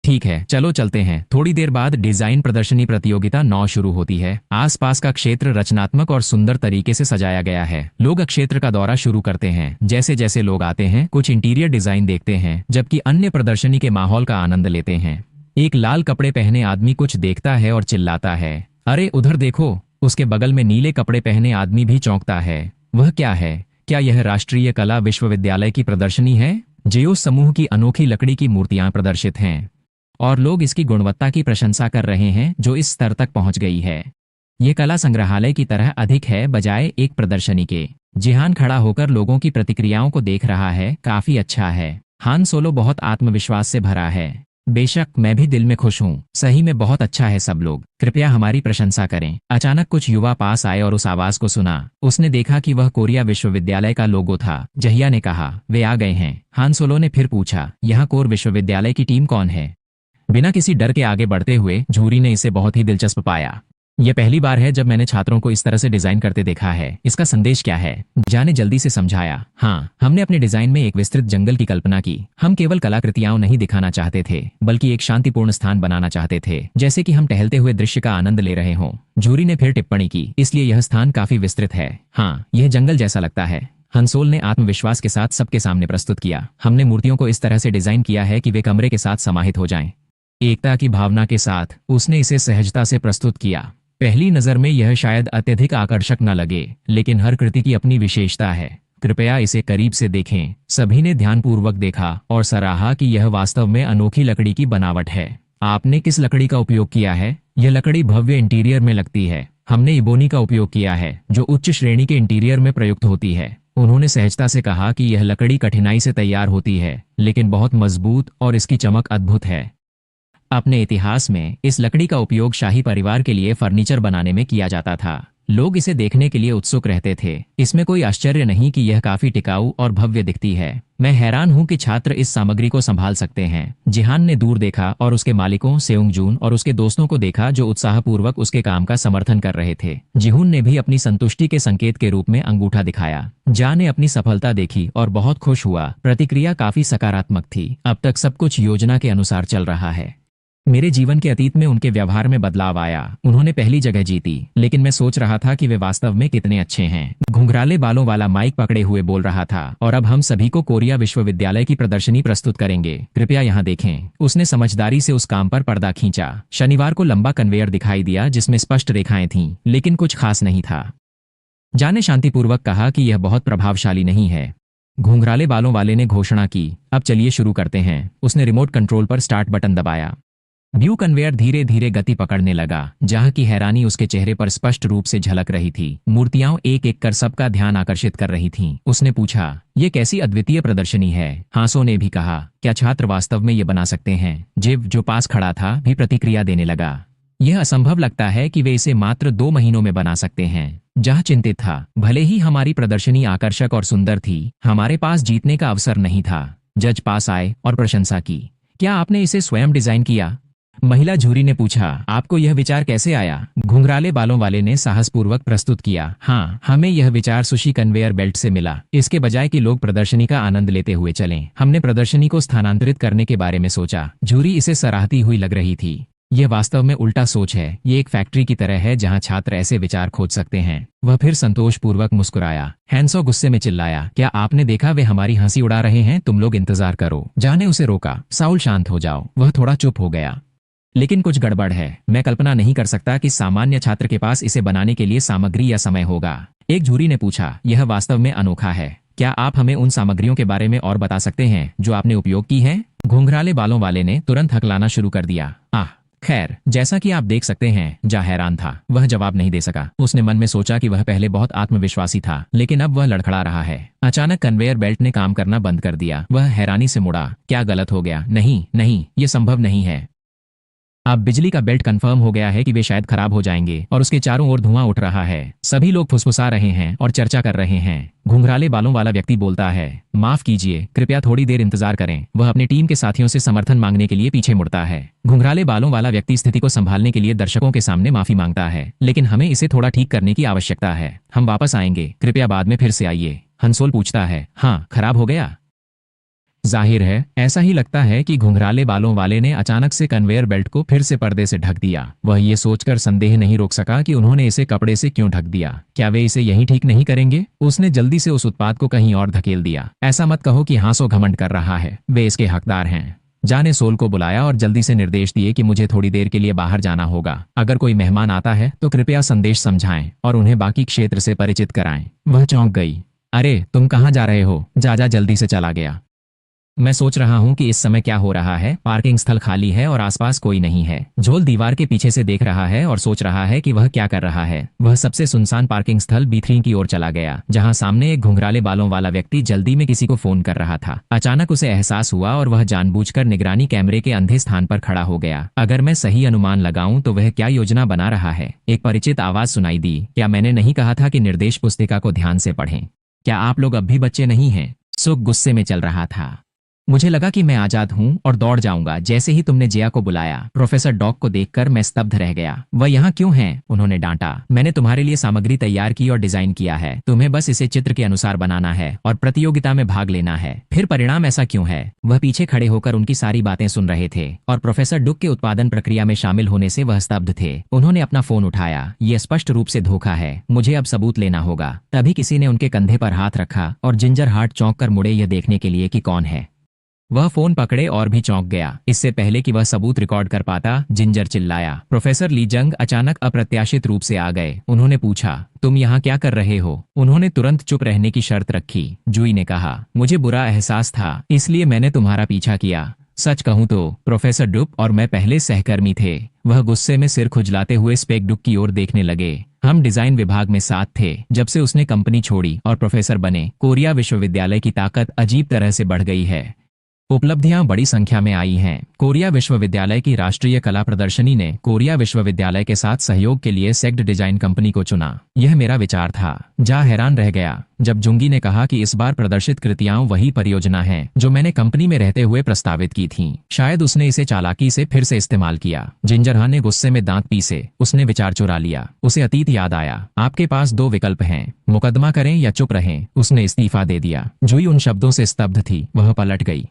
ठीक है, चलो चलते हैं। थोड़ी देर बाद डिजाइन प्रदर्शनी प्रतियोगिता 9 शुरू होती है। आसपास का क्षेत्र रचनात्मक और सुंदर तरीके से सजाया गया है। लोग क्षेत्र का दौरा शुरू करते हैं। जैसे जैसे लोग आते हैं, कुछ इंटीरियर डिजाइन देखते हैं, जबकि अन्य प्रदर्शनी के माहौल का आनंद लेते हैं। एक लाल कपड़े पहने आदमी कुछ देखता है और चिल्लाता है, अरे उधर देखो। उसके बगल में नीले कपड़े पहने आदमी भी चौंकता है। वह क्या है? क्या यह राष्ट्रीय कला विश्वविद्यालय की प्रदर्शनी है? जियो समूह की अनोखी लकड़ी की मूर्तियां प्रदर्शित हैं और लोग इसकी गुणवत्ता की प्रशंसा कर रहे हैं जो इस स्तर तक पहुंच गई है। ये कला संग्रहालय की तरह अधिक है बजाय एक प्रदर्शनी के। जिहान खड़ा होकर लोगों की प्रतिक्रियाओं को देख रहा है। काफी अच्छा है। हान सोलो बहुत आत्मविश्वास से भरा है। बेशक, मैं भी दिल में खुश हूँ। सही में बहुत अच्छा है। सब लोग कृपया हमारी प्रशंसा करें। अचानक कुछ युवा पास आए और उस आवाज को सुना। उसने देखा कि वह कोरिया विश्वविद्यालय का लोगो था। जहिया ने कहा, वे आ गए हैं। हान सोलो ने फिर पूछा, यहाँ कोर विश्वविद्यालय की टीम कौन है? बिना किसी डर के आगे बढ़ते हुए झूरी ने इसे बहुत ही दिलचस्प पाया। यह पहली बार है जब मैंने छात्रों को इस तरह से डिजाइन करते देखा है। इसका संदेश क्या है? जा ने जल्दी से समझाया। हाँ, हमने अपने डिजाइन में एक विस्तृत जंगल की कल्पना की। हम केवल कलाकृतियां नहीं दिखाना चाहते थे, बल्कि एक शांतिपूर्ण स्थान बनाना चाहते थे, जैसे कि हम टहलते हुए दृश्य का आनंद ले रहे हों। झूरी ने फिर टिप्पणी की, इसलिए यह स्थान काफी विस्तृत है। हाँ, यह जंगल जैसा लगता है। हंसोल ने आत्मविश्वास के साथ सबके सामने प्रस्तुत किया। हमने मूर्तियों को इस तरह से डिजाइन किया है कि वे कमरे के साथ समाहित हो जाएं। एकता की भावना के साथ उसने इसे सहजता से प्रस्तुत किया। पहली नजर में यह शायद अत्यधिक आकर्षक न लगे, लेकिन हर कृति की अपनी विशेषता है। कृपया इसे करीब से देखें। सभी ने ध्यानपूर्वक देखा और सराहा कि यह वास्तव में अनोखी लकड़ी की बनावट है। आपने किस लकड़ी का उपयोग किया है? यह लकड़ी भव्य इंटीरियर में लगती है। हमने इबोनी का उपयोग किया है, जो उच्च श्रेणी के इंटीरियर में प्रयुक्त होती है। उन्होंने सहजता से कहा कि यह लकड़ी कठिनाई से तैयार होती है, लेकिन बहुत मजबूत और इसकी चमक अद्भुत है। अपने इतिहास में इस लकड़ी का उपयोग शाही परिवार के लिए फर्नीचर बनाने में किया जाता था। लोग इसे देखने के लिए उत्सुक रहते थे। इसमें कोई आश्चर्य नहीं कि यह काफी टिकाऊ और भव्य दिखती है। मैं हैरान हूं कि छात्र इस सामग्री को संभाल सकते हैं। जिहान ने दूर देखा और उसके मालिकों सेउंगजून और उसके दोस्तों को देखा जो उत्साहपूर्वक उसके काम का समर्थन कर रहे थे। जिहुन ने भी अपनी संतुष्टि के संकेत के रूप में अंगूठा दिखाया। जा ने अपनी सफलता देखी और बहुत खुश हुआ। प्रतिक्रिया काफी सकारात्मक थी। अब तक सब कुछ योजना के अनुसार चल रहा है। मेरे जीवन के अतीत में उनके व्यवहार में बदलाव आया। उन्होंने पहली जगह जीती, लेकिन मैं सोच रहा था कि वे वास्तव में कितने अच्छे हैं। घुंघराले बालों वाला माइक पकड़े हुए बोल रहा था, और अब हम सभी को कोरिया विश्वविद्यालय की प्रदर्शनी प्रस्तुत करेंगे। कृपया यहाँ देखें। उसने समझदारी से उस काम पर पर्दा खींचा। शनिवार को लंबा कन्वेयर दिखाई दिया जिसमें स्पष्ट रेखाएं थीं, लेकिन कुछ खास नहीं था। जाने शांतिपूर्वक कहा कि यह बहुत प्रभावशाली नहीं है। घुंघराले बालों वाले ने घोषणा की, अब चलिए शुरू करते हैं। उसने रिमोट कंट्रोल पर स्टार्ट बटन दबाया। ब्यू कन्वेयर धीरे धीरे गति पकड़ने लगा, जहां की हैरानी उसके चेहरे पर स्पष्ट रूप से झलक रही थी। मूर्तियां एक एक कर सबका ध्यान आकर्षित कर रही थीं। उसने पूछा, ये कैसी अद्वितीय प्रदर्शनी है? हांसो ने भी कहा, क्या छात्र वास्तव में ये बना सकते हैं? जिव, जो पास खड़ा था, भी प्रतिक्रिया देने लगा। यह असंभव लगता है कि वे इसे मात्र 2 महीनों में बना सकते हैं। जह चिंतित था, भले ही हमारी प्रदर्शनी आकर्षक और सुंदर थी, हमारे पास जीतने का अवसर नहीं था। जज पास आए और प्रशंसा की। क्या आपने इसे स्वयं डिजाइन किया? महिला जूरी ने पूछा। आपको यह विचार कैसे आया? घुंघराले बालों वाले ने साहसपूर्वक प्रस्तुत किया। हाँ, हमें यह विचार सुशी कन्वेयर बेल्ट से मिला। इसके बजाय कि लोग प्रदर्शनी का आनंद लेते हुए चलें, हमने प्रदर्शनी को स्थानांतरित करने के बारे में सोचा। जूरी इसे सराहती हुई लग रही थी। यह वास्तव में उल्टा सोच है। ये एक फैक्ट्री की तरह है जहां छात्र ऐसे विचार खोज सकते हैं। वह फिर संतोषपूर्वक मुस्कुराया। हैंसो गुस्से में चिल्लाया, क्या आपने देखा? वे हमारी हंसी उड़ा रहे हैं। तुम लोग इंतजार करो। जा ने उसे रोका। साउल, शांत हो जाओ। वह थोड़ा चुप हो गया। लेकिन कुछ गड़बड़ है। मैं कल्पना नहीं कर सकता कि सामान्य छात्र के पास इसे बनाने के लिए सामग्री या समय होगा। एक जूरी ने पूछा। यह वास्तव में अनोखा है। क्या आप हमें उन सामग्रियों के बारे में और बता सकते हैं जो आपने उपयोग की है? घुंघराले बालों वाले ने तुरंत हकलाना शुरू कर दिया। खैर, जैसा कि आप देख सकते हैं। जा हैरान था। वह जवाब नहीं दे सका। उसने मन में सोचा कि वह पहले बहुत आत्मविश्वासी था, लेकिन अब वह लड़खड़ा रहा है। अचानक कन्वेयर बेल्ट ने काम करना बंद कर दिया। वह हैरानी से मुड़ा। क्या गलत हो गया? नहीं नहीं, ये संभव नहीं है। अब बिजली का बेल्ट कंफर्म हो गया है कि वे शायद खराब हो जाएंगे और उसके चारों ओर धुआं उठ रहा है। सभी लोग फुसफुसा रहे हैं और चर्चा कर रहे हैं। घुंघराले बालों वाला व्यक्ति बोलता है, माफ कीजिए, कृपया थोड़ी देर इंतजार करें। वह अपनी टीम के साथियों से समर्थन मांगने के लिए पीछे मुड़ता है। घुंघराले बालों वाला व्यक्ति स्थिति को संभालने के लिए दर्शकों के सामने माफी मांगता है, लेकिन हमें इसे थोड़ा ठीक करने की आवश्यकता है। हम वापस आएंगे, कृपया बाद में फिर से आइए। हंसोल पूछता है, हाँ, खराब हो गया? जाहिर है, ऐसा ही लगता है कि घुंघराले बालों वाले ने अचानक से कन्वेयर बेल्ट को फिर से पर्दे से ढक दिया। वह ये सोचकर संदेह नहीं रोक सका कि उन्होंने इसे कपड़े से क्यों ढक दिया। क्या वे इसे यहीं ठीक नहीं करेंगे? उसने जल्दी से उस उत्पाद को कहीं और धकेल दिया। ऐसा मत कहो कि हांसो घमंड कर रहा है। वे इसके हकदार हैं। जा ने सोल को बुलाया और जल्दी से निर्देश दिए कि मुझे थोड़ी देर के लिए बाहर जाना होगा। अगर कोई मेहमान आता है तो कृपया संदेश समझाएं और उन्हें बाकी क्षेत्र से परिचित कराएं। वह चौंक गई। अरे, तुम कहाँ जा रहे हो? जा जल्दी से चला गया। मैं सोच रहा हूँ कि इस समय क्या हो रहा है। पार्किंग स्थल खाली है और आसपास कोई नहीं है। झोल दीवार के पीछे से देख रहा है और सोच रहा है कि वह क्या कर रहा है। वह सबसे सुनसान पार्किंग स्थल B3 की ओर चला गया, जहाँ सामने एक घुंघराले बालों वाला व्यक्ति जल्दी में किसी को फोन कर रहा था। अचानक उसे एहसास हुआ और वह जानबूझकर निगरानी कैमरे के अंधे स्थान पर खड़ा हो गया। अगर मैं सही अनुमान लगाऊं तो वह क्या योजना बना रहा है? एक परिचित आवाज सुनाई दी। क्या मैंने नहीं कहा था कि निर्देश पुस्तिका को ध्यान से पढ़ें? क्या आप लोग अब भी बच्चे नहीं हैं? सुख गुस्से में चल रहा था। मुझे लगा कि मैं आजाद हूं और दौड़ जाऊंगा जैसे ही तुमने जिया को बुलाया। प्रोफेसर डॉग को देखकर मैं स्तब्ध रह गया। वह यहाँ क्यों है? उन्होंने डांटा। मैंने तुम्हारे लिए सामग्री तैयार की और डिजाइन किया है। तुम्हें बस इसे चित्र के अनुसार बनाना है और प्रतियोगिता में भाग लेना है। फिर परिणाम ऐसा क्यों है? वह पीछे खड़े होकर उनकी सारी बातें सुन रहे थे और प्रोफेसर डुक के उत्पादन प्रक्रिया में शामिल होने से वह स्तब्ध थे। उन्होंने अपना फोन उठाया। यह स्पष्ट रूप से धोखा है। मुझे अब सबूत लेना होगा। तभी किसी ने उनके कंधे पर हाथ रखा और जिंजर हार्ट चौंक कर मुड़े यह देखने के लिए कि कौन है। वह फोन पकड़े और भी चौंक गया। इससे पहले कि वह सबूत रिकॉर्ड कर पाता, जिंजर चिल्लाया। प्रोफेसर ली जंग अचानक अप्रत्याशित रूप से आ गए। उन्होंने पूछा, तुम यहाँ क्या कर रहे हो? उन्होंने तुरंत चुप रहने की शर्त रखी। जूई ने कहा, मुझे बुरा एहसास था, इसलिए मैंने तुम्हारा पीछा किया। सच कहूं तो प्रोफेसर डुप और मैं पहले सहकर्मी थे। वह गुस्से में सिर खुजलाते हुए स्पेक डुक की ओर देखने लगे। हम डिजाइन विभाग में साथ थे जब से उसने कंपनी छोड़ी और प्रोफेसर बने। कोरिया विश्वविद्यालय की ताकत अजीब तरह से बढ़ गई है। उपलब्धियां बड़ी संख्या में आई हैं। कोरिया विश्वविद्यालय की राष्ट्रीय कला प्रदर्शनी ने कोरिया विश्वविद्यालय के साथ सहयोग के लिए सेक्ड डिजाइन कंपनी को चुना। यह मेरा विचार था। जा हैरान रह गया जब जुंगी ने कहा कि इस बार प्रदर्शित कृतियां वही परियोजना है जो मैंने कंपनी में रहते हुए प्रस्तावित की थी। शायद उसने इसे चालाकी से फिर से इस्तेमाल किया। जिंजरहा ने गुस्से में दांत पीसे। उसने विचार चुरा लिया। उसे अतीत याद आया। आपके पास 2 विकल्प हैं, मुकदमा करें या चुप रहें। उसने इस्तीफा दे दिया। जुई उन शब्दों से स्तब्ध थी। वह पलट गई।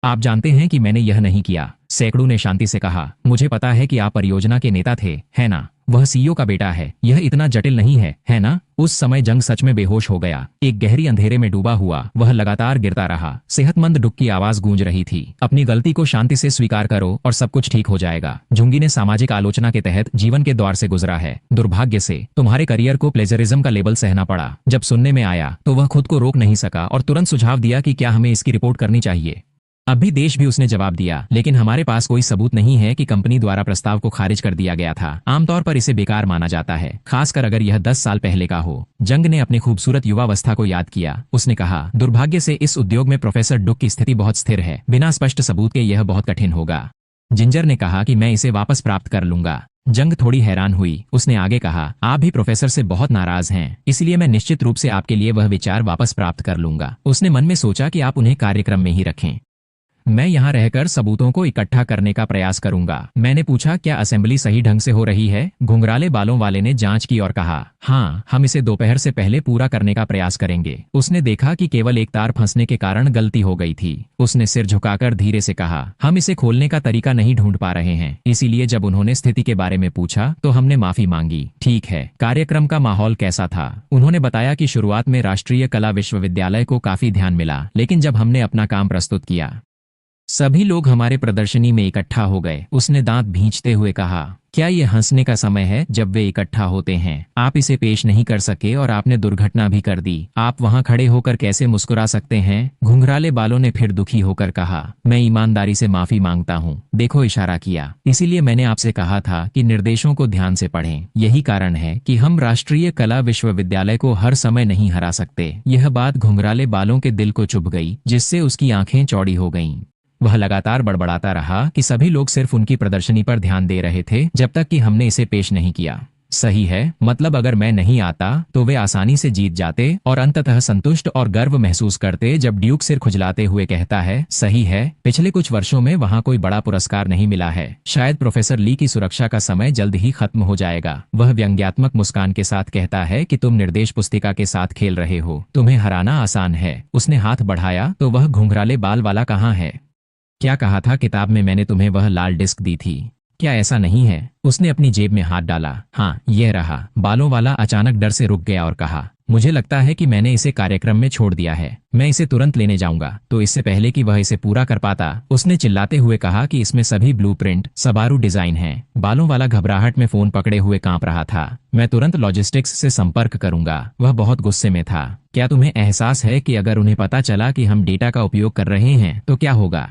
आप जानते हैं कि मैंने यह नहीं किया, सैकड़ों ने शांति से कहा। मुझे पता है कि आप परियोजना के नेता थे, है ना? वह सीईओ का बेटा है। यह इतना जटिल नहीं है ना? उस समय जंग सच में बेहोश हो गया। एक गहरी अंधेरे में डूबा हुआ वह लगातार गिरता रहा। सेहतमंद डुक की आवाज गूंज रही थी, अपनी गलती को शांति से स्वीकार करो और सब कुछ ठीक हो जाएगा। जुंगी ने सामाजिक आलोचना के तहत जीवन के द्वार से गुजरा है। दुर्भाग्य से तुम्हारे करियर को प्लेजरिज्म का लेबल सहना पड़ा। जब सुनने में आया तो वह खुद को रोक नहीं सका और तुरंत सुझाव दिया कि क्या हमें इसकी रिपोर्ट करनी चाहिए। अभी देश भी, उसने जवाब दिया, लेकिन हमारे पास कोई सबूत नहीं है कि कंपनी द्वारा प्रस्ताव को खारिज कर दिया गया था। आमतौर पर इसे बेकार माना जाता है, खासकर अगर यह 10 साल पहले का हो। जंग ने अपनी खूबसूरत युवावस्था को याद किया। उसने कहा, दुर्भाग्य से इस उद्योग में प्रोफेसर डुक की स्थिति बहुत स्थिर है। बिना स्पष्ट सबूत के यह बहुत कठिन होगा। जिंजर ने कहा कि मैं इसे वापस प्राप्त कर लूंगा। जंग थोड़ी हैरान हुई। उसने आगे कहा, आप भी प्रोफेसर से बहुत नाराज हैं, इसलिए मैं निश्चित रूप से आपके लिए वह विचार वापस प्राप्त कर लूंगा। उसने मन में सोचा कि आप उन्हें कार्यक्रम में ही रखें। मैं यहाँ रहकर सबूतों को इकट्ठा करने का प्रयास करूंगा। मैंने पूछा, क्या असेंबली सही ढंग से हो रही है? घुंघराले बालों वाले ने जांच की और कहा, हाँ, हम इसे दोपहर से पहले पूरा करने का प्रयास करेंगे। उसने देखा कि केवल एक तार फंसने के कारण गलती हो गई थी। उसने सिर झुकाकर धीरे से कहा, हम इसे खोलने का तरीका नहीं ढूंढ पा रहे हैं। इसीलिए जब उन्होंने स्थिति के बारे में पूछा तो हमने माफी मांगी। ठीक है, कार्यक्रम का माहौल कैसा था? उन्होंने बताया कि शुरुआत में राष्ट्रीय कला विश्वविद्यालय को काफी ध्यान मिला, लेकिन जब हमने अपना काम प्रस्तुत किया, सभी लोग हमारे प्रदर्शनी में इकट्ठा हो गए। उसने दांत भींचते हुए कहा, क्या ये हंसने का समय है जब वे इकट्ठा होते हैं? आप इसे पेश नहीं कर सके और आपने दुर्घटना भी कर दी। आप वहां खड़े होकर कैसे मुस्कुरा सकते हैं? घुंघराले बालों ने फिर दुखी होकर कहा, मैं ईमानदारी से माफी मांगता हूँ। देखो, इशारा किया। इसीलिए मैंने आपसे कहा था कि निर्देशों को ध्यान से पढ़ें। यही कारण है कि हम राष्ट्रीय कला विश्वविद्यालय को हर समय नहीं हरा सकते। यह बात घुंघराले बालों के दिल को चुभ गई, जिससे उसकी आंखें चौड़ी हो गईं। वह लगातार बड़बड़ाता रहा कि सभी लोग सिर्फ उनकी प्रदर्शनी पर ध्यान दे रहे थे जब तक कि हमने इसे पेश नहीं किया। सही है, मतलब अगर मैं नहीं आता तो वे आसानी से जीत जाते और अंततः संतुष्ट और गर्व महसूस करते। जब ड्यूक सिर खुजलाते हुए कहता है, सही है, पिछले कुछ वर्षों में वहां कोई बड़ा पुरस्कार नहीं मिला है। शायद प्रोफेसर ली की सुरक्षा का समय जल्द ही खत्म हो जाएगा। वह व्यंग्यात्मक मुस्कान के साथ कहता है कि तुम निर्देश पुस्तिका के साथ खेल रहे हो, तुम्हें हराना आसान है। उसने हाथ बढ़ाया तो वह घुंघराले बाल वाला कहाँ है? क्या कहा था किताब में मैंने तुम्हें वह लाल डिस्क दी थी? क्या ऐसा नहीं है? उसने अपनी जेब में हाथ डाला। हाँ, यह रहा। बालों वाला अचानक डर से रुक गया और कहा, मुझे लगता है कि मैंने इसे कार्यक्रम में छोड़ दिया है। मैं इसे तुरंत लेने जाऊंगा। तो इससे पहले कि वह इसे पूरा कर पाता, उसने चिल्लाते हुए कहा कि इसमें सभी ब्लूप्रिंट सबारू डिजाइन हैं। बालों वाला घबराहट में फोन पकड़े हुए कांप रहा था। मैं तुरंत लॉजिस्टिक्स से संपर्क करूंगा। वह बहुत गुस्से में था। क्या तुम्हें एहसास है कि अगर उन्हें पता चला कि हम डेटा का उपयोग कर रहे हैं तो क्या होगा?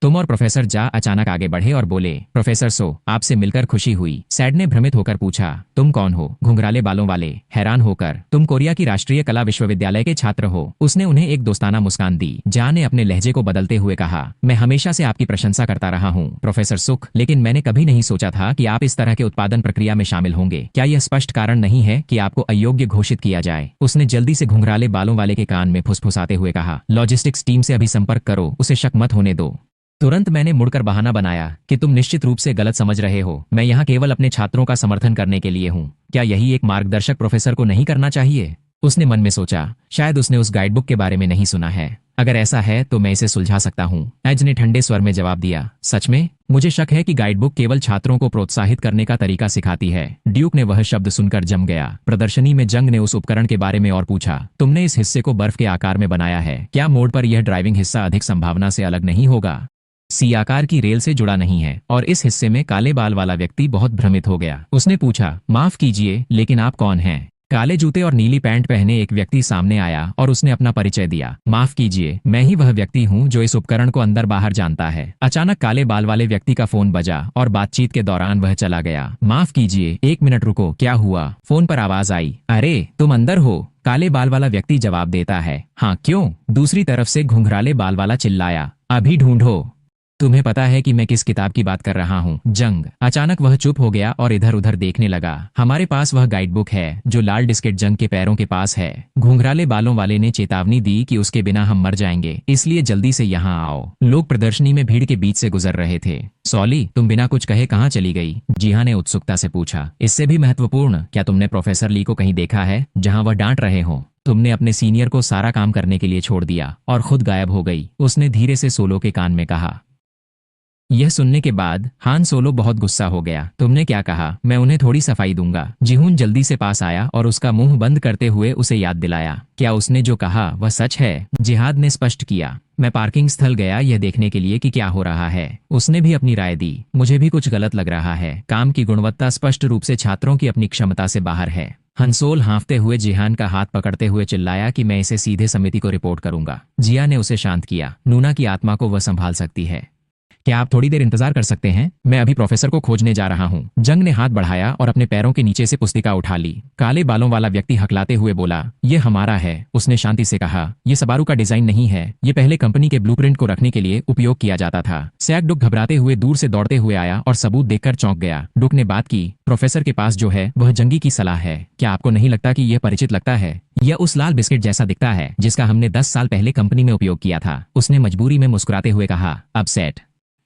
तुम और प्रोफेसर जा अचानक आगे बढ़े और बोले, प्रोफेसर सो, आपसे मिलकर खुशी हुई। सैड ने भ्रमित होकर पूछा, तुम कौन हो? घुंघराले बालों वाले हैरान होकर, तुम कोरिया की राष्ट्रीय कला विश्वविद्यालय के छात्र हो। उसने उन्हें एक दोस्ताना मुस्कान दी। जा ने अपने लहजे को बदलते हुए कहा, मैं हमेशा से आपकी प्रशंसा करता रहा हूँ प्रोफेसर सुख, लेकिन मैंने कभी नहीं सोचा था कि आप इस तरह के उत्पादन प्रक्रिया में शामिल होंगे। क्या यह स्पष्ट कारण नहीं है कि आपको अयोग्य घोषित किया जाए? उसने जल्दी से घुंघराले बालों वाले के कान में फुसफुसाते हुए कहा, लॉजिस्टिक्स टीम से अभी संपर्क करो, उसे शक मत होने दो। तुरंत मैंने मुड़कर बहाना बनाया कि तुम निश्चित रूप से गलत समझ रहे हो। मैं यहाँ केवल अपने छात्रों का समर्थन करने के लिए हूँ। क्या यही एक मार्गदर्शक प्रोफेसर को नहीं करना चाहिए? उसने मन में सोचा, शायद उसने उस गाइडबुक के बारे में नहीं सुना है। अगर ऐसा है तो मैं इसे सुलझा सकता हूँ। एज ने ठंडे स्वर में जवाब दिया, सच में? मुझे शक है कि गाइडबुक केवल छात्रों को प्रोत्साहित करने का तरीका सिखाती है। ड्यूक ने वह शब्द सुनकर जम गया। प्रदर्शनी में जंग ने उस उपकरण के बारे में और पूछा, तुमने इस हिस्से को बर्फ के आकार में बनाया है, क्या मोड़ पर यह ड्राइविंग हिस्सा अधिक संभावना से अलग नहीं होगा? सी आकार की रेल से जुड़ा नहीं है। और इस हिस्से में काले बाल वाला व्यक्ति बहुत भ्रमित हो गया। उसने पूछा, माफ कीजिए, लेकिन आप कौन हैं? काले जूते और नीली पैंट पहने एक व्यक्ति सामने आया और उसने अपना परिचय दिया। माफ कीजिए, मैं ही वह व्यक्ति हूँ जो इस उपकरण को अंदर बाहर जानता है। अचानक काले बाल वाले व्यक्ति का फोन बजा और बातचीत के दौरान वह चला गया। माफ कीजिए, एक मिनट रुको, क्या हुआ? फोन पर आवाज आई, अरे तुम अंदर हो? काले बाल वाला व्यक्ति जवाब देता है, हाँ क्यों? दूसरी तरफ से घुंघराले बाल वाला चिल्लाया, अभी ढूंढो। तुम्हें पता है कि मैं किस किताब की बात कर रहा हूँ? जंग। अचानक वह चुप हो गया और इधर उधर देखने लगा। हमारे पास वह गाइडबुक है जो लाल डिस्केट जंग के पैरों के पास है। घुंघराले बालों वाले ने चेतावनी दी कि उसके बिना हम मर जाएंगे, इसलिए जल्दी से यहाँ आओ। लोग प्रदर्शनी में भीड़ के बीच से गुजर रहे थे। सॉली, तुम बिना कुछ कहे कहाँ चली गई? जिहा ने उत्सुकता से पूछा। इससे भी महत्वपूर्ण, क्या तुमने प्रोफेसर ली को कहीं देखा है जहाँ वह डांट रहे हो? तुमने अपने सीनियर को सारा काम करने के लिए छोड़ दिया और खुद गायब हो गई, उसने धीरे से सोलो के कान में कहा। यह सुनने के बाद हान सोलो बहुत गुस्सा हो गया। तुमने क्या कहा? मैं उन्हें थोड़ी सफाई दूंगा। जिहून जल्दी से पास आया और उसका मुंह बंद करते हुए उसे याद दिलाया। क्या उसने जो कहा वह सच है? जिहाद ने स्पष्ट किया। मैं पार्किंग स्थल गया यह देखने के लिए कि क्या हो रहा है। उसने भी अपनी राय दी। मुझे भी कुछ गलत लग रहा है। काम की गुणवत्ता स्पष्ट रूप से छात्रों की अपनी क्षमता से बाहर है। हंसोल हाँफते हुए जिहान का हाथ पकड़ते हुए चिल्लाया कि मैं इसे सीधे समिति को रिपोर्ट करूंगा। जिया ने उसे शांत किया। नूना की आत्मा को वह संभाल सकती है। क्या आप थोड़ी देर इंतजार कर सकते हैं? मैं अभी प्रोफेसर को खोजने जा रहा हूँ। जंग ने हाथ बढ़ाया और अपने पैरों के नीचे से पुस्तिका उठा ली। काले बालों वाला व्यक्ति हकलाते हुए बोला, ये हमारा है। उसने शांति से कहा, ये सबारू का डिजाइन नहीं है, ये पहले कंपनी के ब्लूप्रिंट को रखने के लिए उपयोग किया जाता था। सैक डुक घबराते हुए दूर से दौड़ते हुए आया और सबूत देखकर चौंक गया। डुक ने बात की, प्रोफेसर के पास जो है वह जंगी की सलाह है। क्या आपको नहीं लगता कि यह परिचित लगता है? यह उस लाल बिस्किट जैसा दिखता है जिसका हमने 10 साल पहले कंपनी में उपयोग किया था। उसने मजबूरी में मुस्कुराते हुए कहा, अब सेट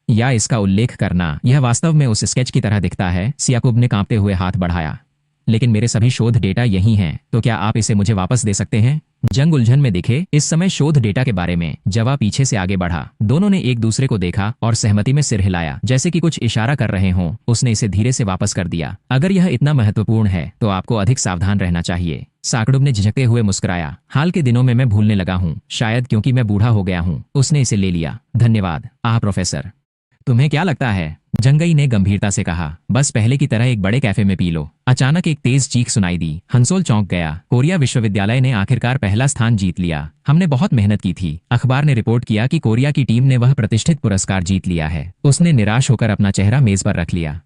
या इसका उल्लेख करना, यह वास्तव में उस स्केच की तरह दिखता है। सियाकुब ने कांपते हुए हाथ बढ़ाया, लेकिन मेरे सभी शोध डेटा यही हैं, तो क्या आप इसे मुझे वापस दे सकते हैं? जंग उलझन में दिखे। इस समय शोध डेटा के बारे में जवाब पीछे से आगे बढ़ा। दोनों ने एक दूसरे को देखा और सहमति में सिर हिलाया, जैसे कि कुछ इशारा कर रहे हों। उसने इसे धीरे से वापस कर दिया। अगर यह इतना महत्वपूर्ण है तो आपको अधिक सावधान रहना चाहिए। साकड़ुब ने झिझकते हुए मुस्कुराया, हाल के दिनों में मैं भूलने लगा हूँ, शायद क्योंकि मैं बूढ़ा हो गया हूँ। उसने इसे ले लिया। धन्यवाद। प्रोफेसर, तुम्हें क्या लगता है? जंगई ने गंभीरता से कहा, बस पहले की तरह एक बड़े कैफे में पी लो। अचानक एक तेज चीख सुनाई दी। हंसोल चौंक गया। कोरिया विश्वविद्यालय ने आखिरकार पहला स्थान जीत लिया। हमने बहुत मेहनत की थी। अखबार ने रिपोर्ट किया कि कोरिया की टीम ने वह प्रतिष्ठित पुरस्कार जीत लिया है। उसने निराश होकर अपना चेहरा मेज पर रख लिया।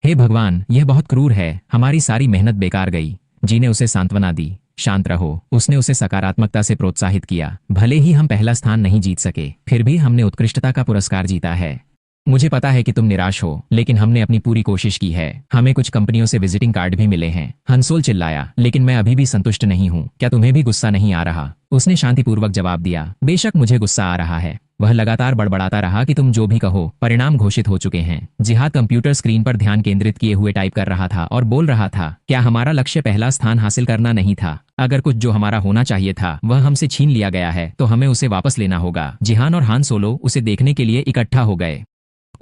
हे भगवान, यह बहुत क्रूर है। हमारी सारी मेहनत बेकार गई। जी ने उसे सांत्वना दी। शांत रहो। उसने उसे सकारात्मकता से प्रोत्साहित किया। भले ही हम पहला स्थान नहीं जीत सके, फिर भी हमने उत्कृष्टता का पुरस्कार जीता है। मुझे पता है कि तुम निराश हो, लेकिन हमने अपनी पूरी कोशिश की है। हमें कुछ कंपनियों से विजिटिंग कार्ड भी मिले हैं। हंसोल चिल्लाया, लेकिन मैं अभी भी संतुष्ट नहीं हूँ। क्या तुम्हें भी गुस्सा नहीं आ रहा? उसने शांतिपूर्वक जवाब दिया, बेशक मुझे गुस्सा आ रहा है। वह लगातार बड़बड़ाता रहा कि तुम जो भी कहो, परिणाम घोषित हो चुके हैं। जिहाद कंप्यूटर स्क्रीन पर ध्यान केंद्रित किए हुए टाइप कर रहा था और बोल रहा था, क्या हमारा लक्ष्य पहला स्थान हासिल करना नहीं था? अगर कुछ जो हमारा होना चाहिए था वह हमसे छीन लिया गया है तो हमें उसे वापस लेना होगा। जिहान और हान सोलो उसे देखने के लिए इकट्ठा हो गए।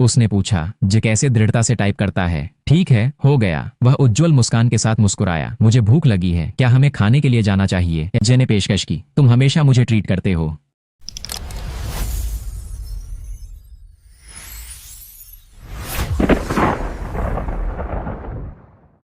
उसने पूछा, जे कैसे दृढ़ता से टाइप करता है। ठीक है, हो गया। वह उज्जवल मुस्कान के साथ मुस्कुराया। मुझे भूख लगी है, क्या हमें खाने के लिए जाना चाहिए? जे ने पेशकश की, तुम हमेशा मुझे ट्रीट करते हो।